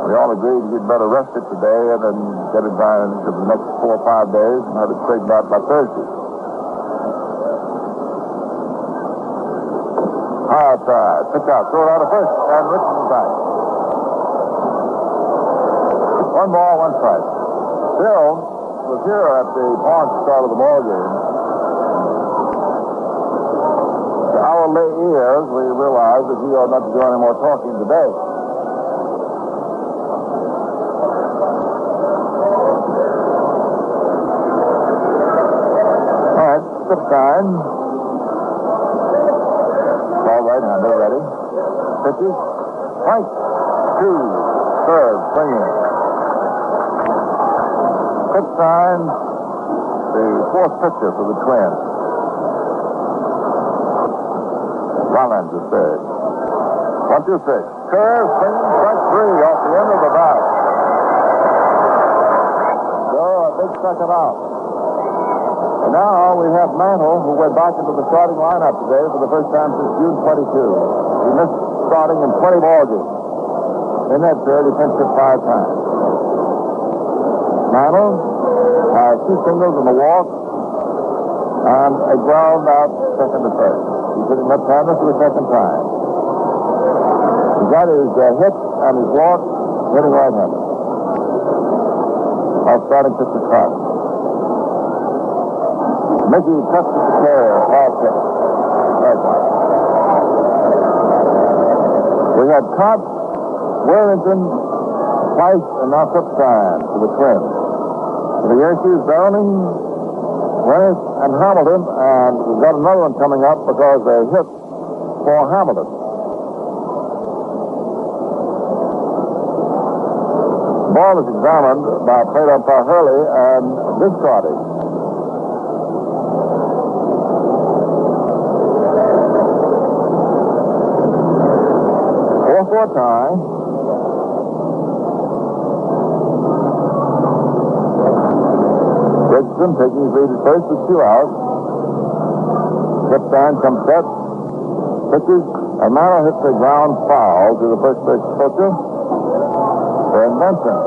We all agreed he'd better rest it today and then get it down for the next 4 or 5 days and have it straightened out by Thursday. Outside. Pitch out. Throw it out of first. And Richardson back. 1 ball, 1 strike. Bill was here at the pawn start of the ball game. To our lay ears, we realized that he ought not to do any more talking today. All right, good time. Ball right-hander ready. Pitches. Strike 2. Third, swinging. Good time. The 4th pitcher for the Twins. Rollins is third. 1-2-6. Curve, swinging, strike 3 off the end of the bat. So a big second out. And now we have Mantle, who went back into the starting lineup today for the first time since June 22. He missed starting in 20 ball games. In that period, he pinched it 5 times. Mantle has 2 singles and a walk and a ground out second to first. He's hitting left-hander for the second time. He's got his hit and his walk hitting right-hander. Our starting pitcher clock. Mickey touches the carrier, foul pitch. We had Cobb, Warrington, Price, and now Cookstein for the Twins. For the Yankees, Downing, Rice, and Hamilton, and we've got another one coming up because they hit for Hamilton. The ball is examined by plate umpire Hurley and discarded. 4-4 tie. Richardson taking his lead at first with 2 outs. Cookstein comes set. Pitches. And Mantle hits a ground foul to the first base pitcher. And Benson.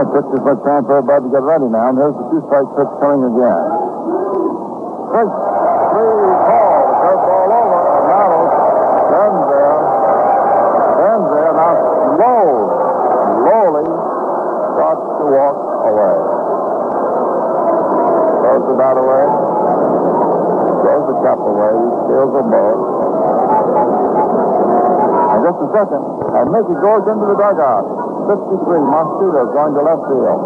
Took as much time for everybody to get ready now, and there's the 2-strike pitch coming again. Strike 3 ball. The curve ball over, and Mantle stands there, now slowly starts to walk away. Throws the bat away, throws the cap away, steals the ball. And just a second, and Mickey goes into the dugout. 53, Mosquito's going to left field.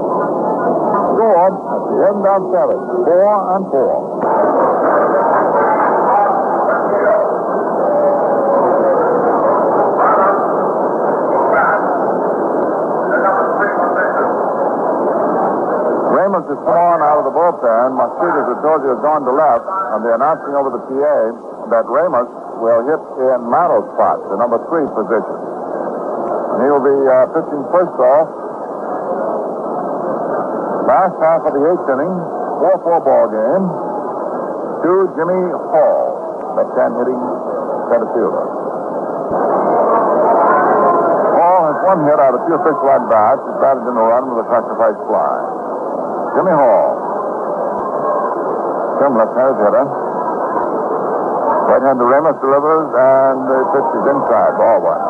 Scored at the end of 7, 4-4. Ramos is thrown out of the bullpen. Mosquito's, I told you, has gone to left, and they're announcing over the PA that Ramos will hit in Mantle's spot, the number 3 position. And he'll be pitching first off. Last half of the 8th inning, 4-4 ball game, to Jimmy Hall, left-hand hitting center fielder. Hall has 1 hit out of 2 official at-bats. He's batted in a run with a sacrifice fly. Jimmy Hall. Some left-handed hitter. Right-hander Ramos delivers, and the pitch is inside, ball 1.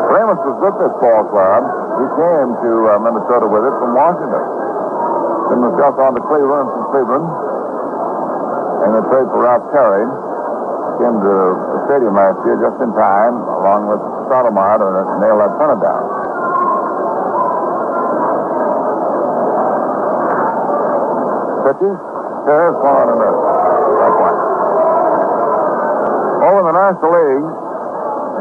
Ramos was with this ball club
He came to Minnesota with it from Washington. Then was just on to Cleveland from Cleveland. And they trade for Ralph Terry. Came to the stadium last year just in time, along with Stottlemyre, to nail that pennant down. Pitches. Here's one on the right point. Over in the National League,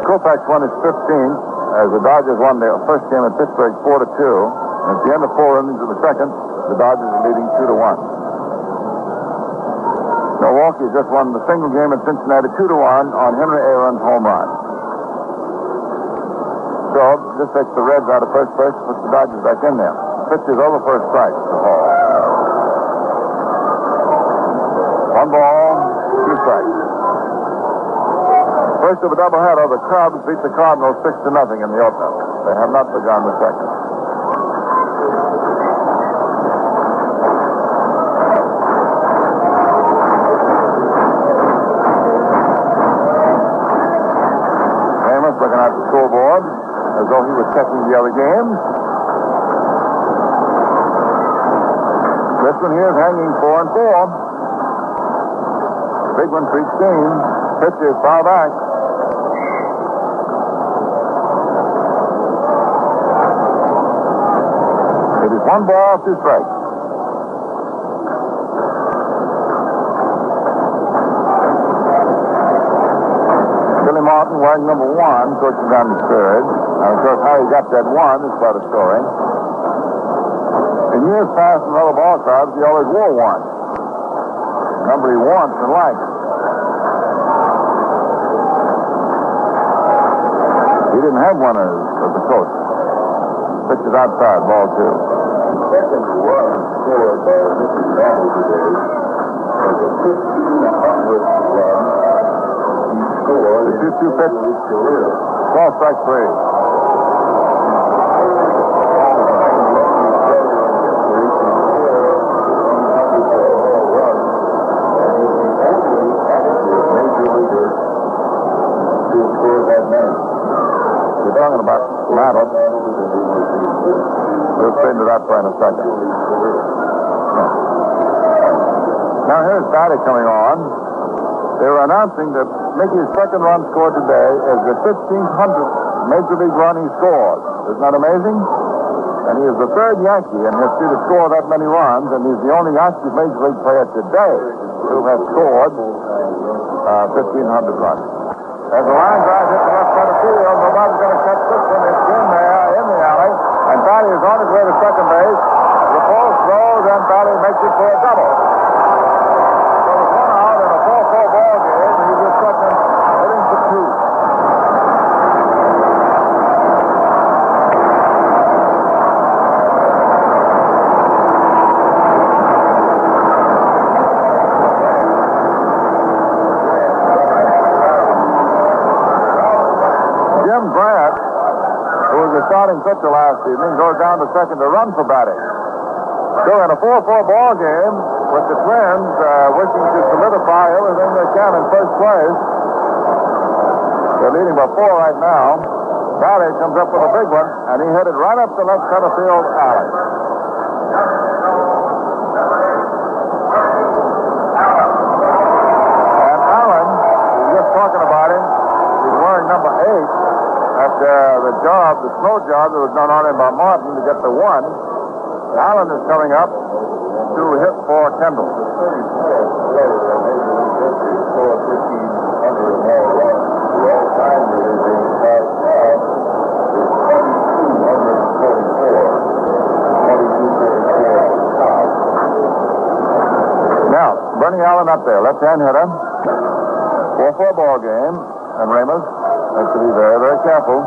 Koufax won his 15th as the Dodgers won their first game at Pittsburgh 4-2. And at the end of 4 innings of the second, the Dodgers are leading 2-1. Milwaukee just won the single game at Cincinnati 2-1 on Henry Aaron's home run. So this takes the Reds out of first base, puts the Dodgers back in there. Pitch is over for a strike to Hall. 1 ball, 2 strikes. First of a doubleheader, the Cubs beat the Cardinals 6-0 in the opener. They have not begun the second. Amos looking at the scoreboard as though he was checking the other games. This one here is hanging 4-4. Big one for each team. Pitch is foul back. It is 1 ball, 2 strikes. Billy Martin, wearing number 1, coaching down the third. Now, of course, how he got that 1 is quite a story. In years past in other ball clubs, he always wore 1. Number he wants and likes. He didn't have one as a coach. Pitch is outside, ball 2.
Second run scored by Mr. Barber today was a 1,500 run he scored
The 2-2 pitch.
his career.
Ball strike 3. We're talking about Mantle. We'll straighten it out for in a second. Now here's Batty coming on. They were announcing that Mickey's second run scored today is the 1,500th Major League run he scored. Isn't that amazing? And he is the 3rd Yankee in history to score that many runs, and he's the only active Major League player today who has scored 1,500 runs. As the line drive hits the left center field, nobody's going to catch this one. It's in there, in the alley, and Batty is on his way to second base. The ball throws, and Batty makes it for a double. So with 1 out in a 4-4 ball game, he was second, hitting for 2. Starting pitcher last evening goes down to second to run for Batty. So in a 4-4 ball game with the Twins wishing to solidify everything they can in first place. They're leading by 4 right now. Batty comes up with a big one, and he hit it right up the left center field alley. And Allen, we were just talking about him, he's wearing number 8. The snow job that was done on him by Martin to get the 1. Allen is coming up to hit for Kendall. Now, Bernie Allen up there, left-hand hitter. 4-4 ball game, and Ramos has to be very, very careful.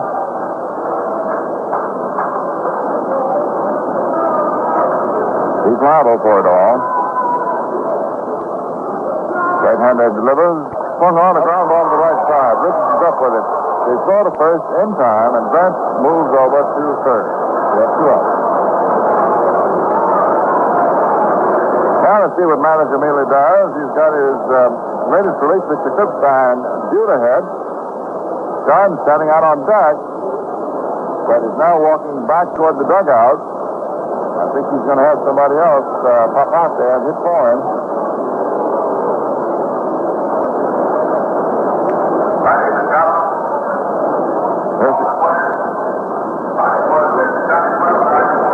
He's liable for it all. Right-hander delivers. Swung on the ground ball to the right side. Richards up with it. They throw to first in time, and Brent moves over to third. We have 2 outs. Now let's see what manager Mealy does. He's got his latest relief, Mr. Clipstein, due ahead. John standing out on deck. but is now walking back toward the dugout. I think he's going to have somebody else pop out there and hit for him.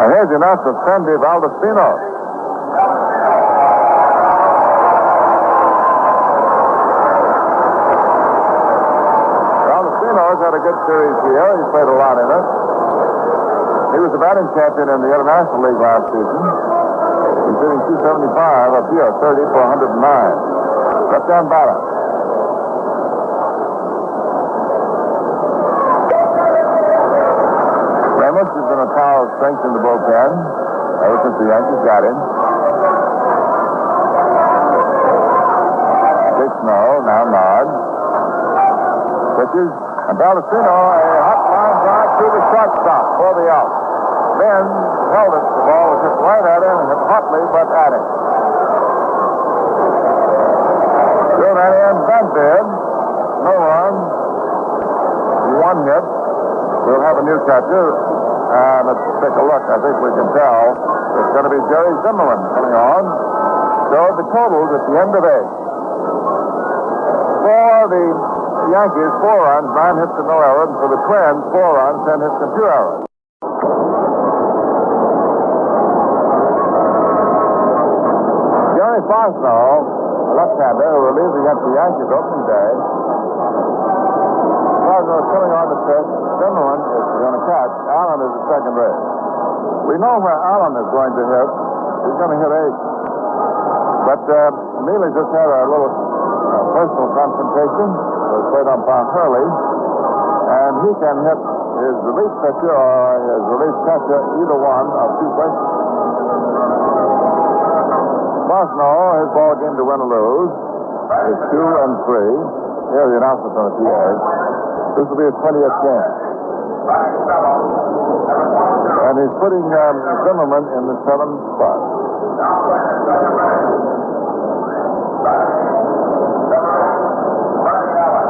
And here's the announcer, Sandy Valdespino. Valdespino's had a good series here. He's played a lot in it. He was the batting champion in the International League last season. He's hitting .275 up here, 30 for 109. Left-hand batter. Ramos has been a tower of strength in the bullpen ever since the Yankees got him. Big Snow, now Nod. Pitches, and Valdespino, a hot line drive to the shortstop for the out. Ben held it. The ball was hit right at him, hit hotly, but at him. Soon at the end, Benford. No run. One hit. We'll have a new catcher. And let's take a look. I think we can tell it's going to be Jerry Zimmerman coming on. So the totals at the end of 8. For the Yankees, 4 runs, 9 hits and no errors. And for the Twins, 4 runs, 10 hits and 2 errors. Gary Fosno, a left-hander who relieved against the Yankees opening day. Fosno is coming on the pitch. Zimmerman is going to catch. Allen is at second base. We know where Allen is going to hit. He's going to hit 8. But Mealy just had a little personal confrontation with plate umpire Hurley, and he can hit his relief pitcher or his relief catcher either one of 2 places. Fosno, his ball game to win or lose is 2 and 3. Here are the announcements on the PA. This will be his 20th game. And he's putting Zimmerman in the 7th spot.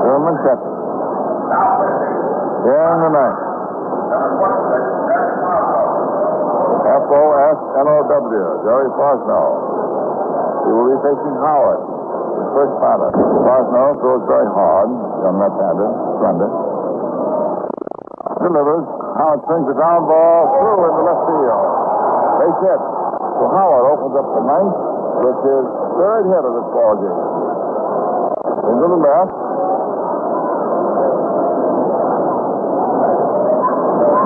Zimmerman catches. In the 9th. F-O-S-N-O-W, Jerry Fosno. He will be facing Howard, the first batter. Fosno throws very hard, young left-hander, slender. Delivers. Howard swings the ground ball through in the left field. Base hit. So Howard opens up the 9th with his 3rd hit of this ball game. Into the left.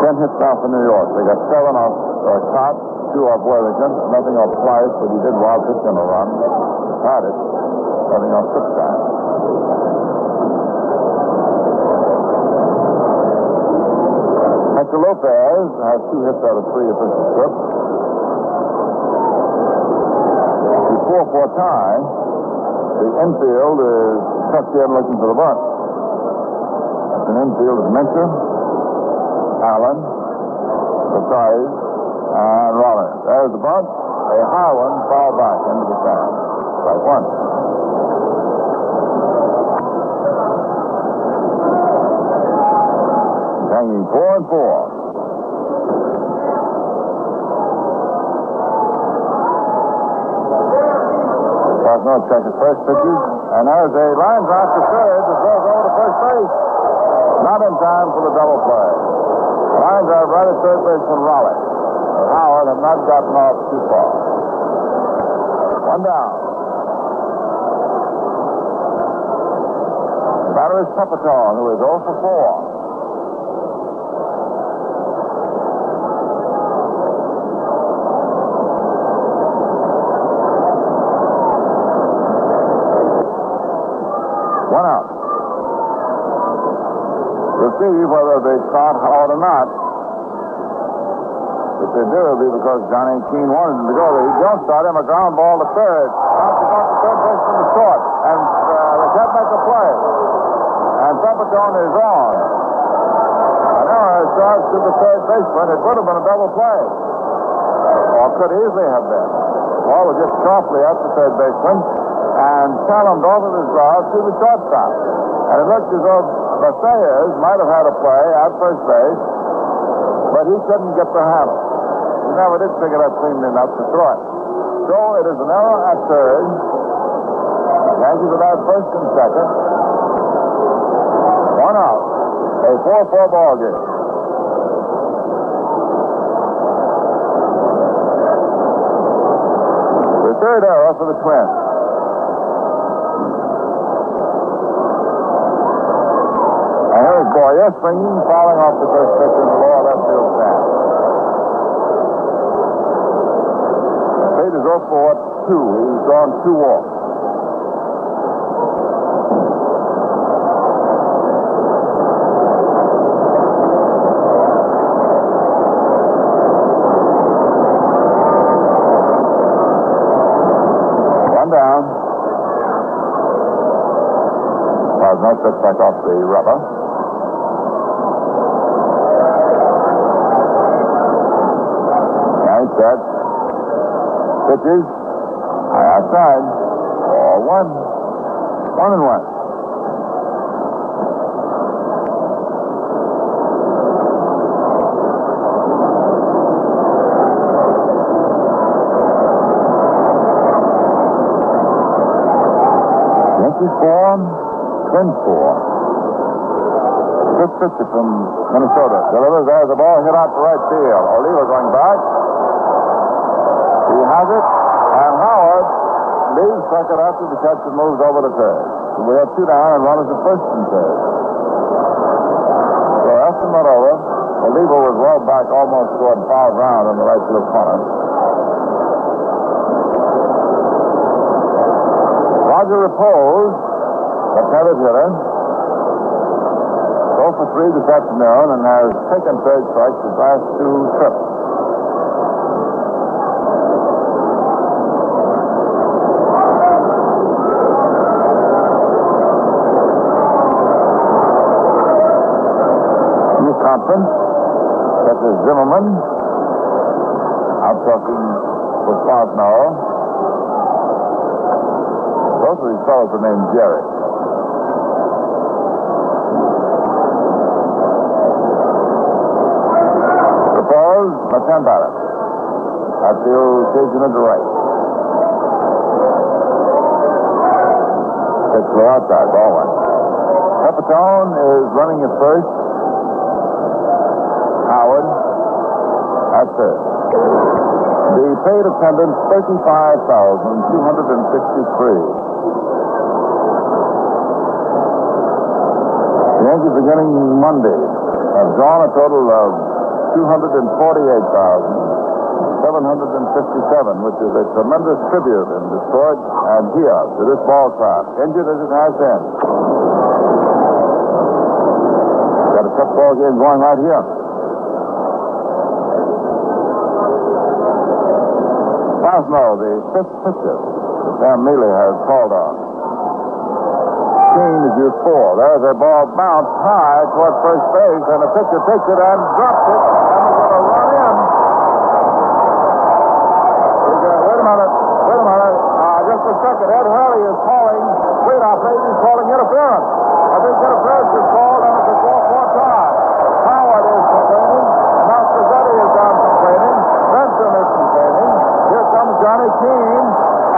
10 hits now for New York. They got 7 off Cott, 2 off Worthington, nothing off Price, but he did wild pitch on a run. Had it. Nothing off Cookstown. Mr. Lopez has 2 hits out of 3 official trips. The 4-4 tie. The infield is tucked in looking for the bunt. That's an infield of Mincher, Allen, Surprise, and Rollins. There's the bunt. A high one foul back into the stand. Strike 1. Hanging 4 and 4. Fosno checks his first pitches, and there's a line drive to third that goes over to first base. Not in time for the double play. Line drive right at third baseman Raleigh. Howard had not gotten off too far. 1 down. The batter is Pepitone, who is 0 for 4. We'll see whether they start Howard or not. If they do, it'll be because Johnny Keene wanted him to go there. He don't start him. A ground ball to third. Bounces off the third base from the short. And they can't make a play. And Pepitone is on. An error starts to the third baseman. It would have been a double play. Or could easily have been. The ball was just sharply at the third baseman. And challenged off of his glove to the shortstop. And it looked as though Basillas might have had a play at first base. but he couldn't get the handle. He never did pick it up cleanly enough to throw it. So it is an error at third. Yankees without first and second. One out. A 4-4 ball game. The third error for the Twins. And here's Boyer swinging, fouling off the first pitch in the lower left field stand. Spade is 0 for 2. He's gone 2 walks. No step back off the rubber. Nice set. Pitches. High outside. Ball 1. 1-1. Yankees form. Twins 4. Fifth pitcher from Minnesota. Delivers. There's the ball hit out to right field. Oliva going back. He has it. And Howard leaves second after the catch and moves over to third. So we have 2 down and runners at first and third. So after not over, Oliva was well back almost toward foul ground on the right field corner. Roger Repose, left-handed hitter, 0 for 3 this afternoon and has taken third strikes his last 2 trips. New conference, such as Zimmerman, out talking with Bosno. Both of these fellows are named Jerry. Repose, left-hand batter. Outfield chasing it to right. Pitch clear outside, ball 1. Pepitone is running at first. Howard at third. The paid attendance, 35,263. The Yankees beginning Monday have drawn a total of 248,757, which is a tremendous tribute in Detroit and here to this ball club, injured as it has been. Got a tough ball game going right here. Bosno, the 5th pitcher that Sam Neely has called on. Is your 4. There's a ball bounced high toward first base, and the pitcher takes it and drops it, and we're going to run in. Wait a minute. Just a second. Ed Hurley is calling leadoff. Maybe he's calling interference. I think interference is called, and it's a 4-4 tie. Howard is complaining. Mastrozetti is down complaining. Benson is complaining. Here comes Johnny Keane,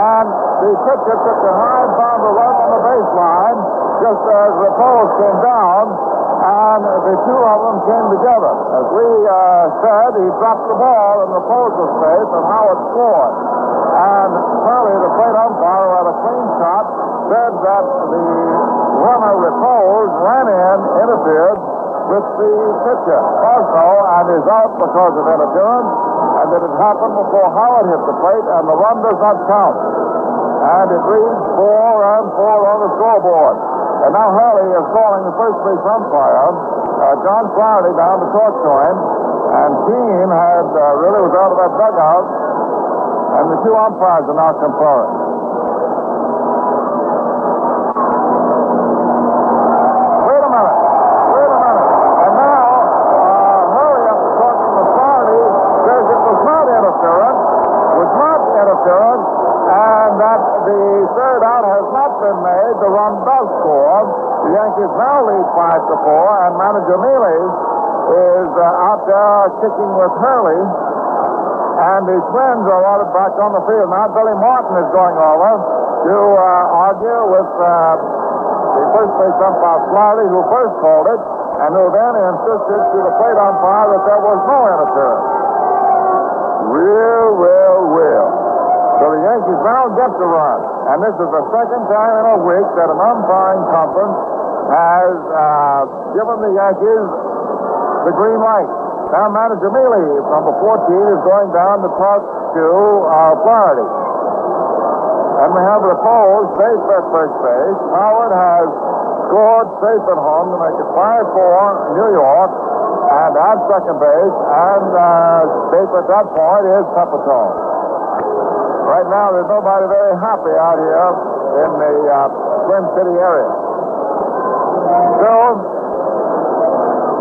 and the pitcher took a high bounder run on the baseline just as Repose came down, and the 2 of them came together. As we said, he dropped the ball in Repose was safe, and Howard scored. And Hurley, the plate umpire, who had a clean shot, said that the runner Repose ran in, interfered with the pitcher also, and is out because of interference, and that it happened before Howard hit the plate, and the run does not count. And it reads 4 and 4 on the scoreboard. And now Hurley is calling the first base umpire, John Flaherty, down to talk to him. And Keane had really was out of that dugout. And the 2 umpires are now conferring. Wait a minute. And now Hurley, after talking to Flaherty, says it was not interference. And that the third out has not been made. The run does score. The Yankees now lead 5-4, and manager Neely is out there kicking with Hurley. And the Twins are ordered back on the field. Now Billy Martin is going over to argue with the first base umpire Flaherty, who first called it, and who then insisted to the plate umpire that there was no interference. Real. So the Yankees now get the run. And this is the second time in a week that an umpiring conference has given the Yankees the green light. Now manager Mealy, number 14, is going down to talk to Flaherty. And we have Repose safe at first base. Howard has scored safe at home to make it 5-4 New York. And at second base, and safe at that point is Pepitone. Right now, there's nobody very happy out here in the Twin City area. So,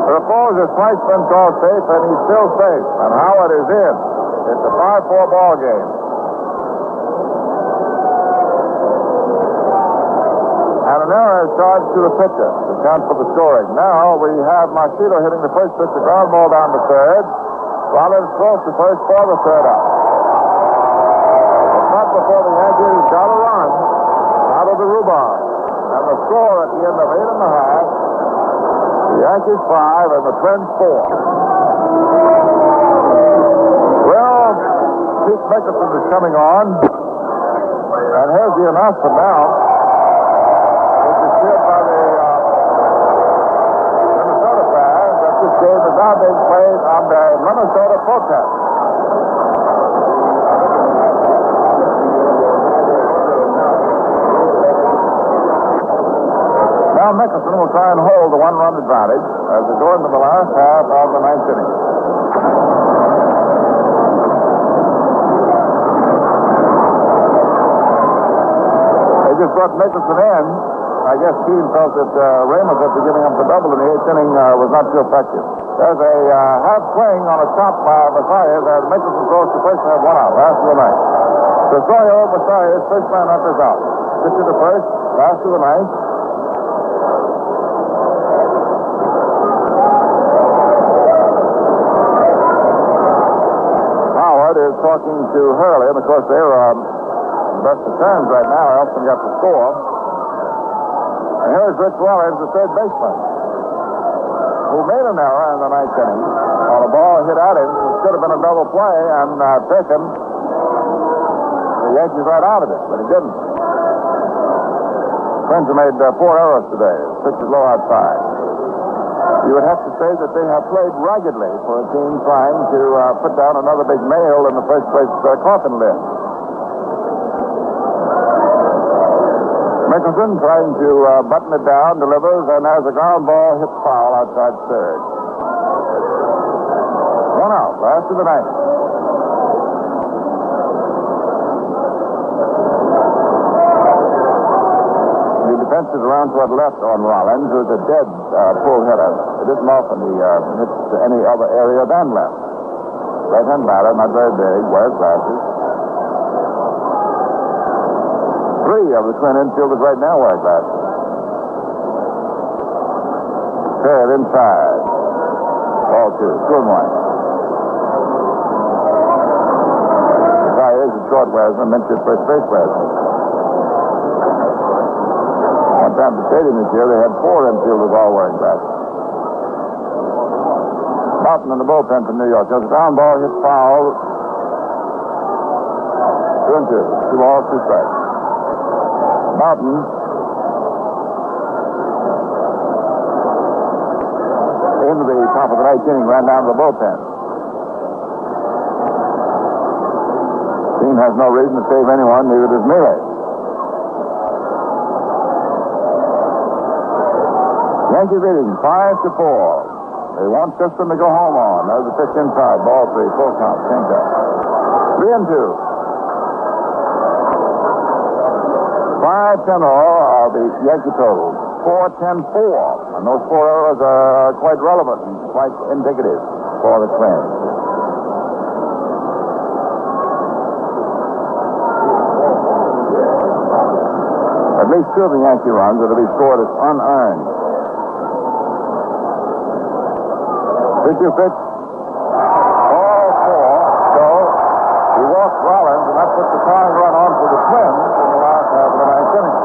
Repose has twice been called safe, and he's still safe. And Howard is in. It's a 5-4 ball game. And an error is charged to the pitcher to count for the scoring. Now we have Marchito hitting the first pitch, a ground ball down to third. Rollins throws to first for the third out. It's not before the Yankees got a run out of the rhubarb. And the score at the end of 8.5. The Yankees 5 and the Twins 4. Well, Pete Mickelson is coming on. And here's the announcement now. Which is cheered by the Minnesota fans that this game is now being played under Minnesota protest. Now Mickelson will try and hold the one-run advantage as we go into the last half of the ninth inning. They just brought Mickelson in. I guess Keene felt that Ramos, after giving up the double in the eighth inning, was not too effective. There's a half swing on a chop by Messiah that Mickelson throws to first and have one out. Last of the ninth. Tresoyo, Messiah, first man up is out. Pitcher to first, last of the ninth. Is talking to Hurley, and of course they're best of terms right now. Elson got the score. And here's Rich Rollins, the third baseman, who made an error in the ninth inning on a ball hit at him, which should have been a double play, and taken the Yankees right out of it, but he didn't. Twins have made 4 errors today. Pitch is low outside. You would have to say that they have played raggedly for a team trying to put down another big nail in the first place coffin lid. Mickelson trying to button it down, delivers, and has a ground ball hit foul outside third. One out, last of the ninth. The defense is around toward left on Rollins, who's a dead pull hitter. It isn't often he hits any other area than left. Right-hand batter, not very big, wears glasses. 3 of the Twin infielders right now wear glasses. Third inside. Ball 2, 2-1. The guy is a short wearsman, Minch's first base wearsman. One time at the stadium this year, they had 4 infielders all wearing glasses. Martin in the bullpen from New York. There's a ground ball hit foul. 2-2. 2 balls, 2 strikes. Martin into the top of the ninth inning, ran down to the bullpen. Team has no reason to save anyone, neither does Mealy. Yankees leading 5-4. They want System to go home on. There's a pitch inside. Ball 3. Full count. Changeup. 3-2. 5-10 all are the Yankee totals. 4-10-4. And those 4 errors are quite relevant and quite indicative for the Twins. At least 2 of the Yankee runs are to be scored as unearned. 2-2 pitch. Ball 4. So he walks Rollins, and that puts the tying run on for the Twins in the last half of the ninth inning.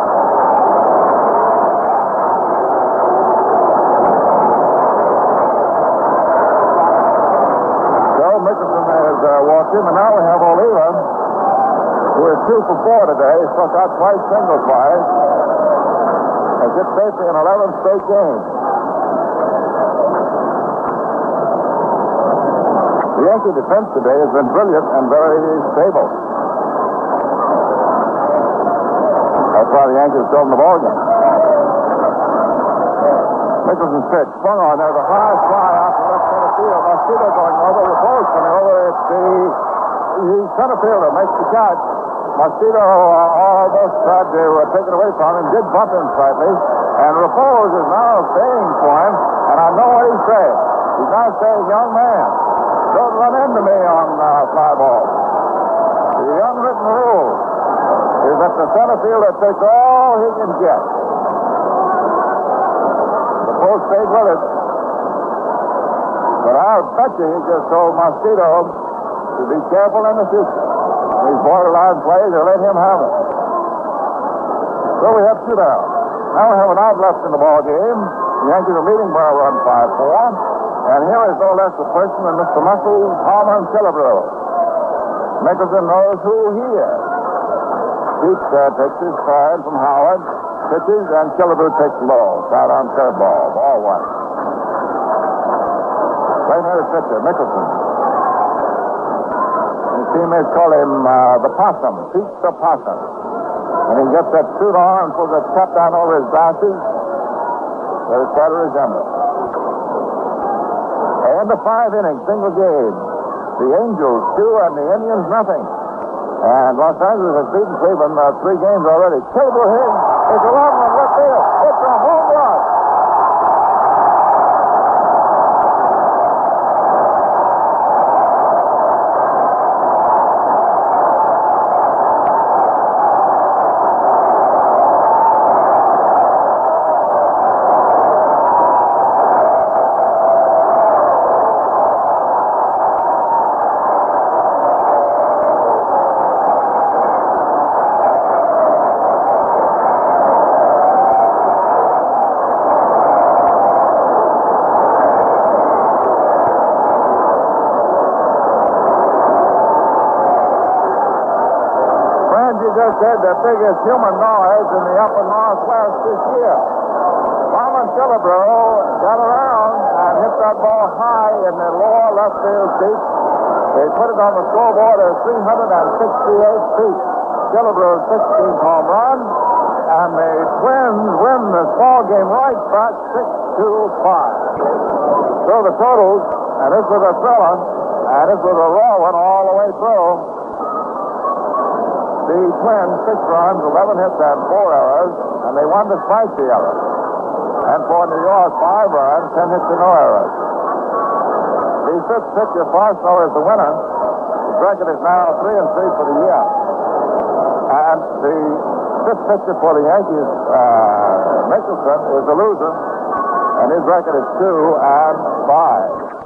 So Mickelson has walked him, and now we have Oliva, who is 2 for 4 today. He struck out twice, singles twice. Has hit safely in 11 straight games. The Yankee defense today has been brilliant and very stable. That's why the Yankees stole the ball game. Mickelson's pitch swung on there. The high fly out to left center field. Mosquito going over. The post coming over. It's the center fielder makes the catch. Mosquito almost tried to take it away from him. Did bump him slightly. And Repose is now saying for him, and I know what he's saying. He's now saying, young man, don't run into me on fly ball. The unwritten rule is that the center fielder takes all he can get. The post stayed with it. But I'll bet you he just told Mosquito to be careful in the future. These borderline plays, they let him have it. So we have 2 down. Now we have an out left in the ball game. The Yankees are leading by a run 5-4. And here is no less a person than Mr. Muscles, Harmon Killebrew. Mickelson knows who he is. Pete takes his side from Howard, pitches, and Killebrew takes low. Side on curveball. Ball 1. Right-handed pitcher, Mickelson. His teammates call him the Possum, Pete the Possum. When he gets that suit on and pulls that cap down over his glasses, there's quite a resemblance. And the 5 innings, single game. The Angels 2 and the Indians nothing. And Los Angeles has beaten Cleveland 3 games already. Killebrew hitting. It's a long one left field. It's a home run. Just had the biggest human noise in the upper Northwest this year. Harmon Killebrew got around and hit that ball high in the lower left field seat. They put it on the scoreboard at 368 feet. Killebrew's 16th home run, and the Twins win this ball game right back 6-5. So the totals, and this was a thriller, and this was a raw one all the way through. The Twins, 6 runs, 11 hits, and 4 errors, and they won despite the errors. And for New York, 5 runs, 10 hits, and no errors. The 5th pitcher, Farslow, is the winner. His record is now 3-3 for the year. And the 5th pitcher for the Yankees, Mickelson, is the loser, and his record is 2-5.